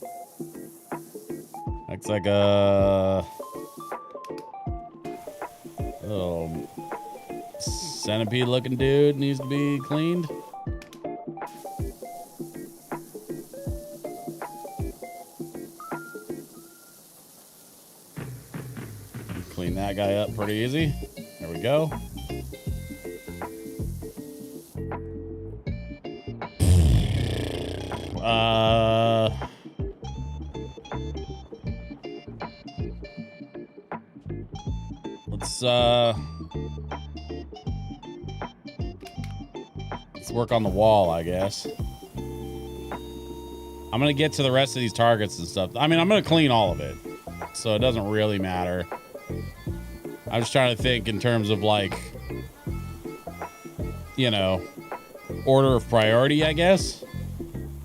Looks like a little centipede looking dude needs to be cleaned. Clean that guy up pretty easy. There we go. Let's work on the wall, I guess. I'm gonna get to the rest of these targets and stuff. I mean, I'm gonna clean all of it, so it doesn't really matter. I'm just trying to think in terms of, like, you know, order of priority, I guess.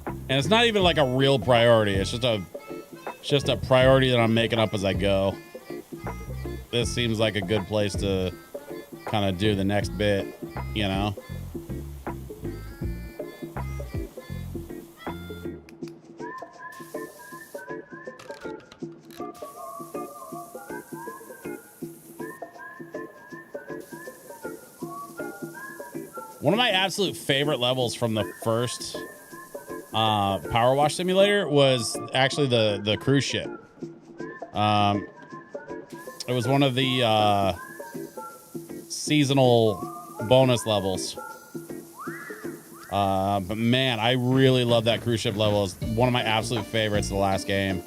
And it's not even like a real priority. It's just a priority that I'm making up as I go. This seems like a good place to kind of do the next bit, you know? One of my absolute favorite levels from the first Power Wash Simulator was actually the cruise ship. It was one of the seasonal bonus levels. But man, I really love that cruise ship level. It's one of my absolute favorites of the last game.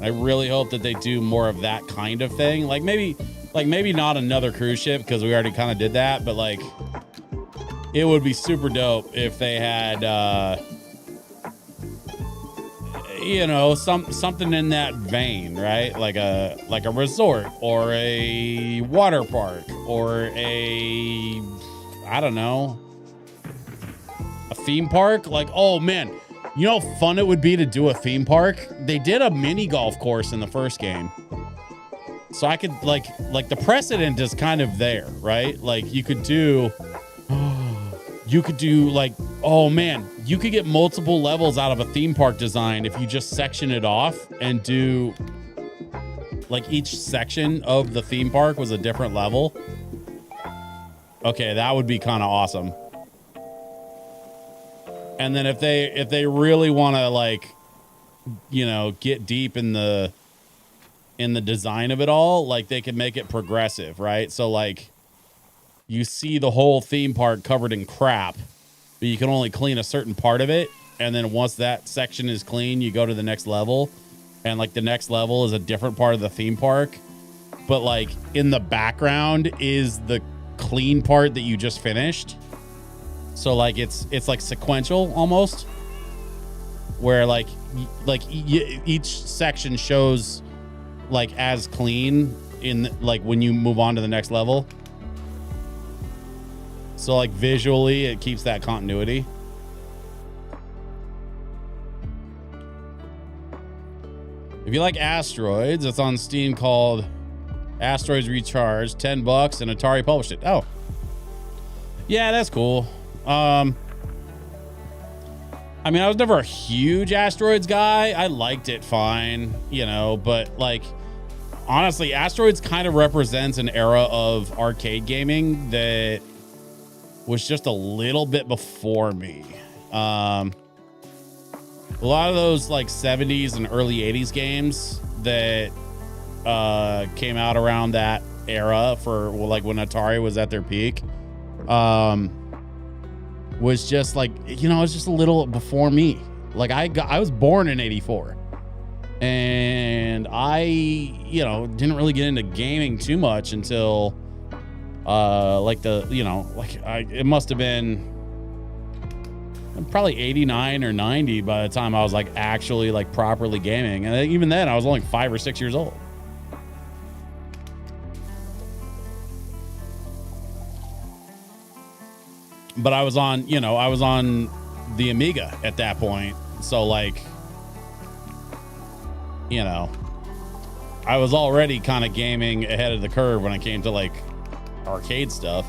I really hope that they do more of that kind of thing. Like maybe not another cruise ship, because we already kind of did that, but like it would be super dope if they had you know, something in that vein, right? Like a resort or a water park or I don't know, a theme park. Like, oh man, you know how fun it would be to do a theme park? They did a mini golf course in the first game. So I could like the precedent is kind of there, right? Like you could do like, oh man, you could get multiple levels out of a theme park design if you just section it off and do like each section of the theme park was a different level. Okay, that would be kind of awesome. And then if they really want to, like, you know, get deep in the design of it all, like they could make it progressive, right? So like you see the whole theme park covered in crap, but you can only clean a certain part of it. And then once that section is clean, you go to the next level. And like the next level is a different part of the theme park. But like in the background is the clean part that you just finished. So like it's like sequential almost, where like each section shows like as clean in like when you move on to the next level. So like visually it keeps that continuity. If you like Asteroids, it's on Steam called Asteroids Recharged, $10, and Atari published it. Oh, yeah, that's cool. I mean, I was never a huge Asteroids guy. I liked it fine, you know, but like, honestly, Asteroids kind of represents an era of arcade gaming that was just a little bit before me. A lot of those like 70s and early 80s games that came out around that era for like when Atari was at their peak was just like, you know, it's just a little before me. Like I was born in 84 and I, you know, didn't really get into gaming too much until like the, you know, like it must have been probably 89 or 90 by the time I was like actually like properly gaming. And even then I was only 5 or 6 years old. But I was on, you know, I was on the Amiga at that point. So like, you know, I was already kind of gaming ahead of the curve when it came to like arcade stuff.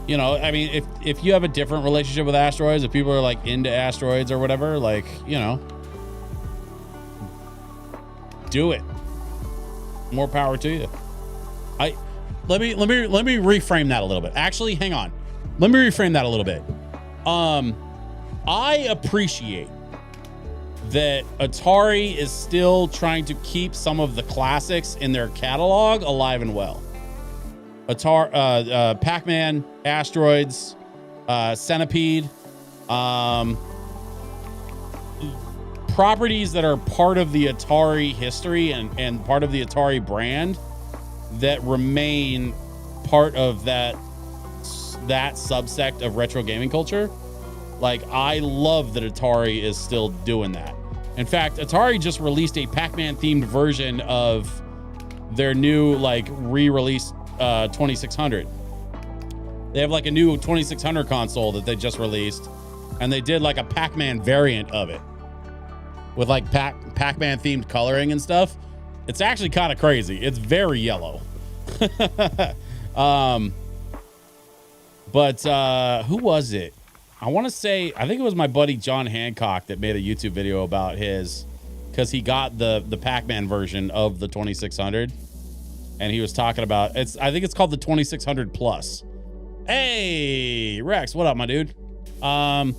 You know, I mean, if you have a different relationship with Asteroids, if people are like into Asteroids or whatever, like, you know, do it. More power to you. Let me reframe that a little bit. Actually, hang on. Let me reframe that a little bit. I appreciate that Atari is still trying to keep some of the classics in their catalog alive and well. Atari, Pac-Man, Asteroids, Centipede, properties that are part of the Atari history and part of the Atari brand that remain part of that subsect of retro gaming culture. Like, I love that Atari is still doing that. In fact, Atari just released a Pac-Man themed version of their new like re-released 2600. They have like a new 2600 console that they just released, and they did like a Pac-Man variant of it with like Pac-Man themed coloring and stuff. It's actually kind of crazy. It's very yellow. But who was it? I want to say, I think it was my buddy John Hancock that made a YouTube video about his, because he got the Pac-Man version of the 2600. And he was talking about I think it's called the 2600 Plus. Hey, Rex, what up, my dude? I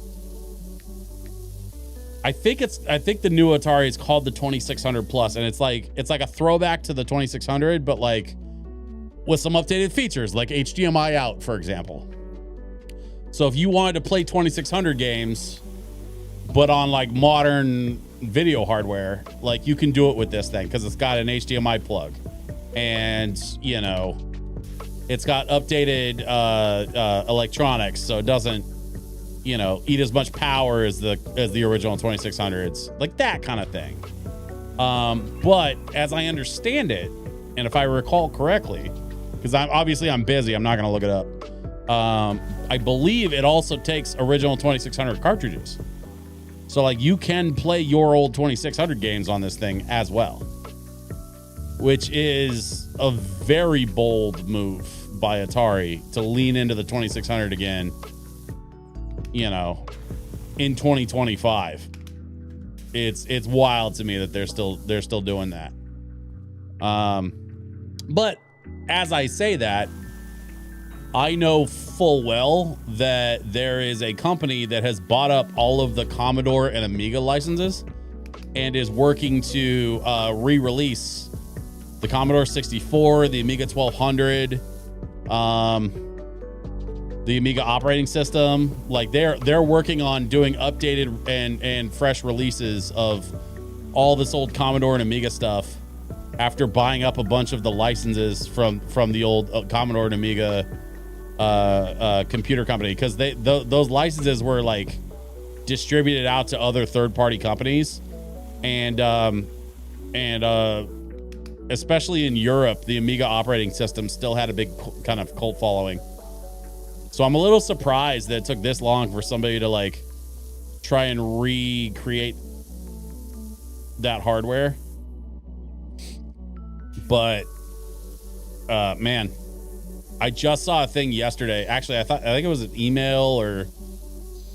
think the new Atari is called the 2600 Plus, and it's like a throwback to the 2600, but like with some updated features, like HDMI out, for example. So if you wanted to play 2600 games, but on like modern video hardware, like you can do it with this thing because it's got an HDMI plug. And, you know, it's got updated electronics, so it doesn't, you know, eat as much power as the original 2600s, like that kind of thing. But as I understand it, and if I recall correctly, because I'm busy, I'm not going to look it up. I believe it also takes original 2600 cartridges. So like you can play your old 2600 games on this thing as well, which is a very bold move by Atari to lean into the 2600 again, you know, in 2025. It's wild to me that they're still doing that. But as I say that, I know full well that there is a company that has bought up all of the Commodore and Amiga licenses and is working to re-release the Commodore 64, the Amiga 1200, the Amiga operating system. Like they're working on doing updated and fresh releases of all this old Commodore and Amiga stuff after buying up a bunch of the licenses from the old Commodore and Amiga computer company, because those licenses were like distributed out to other third-party companies, and especially in Europe, the Amiga operating system still had a big kind of cult following. So I'm a little surprised that it took this long for somebody to like try and recreate that hardware. But man, I just saw a thing yesterday. Actually, I think it was an email, or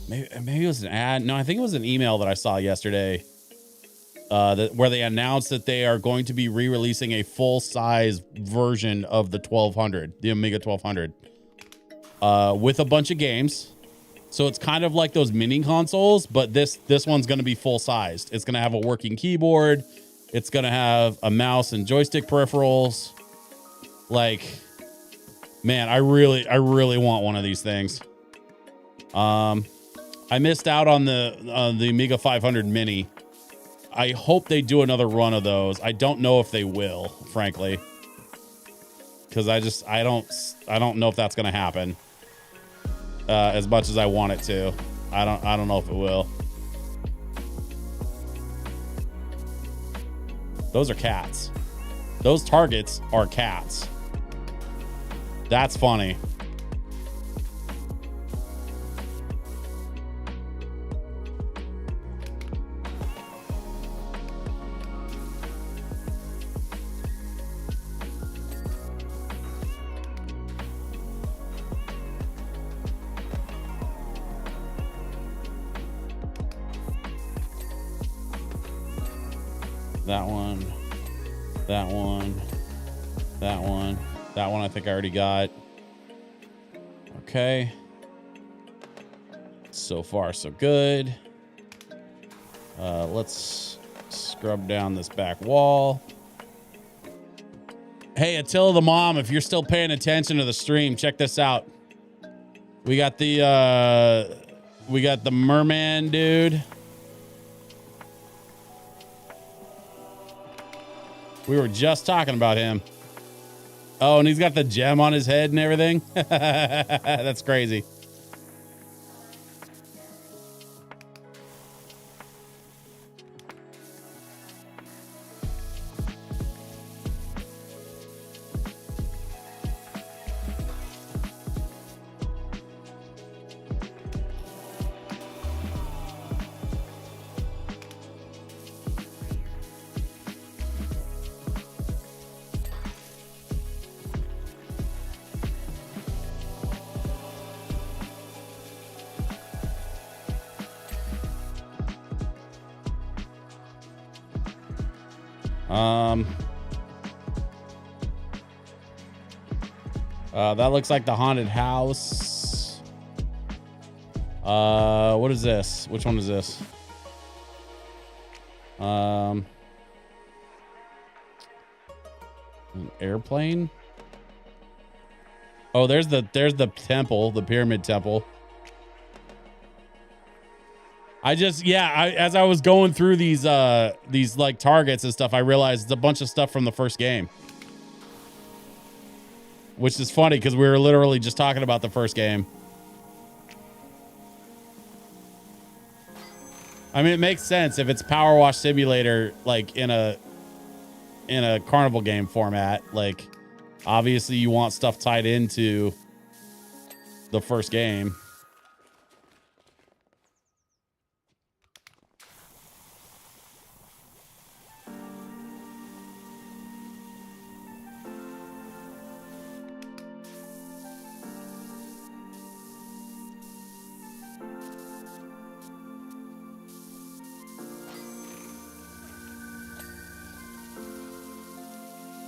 maybe it was an ad. No, I think it was an email that I saw yesterday, where they announced that they are going to be re-releasing a full-size version of the 1200, the Amiga 1200, with a bunch of games. So it's kind of like those mini consoles, but this one's going to be full-sized. It's going to have a working keyboard. It's going to have a mouse and joystick peripherals. Like, man, I really want one of these things. I missed out on the Amiga 500 Mini. I hope they do another run of those. I don't know if they will, frankly, because I don't know if that's going to happen as much as I want it to. I don't know if it will. Those are cats. Those targets are cats. That's funny. That one, that one, that one, that one I think I already got. Okay. So far, so good. Let's scrub down this back wall. Hey, Attila the Mom, if you're still paying attention to the stream, check this out. We got the merman dude. We were just talking about him. Oh, and he's got the gem on his head and everything. That's crazy. That looks like the haunted house. What is this? Which one is this? An airplane? Oh, there's the temple, the pyramid temple. As I was going through these like targets and stuff, I realized it's a bunch of stuff from the first game. Which is funny because we were literally just talking about the first game. I mean, it makes sense if it's Power Wash Simulator, like in a carnival game format. Like, obviously, you want stuff tied into the first game.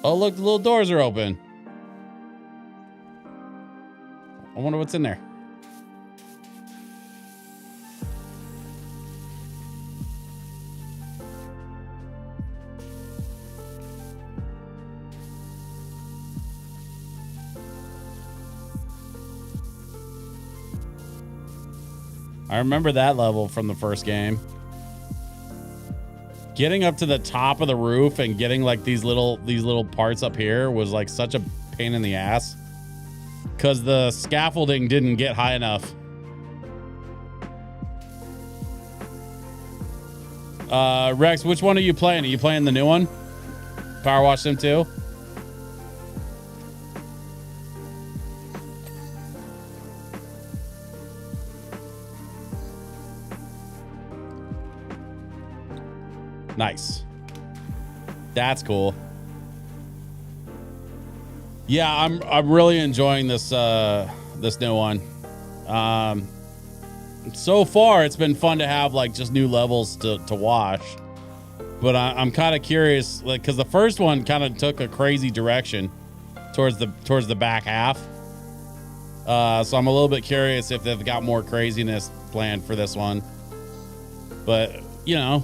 Oh, look, the little doors are open. I wonder what's in there. I remember that level from the first game. Getting up to the top of the roof and getting like these little parts up here was like such a pain in the ass because the scaffolding didn't get high enough. Rex, which one are you playing? Are you playing the new one? Power Wash Sim 2? Nice. That's cool. Yeah, I'm really enjoying this this new one. So far it's been fun to have like just new levels to wash. But I'm kind of curious, like, because the first one kind of took a crazy direction towards the back half. So I'm a little bit curious if they've got more craziness planned for this one. But you know,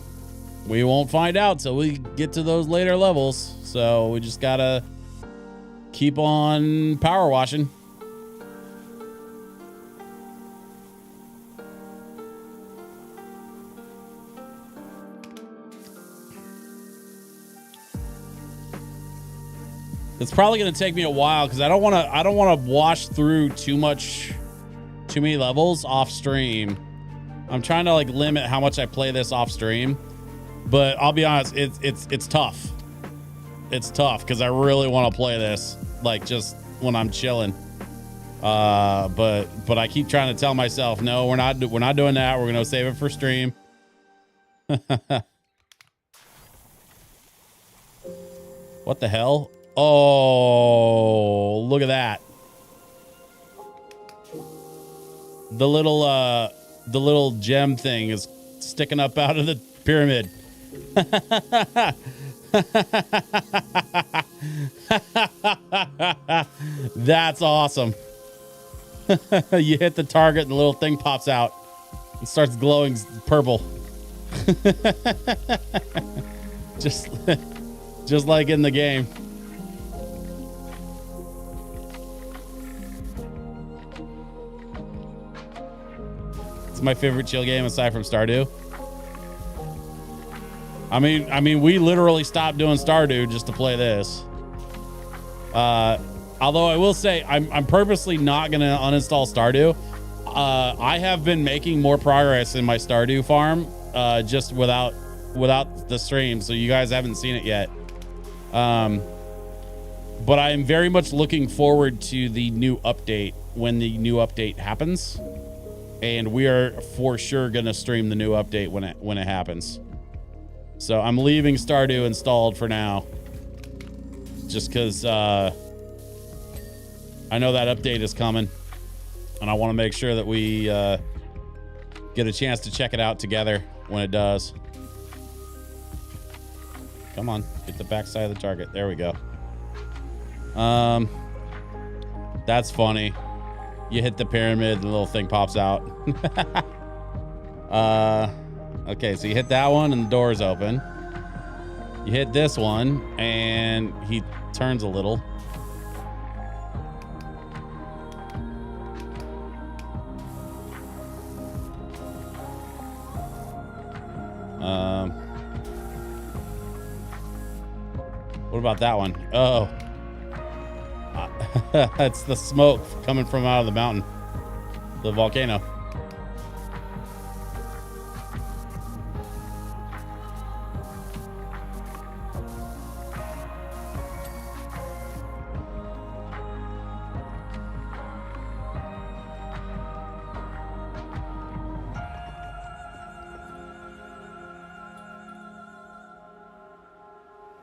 we won't find out till we get to those later levels. So we just gotta keep on power washing. It's probably going to take me a while because I don't want to wash through too many levels off stream. I'm trying to like limit how much I play this off stream, but I'll be honest, it's tough. It's tough because I really want to play this like just when I'm chilling. But I keep trying to tell myself, no, we're not doing that. We're going to save it for stream. What the hell? Oh, look at that. The little gem thing is sticking up out of the pyramid. That's awesome. You hit the target and the little thing pops out and starts glowing purple. just like in the game. It's my favorite chill game aside from Stardew. I mean, we literally stopped doing Stardew just to play this. Although I will say, I'm purposely not going to uninstall Stardew. I have been making more progress in my Stardew farm, just without the stream, so you guys haven't seen it yet. But I am very much looking forward to the new update when the new update happens. And we are for sure going to stream the new update when it happens. So I'm leaving Stardew installed for now. Just because I know that update is coming. And I want to make sure that we get a chance to check it out together when it does. Come on, hit the backside of the target. There we go. That's funny. You hit the pyramid, the little thing pops out. Okay, so you hit that one and the door's open. You hit this one and he turns a little. What about that one? Oh. It's the smoke coming from out of the mountain. The volcano.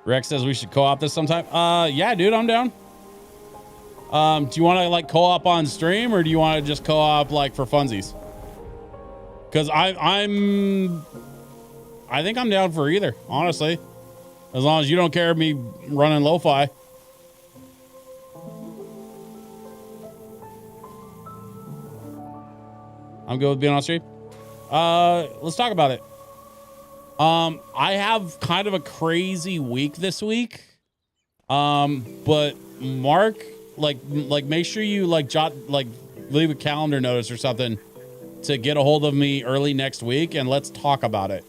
Rex says we should co-op this sometime. Yeah, dude, I'm down. Do you want to like co-op on stream or do you want to just co-op like for funsies? Because I think I'm down for either, honestly. As long as you don't care me running LoFi. I'm good with being on stream. Let's talk about it. I have kind of a crazy week this week. But Mark, like make sure you like leave a calendar notice or something to get a hold of me early next week and let's talk about it.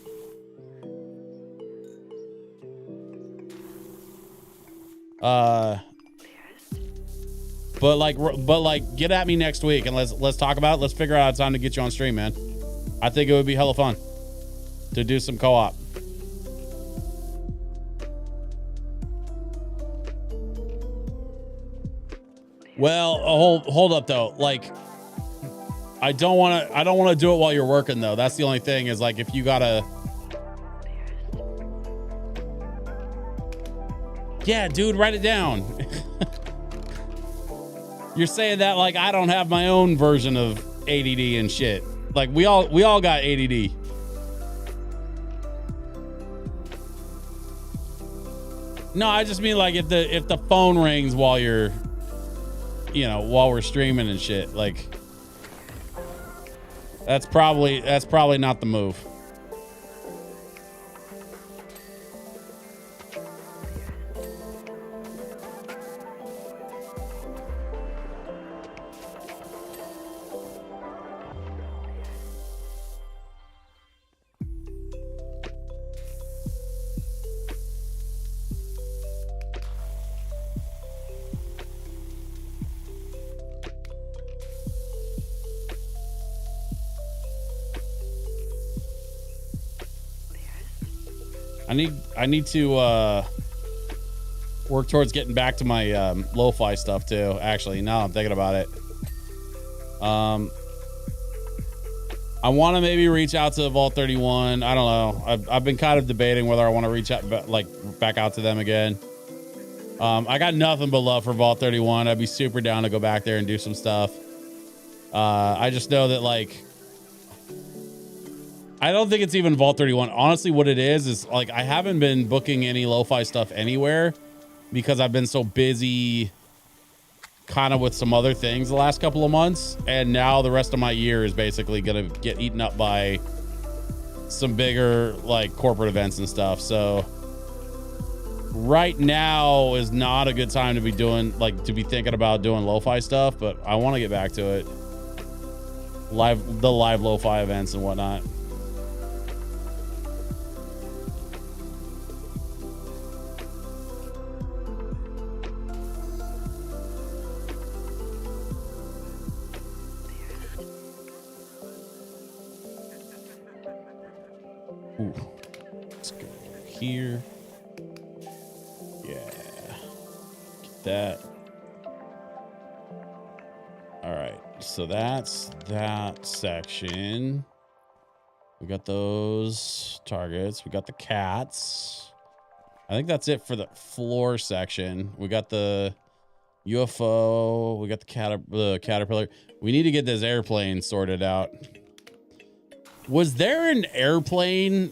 But like get at me next week and let's talk about it. Let's figure out a time to get you on stream, man. I think it would be hella fun to do some co-op. Well, hold up though. Like, I don't want to do it while you're working though. That's the only thing is like, if you gotta, yeah, dude, write it down. You're saying that like I don't have my own version of ADD and shit. Like we all got ADD. No, I just mean like if the phone rings while you're, you know, while we're streaming and shit, like that's probably not the move. I need to work towards getting back to my LoFi stuff too. Actually, now I'm thinking about it. I want to maybe reach out to Vault 31. I don't know. I've been kind of debating whether I want to reach out, like back out to them again. I got nothing but love for Vault 31. I'd be super down to go back there and do some stuff. I just know that like, I don't think it's even Vault 31. Honestly, what it is like I haven't been booking any lo-fi stuff anywhere because I've been so busy kind of with some other things the last couple of months. And now the rest of my year is basically going to get eaten up by some bigger like corporate events and stuff. So right now is not a good time to be doing to be thinking about doing lo-fi stuff, but I want to get back to it. The live lo-fi events and whatnot. Ooh. Let's go here. Yeah. Get that. All right. So that's that section. We got those targets. We got the cats. I think that's it for the floor section. We got the UFO. We got the caterpillar. We need to get this airplane sorted out. Was there an airplane?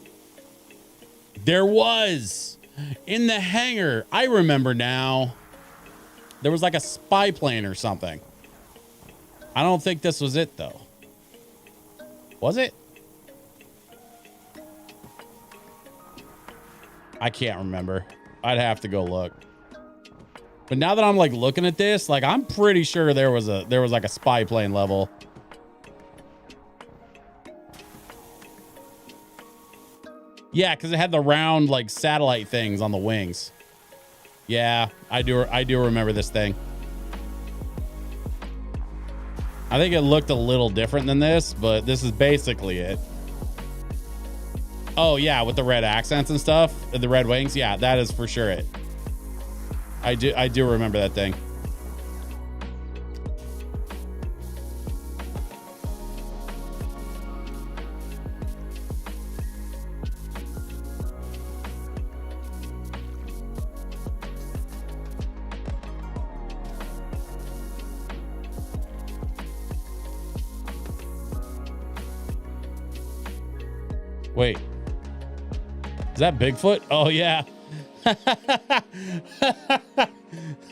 There was in the hangar. I remember now. There was like a spy plane or something. I don't think this was it though. Was it? I can't remember. I'd have to go look. But now that I'm like looking at this, like I'm pretty sure there was like a spy plane level. Yeah, because it had the round like satellite things on the wings. Yeah, I do remember this thing. I think it looked a little different than this, but this is basically it. Oh yeah, with the red accents and stuff, the red wings. Yeah, that is for sure it. I do remember that thing. Wait, is that Bigfoot? Oh yeah.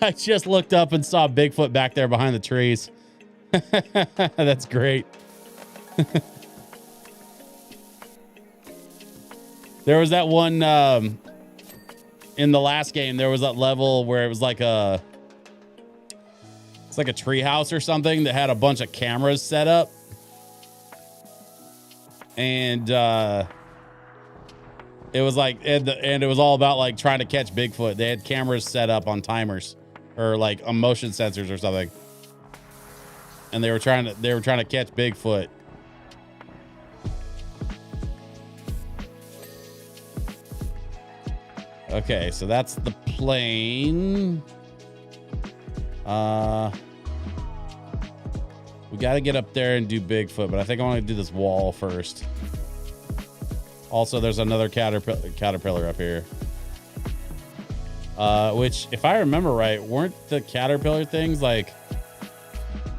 I just looked up and saw Bigfoot back there behind the trees. That's great. There was that one in the last game. There was that level where it was like it's like a tree house or something that had a bunch of cameras set up. and it was like, and it was all about like trying to catch Bigfoot. They had cameras set up on timers or like on motion sensors or something, and they were trying to catch Bigfoot. Okay, so that's the plane. We got to get up there and do Bigfoot, but I think I want to do this wall first. Also, there's another caterpillar up here. Which, if I remember right, weren't the caterpillar things like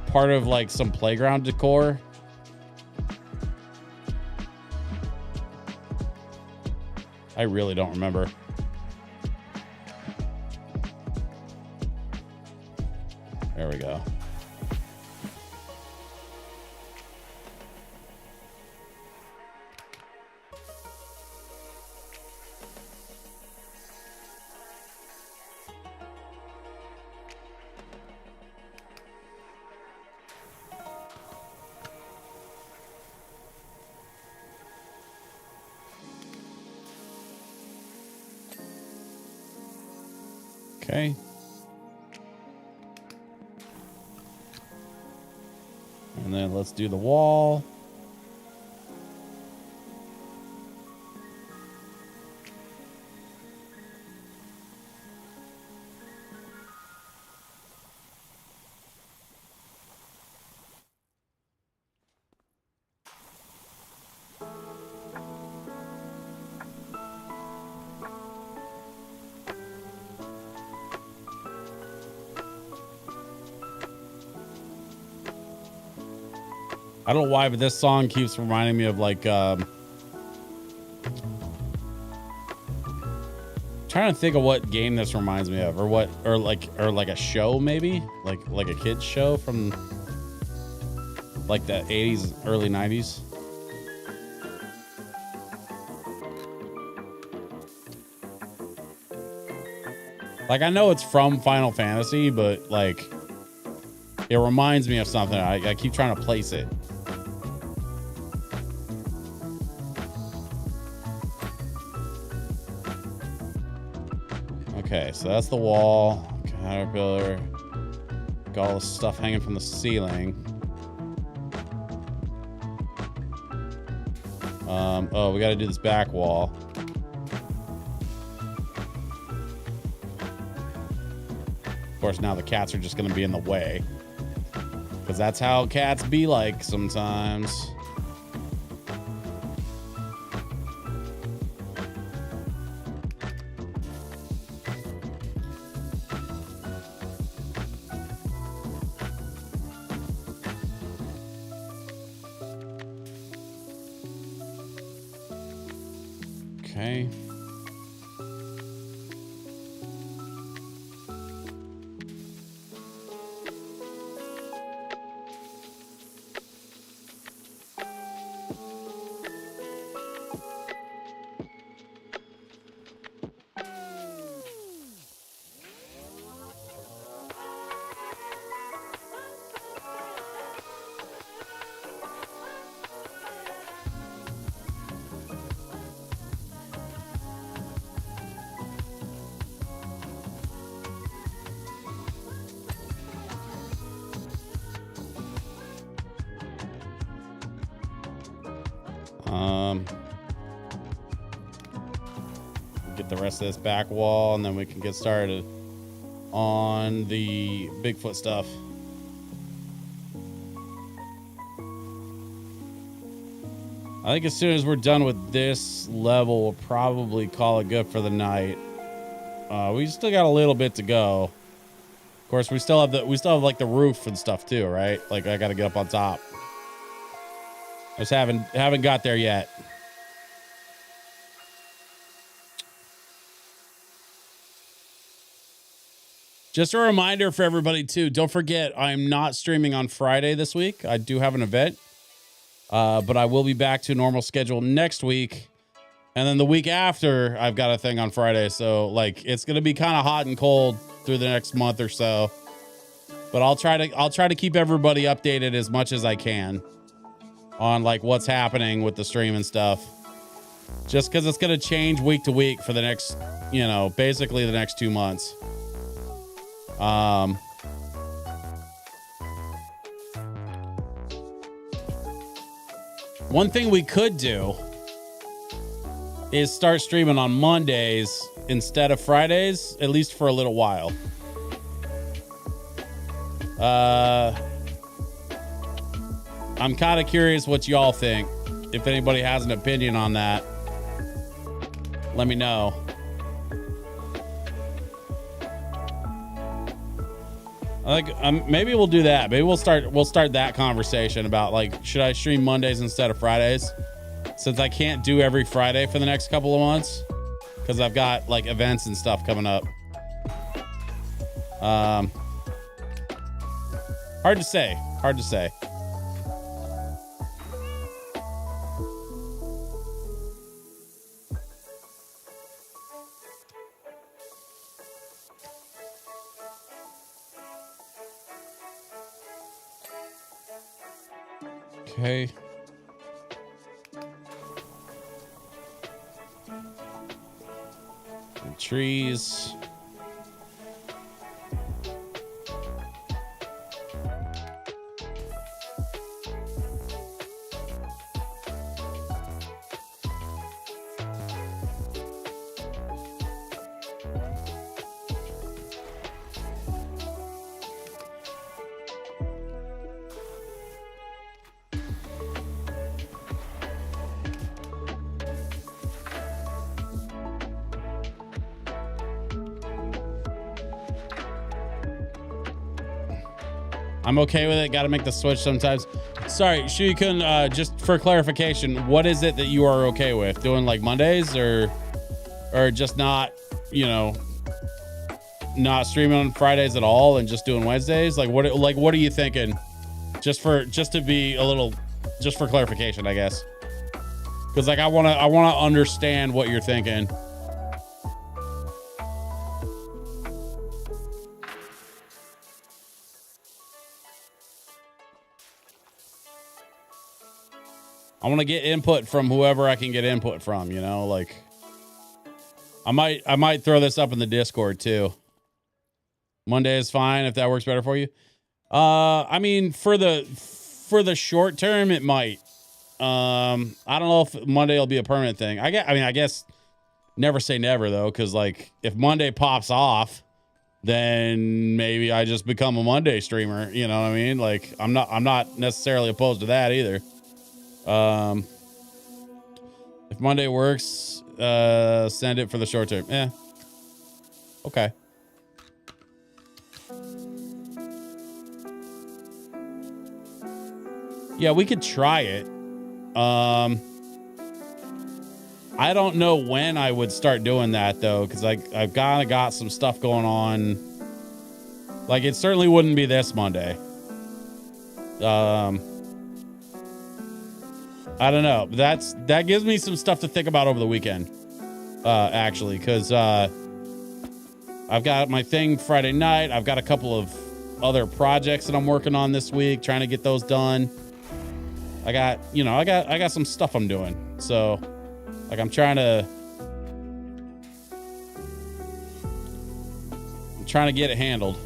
part of like some playground decor? I really don't remember. There we go. Okay. And then let's do the wall. I don't know why, but this song keeps reminding me of like trying to think of what game this reminds me of, or like a show, maybe like a kid's show from like the 80s, early 90s. Like, I know it's from Final Fantasy, but like it reminds me of something. I keep trying to place it. Okay, so that's the wall. Caterpillar. Got all this stuff hanging from the ceiling. Oh, we got to do this back wall. Of course, now the cats are just going to be in the way, because that's how cats be like sometimes. Okay. Get the rest of this back wall, and then we can get started on the Bigfoot stuff. I think as soon as we're done with this level, we'll probably call it good for the night. We still got a little bit to go. Of course, we still have like the roof and stuff too, right? Like, I got to get up on top. Just haven't got there yet. Just a reminder for everybody too, don't forget, I'm not streaming on Friday this week. I do have an event, but I will be back to normal schedule next week. And then the week after, I've got a thing on Friday. So like, it's going to be kind of hot and cold through the next month or so, but I'll try to keep everybody updated as much as I can. on like what's happening with the stream and stuff. Just because it's going to change week to week for the next, you know, basically the next 2 months. One thing we could do is start streaming on Mondays instead of Fridays, at least for a little while. I'm kind of curious what y'all think. If anybody has an opinion on that, let me know. Maybe we'll do that. Maybe we'll start that conversation about like, should I stream Mondays instead of Fridays? Since I can't do every Friday for the next couple of months, because I've got like events and stuff coming up. Hard to say. Okay. Some trees. I'm okay with it. Got to make the switch sometimes. Sorry, Shuikun, just for clarification, what is it that you are okay with? Doing like Mondays or just not, you know, not streaming on Fridays at all and just doing Wednesdays? Like what are you thinking? Just for clarification, I guess. Cuz like I want to understand what you're thinking. I want to get input from whoever I can get input from, you know, like I might throw this up in the Discord too. Monday is fine if that works better for you. I mean, for the short term, it might. I don't know if Monday will be a permanent thing. I guess never say never though. Cause like if Monday pops off, then maybe I just become a Monday streamer. You know what I mean? Like I'm not necessarily opposed to that either. If Monday works, send it for the short term. Yeah. Okay. Yeah, we could try it. I don't know when I would start doing that though, because I've kind of got some stuff going on. Like it certainly wouldn't be this Monday. I don't know. That gives me some stuff to think about over the weekend. Actually, because I've got my thing Friday night. I've got a couple of other projects that I'm working on this week, trying to get those done. I got some stuff I'm doing. So like I'm trying to get it handled.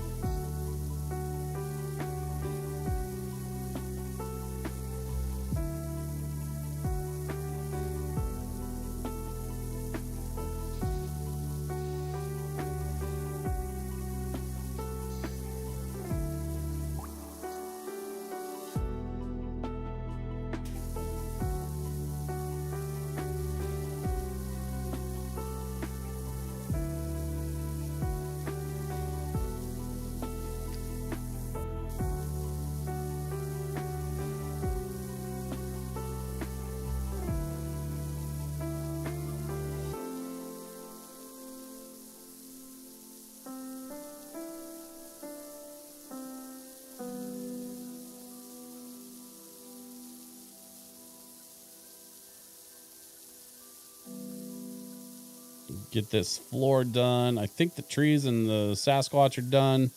Get this floor done. I think the trees and the Sasquatch are done.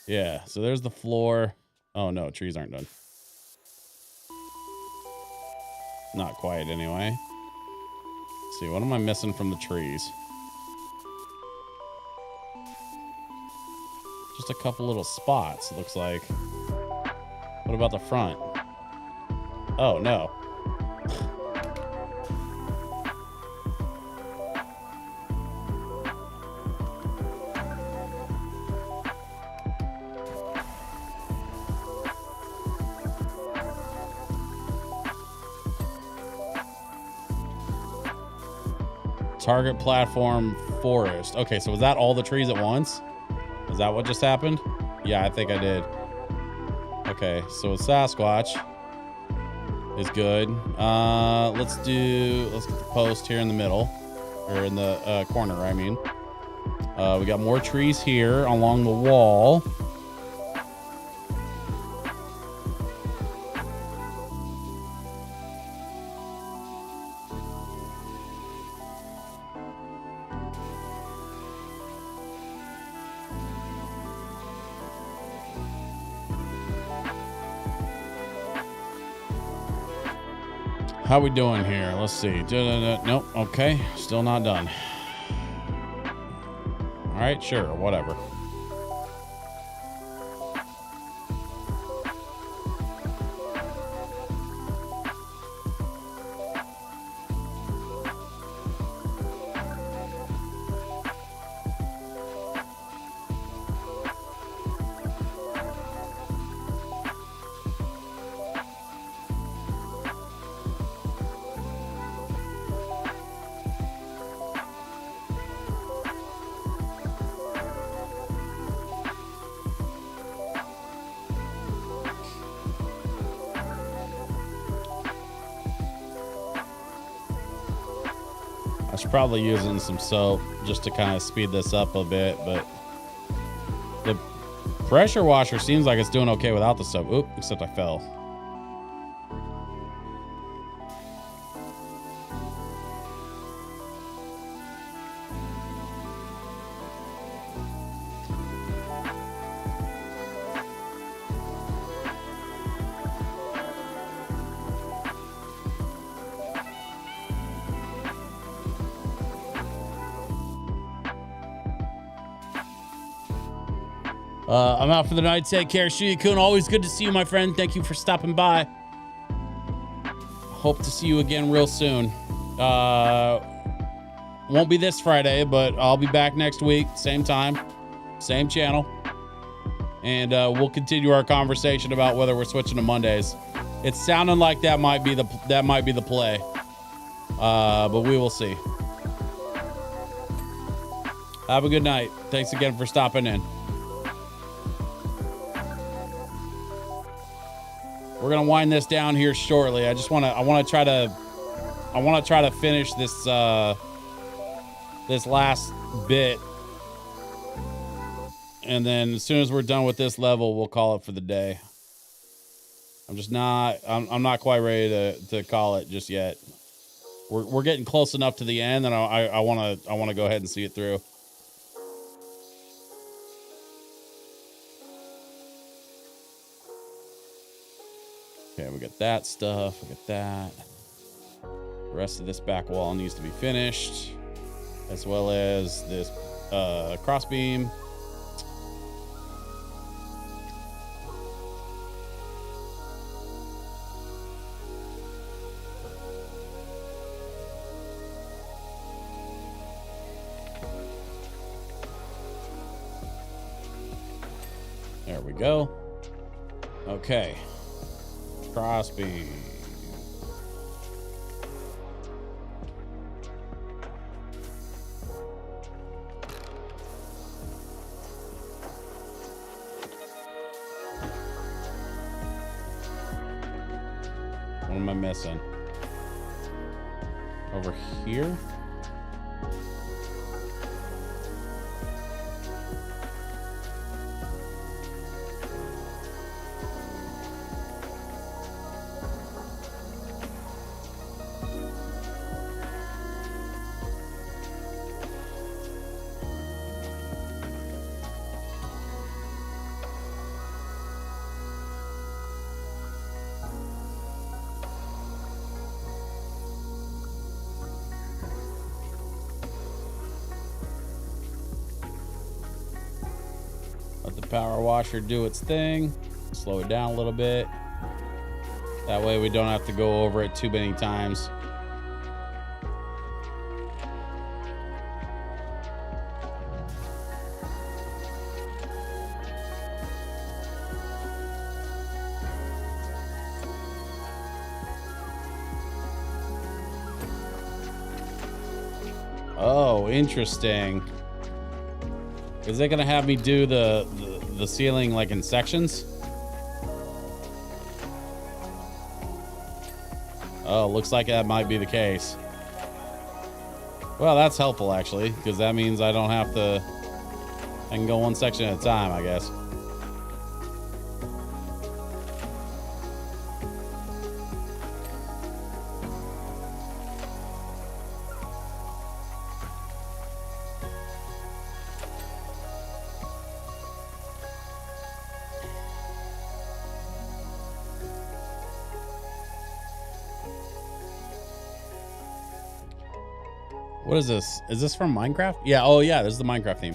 Yeah, so there's the floor. Oh no, trees aren't done. Not quite, anyway. Let's see, what am I missing from the trees? Just a couple little spots, it looks like. What about the front? Oh, no. Target platform forest. Okay, so was that all the trees at once? Is that what just happened? Yeah, I think I did. Okay, so Sasquatch is good. Let's get the post here in the middle, or in the corner, I mean. We got more trees here along the wall. How we doing here? Let's see. Nope. Okay. Still not done. All right. Sure. Whatever. I should probably using some soap just to kind of speed this up a bit, but the pressure washer seems like it's doing okay without the soap. Oop, except I fell. I'm out for the night. Take care. Shuyukun, always good to see you, my friend. Thank you for stopping by. Hope to see you again real soon. Won't be this Friday, but I'll be back next week. Same time, same channel. And we'll continue our conversation about whether we're switching to Mondays. It's sounding like that might be the play. But we will see. Have a good night. Thanks again for stopping in. We're gonna wind this down here shortly. I want to try to finish this this last bit, and then as soon as we're done with this level, we'll call it for the day. I'm not quite ready to call it just yet. We're getting close enough to the end, and I want to go ahead and see it through. Okay, we got that stuff. We got that. The rest of this back wall needs to be finished, as well as this crossbeam. There we go. Okay. Crossbeam. What am I missing? Over here? the power washer do its thing. Slow it down a little bit. That way we don't have to go over it too many times. Oh, interesting. Is it gonna have me do the ceiling like in sections? Oh, looks like that might be the case. Well, that's helpful actually, because that means I don't have to. I can go one section at a time, I guess. What is this? Is this from Minecraft? Yeah. Oh, yeah. This is the Minecraft theme.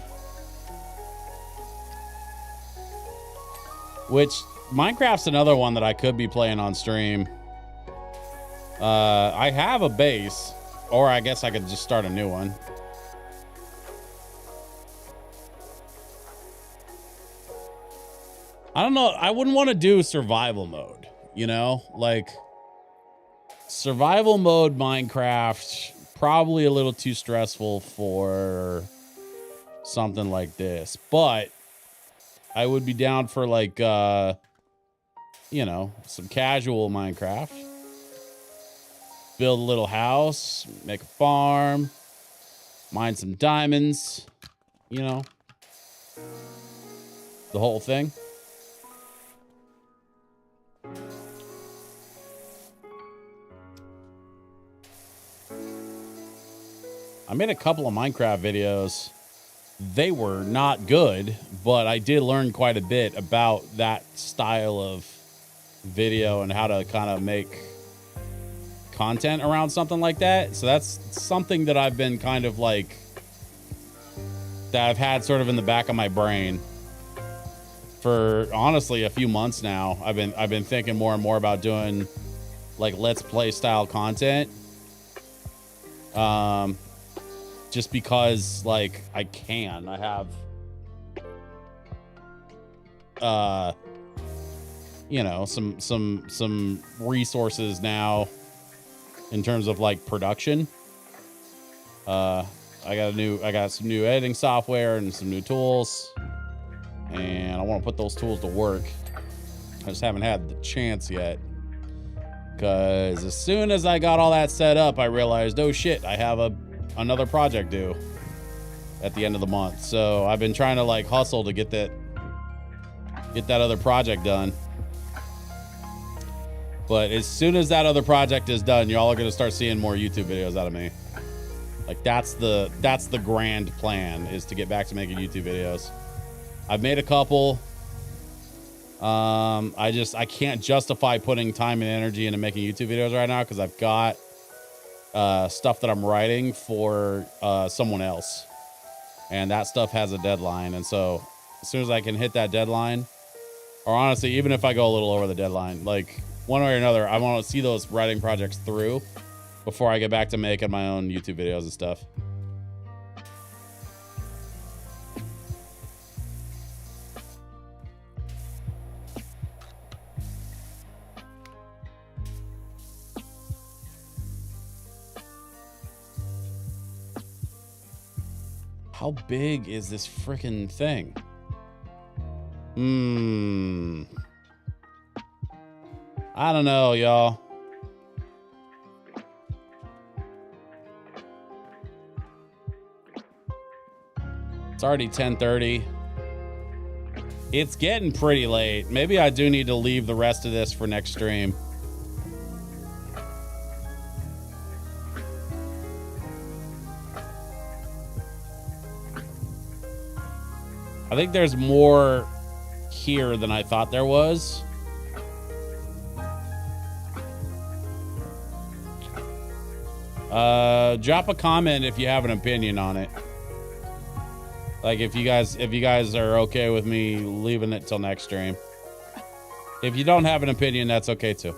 Which Minecraft's another one that I could be playing on stream. I have a base, or I guess I could just start a new one. I don't know. I wouldn't want to do survival mode, you know, like survival mode Minecraft. Probably a little too stressful for something like this, but I would be down for like, you know, some casual Minecraft. Build a little house, make a farm, mine some diamonds, you know, the whole thing. I made a couple of Minecraft videos. They were not good, but I did learn quite a bit about that style of video and how to kind of make content around something like that. So that's something that I've been kind of like, that I've had sort of in the back of my brain for honestly a few months now. I've been thinking more and more about doing like let's play style content. Just because like I have you know, some resources now in terms of like production. I got some new editing software and some new tools, and I want to put those tools to work. I just haven't had the chance yet, because as soon as I got all that set up, I realized, oh shit, I have another project due at the end of the month. So I've been trying to like hustle to get that other project done. But as soon as that other project is done, y'all are going to start seeing more YouTube videos out of me. Like that's the grand plan, is to get back to making YouTube videos. I've made a couple. I can't justify putting time and energy into making YouTube videos right now, because I've got stuff that I'm writing for someone else, and that stuff has a deadline. And so as soon as I can hit that deadline, or honestly, even if I go a little over the deadline, like one way or another, I want to see those writing projects through before I get back to making my own YouTube videos and stuff. How big is this freaking thing? I don't know, y'all. It's already 10:30. It's getting pretty late. Maybe I do need to leave the rest of this for next stream. I think there's more here than I thought there was. Drop a comment if you have an opinion on it. Like if you guys are okay with me leaving it till next stream. If you don't have an opinion, that's okay too.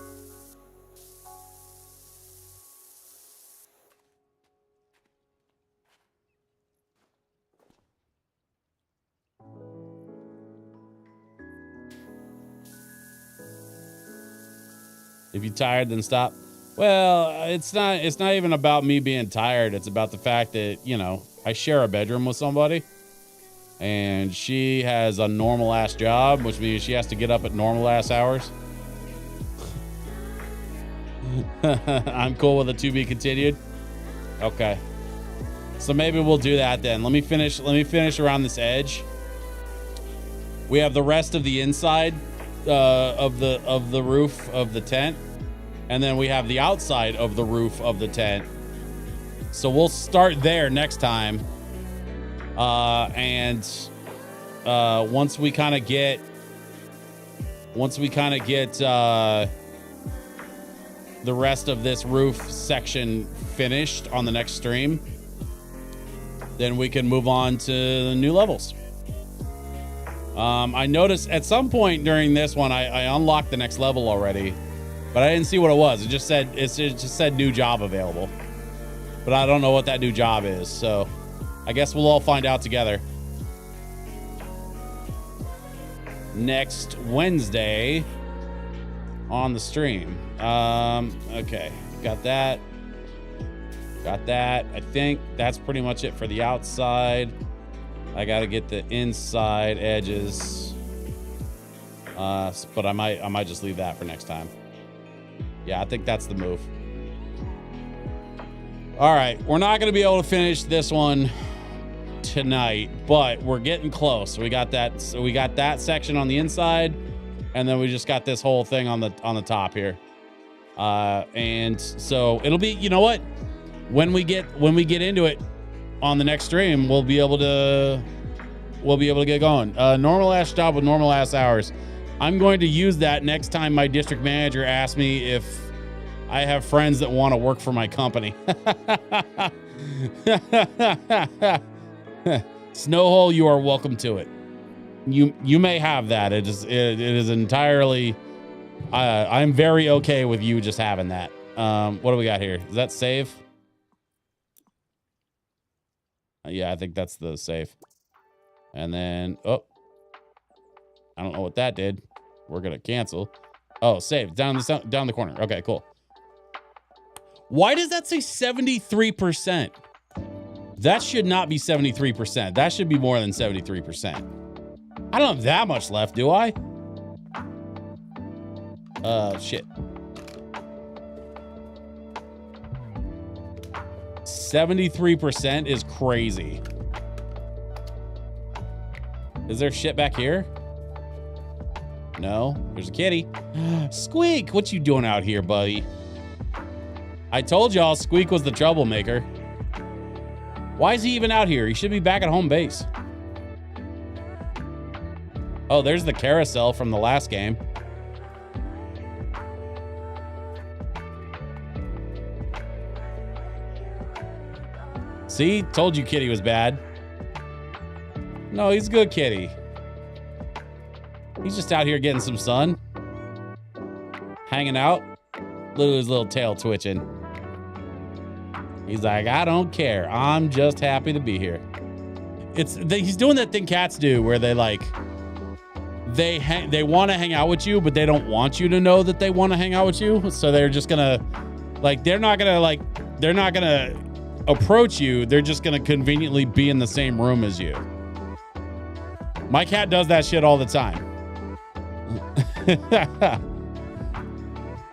If you're tired, then stop. Well, it's not even about me being tired. It's about the fact that, you know, I share a bedroom with somebody and she has a normal ass job, which means she has to get up at normal ass hours. I'm cool with a to be continued. Okay. So maybe we'll do that then. Let me finish around this edge. We have the rest of the inside of the roof of the tent, and then we have the outside of the roof of the tent. So we'll start there next time. And once we kind of get the rest of this roof section finished on the next stream, then we can move on to the new levels. I noticed at some point during this one, I unlocked the next level already, but I didn't see what it was. It just said new job available, but I don't know what that new job is. So I guess we'll all find out together next Wednesday on the stream. Okay, got that. I think that's pretty much it for the outside. I got to get the inside edges. But I might just leave that for next time. Yeah, I think that's the move. All right, we're not going to be able to finish this one tonight, but we're getting close. So we got that section on the inside, and then we just got this whole thing on the top here. And so it'll be, you know what? When we get into it on the next stream, we'll be able to get going. Normal ass job with normal ass hours. I'm going to use that next time my district manager asks me if I have friends that want to work for my company. Snowhole, you are welcome to it. You may have that. It is entirely. I'm very okay with you just having that. What do we got here? Is that save? Yeah, I think that's the save. And then, oh, I don't know what that did. We're going to cancel. Oh, save down the corner. Okay, cool. Why does that say 73%? That should not be 73%. That should be more than 73%. I don't have that much left, do I? Shit. 73% is crazy. Is there shit back here? No, there's a kitty. Squeak, what you doing out here, buddy? I told y'all Squeak was the troublemaker. Why is he even out here? He should be back at home base. Oh, there's the carousel from the last game. See, told you kitty was bad. No, he's a good kitty. He's just out here getting some sun. Hanging out. Look at his little tail twitching. He's like, I don't care. I'm just happy to be here. He's doing that thing cats do where they like, they want to hang out with you, but they don't want you to know that they want to hang out with you. So they're just gonna, like, they're not gonna approach you. They're just gonna conveniently be in the same room as you. My cat does that shit all the time.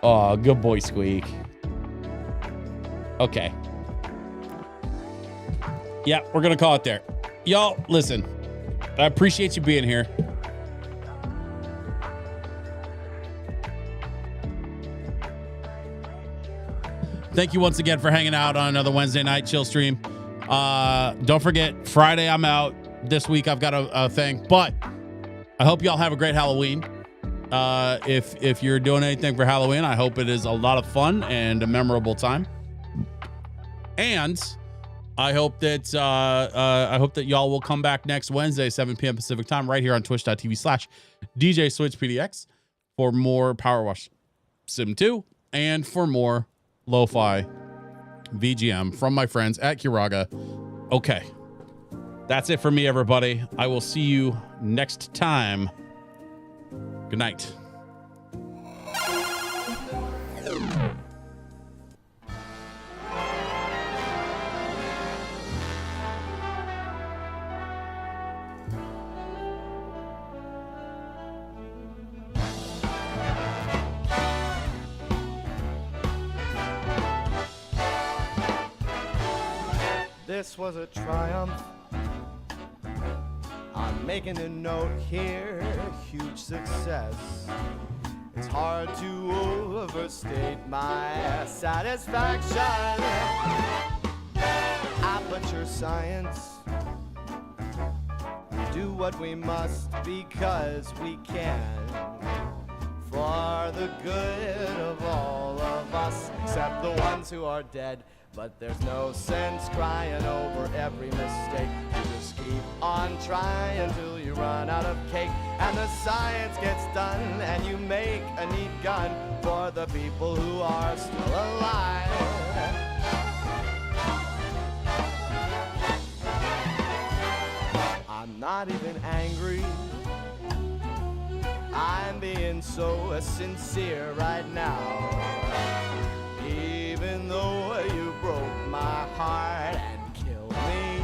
Oh, good boy, Squeak. Okay. Yeah, we're gonna call it there. Y'all, listen, I appreciate you being here. Thank you once again for hanging out on another Wednesday night chill stream. Don't forget, Friday I'm out. This week I've got a thing, but I hope y'all have a great Halloween. If you're doing anything for Halloween, I hope it is a lot of fun and a memorable time. And I hope that y'all will come back next Wednesday, 7 p.m. Pacific time, right here on twitch.tv/DJ Switch PDX for more Power Wash Sim 2 and for more LoFi VGM from my friends at Kiraga. Okay. That's it for me, everybody. I will see you next time. Good night. This was a triumph. I'm making a note here, huge success. It's hard to overstate my satisfaction. Aperture science. Do what we must because we can. For the good of all of us, except the ones who are dead. But there's no sense crying over every mistake. You just keep on trying till you run out of cake. And the science gets done and you make a neat gun for the people who are still alive. I'm not even angry. I'm being so sincere right now. Even though you broke my heart and killed me,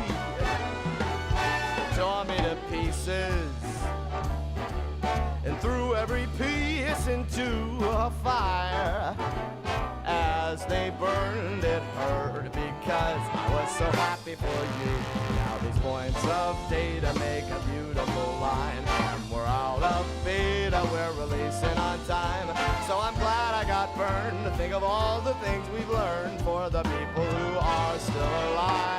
tore me to pieces, and threw every piece into a fire. As they burned, it hurt because I was so happy for you. Now these points of data make a beautiful line, and we're out of beta, we're releasing on time. So I'm glad I got burned to think of all the things we've learned for the people who are still alive.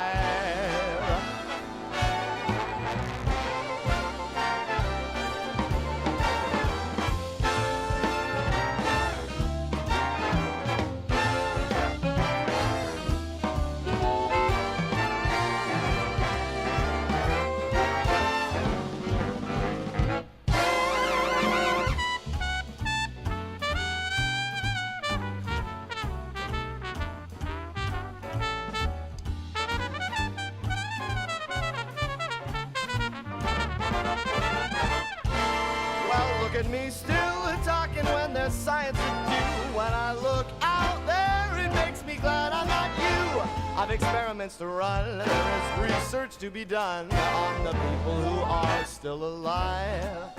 Me still talking when there's science to do. When I look out there, it makes me glad I'm not you. I've experiments to run, there is research to be done on the people who are still alive.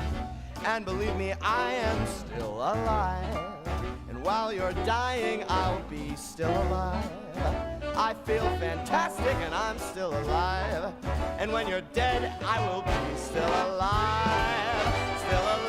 And believe me, I am still alive. And while you're dying, I'll be still alive. I feel fantastic and I'm still alive. And when you're dead, I will be still alive. Still alive.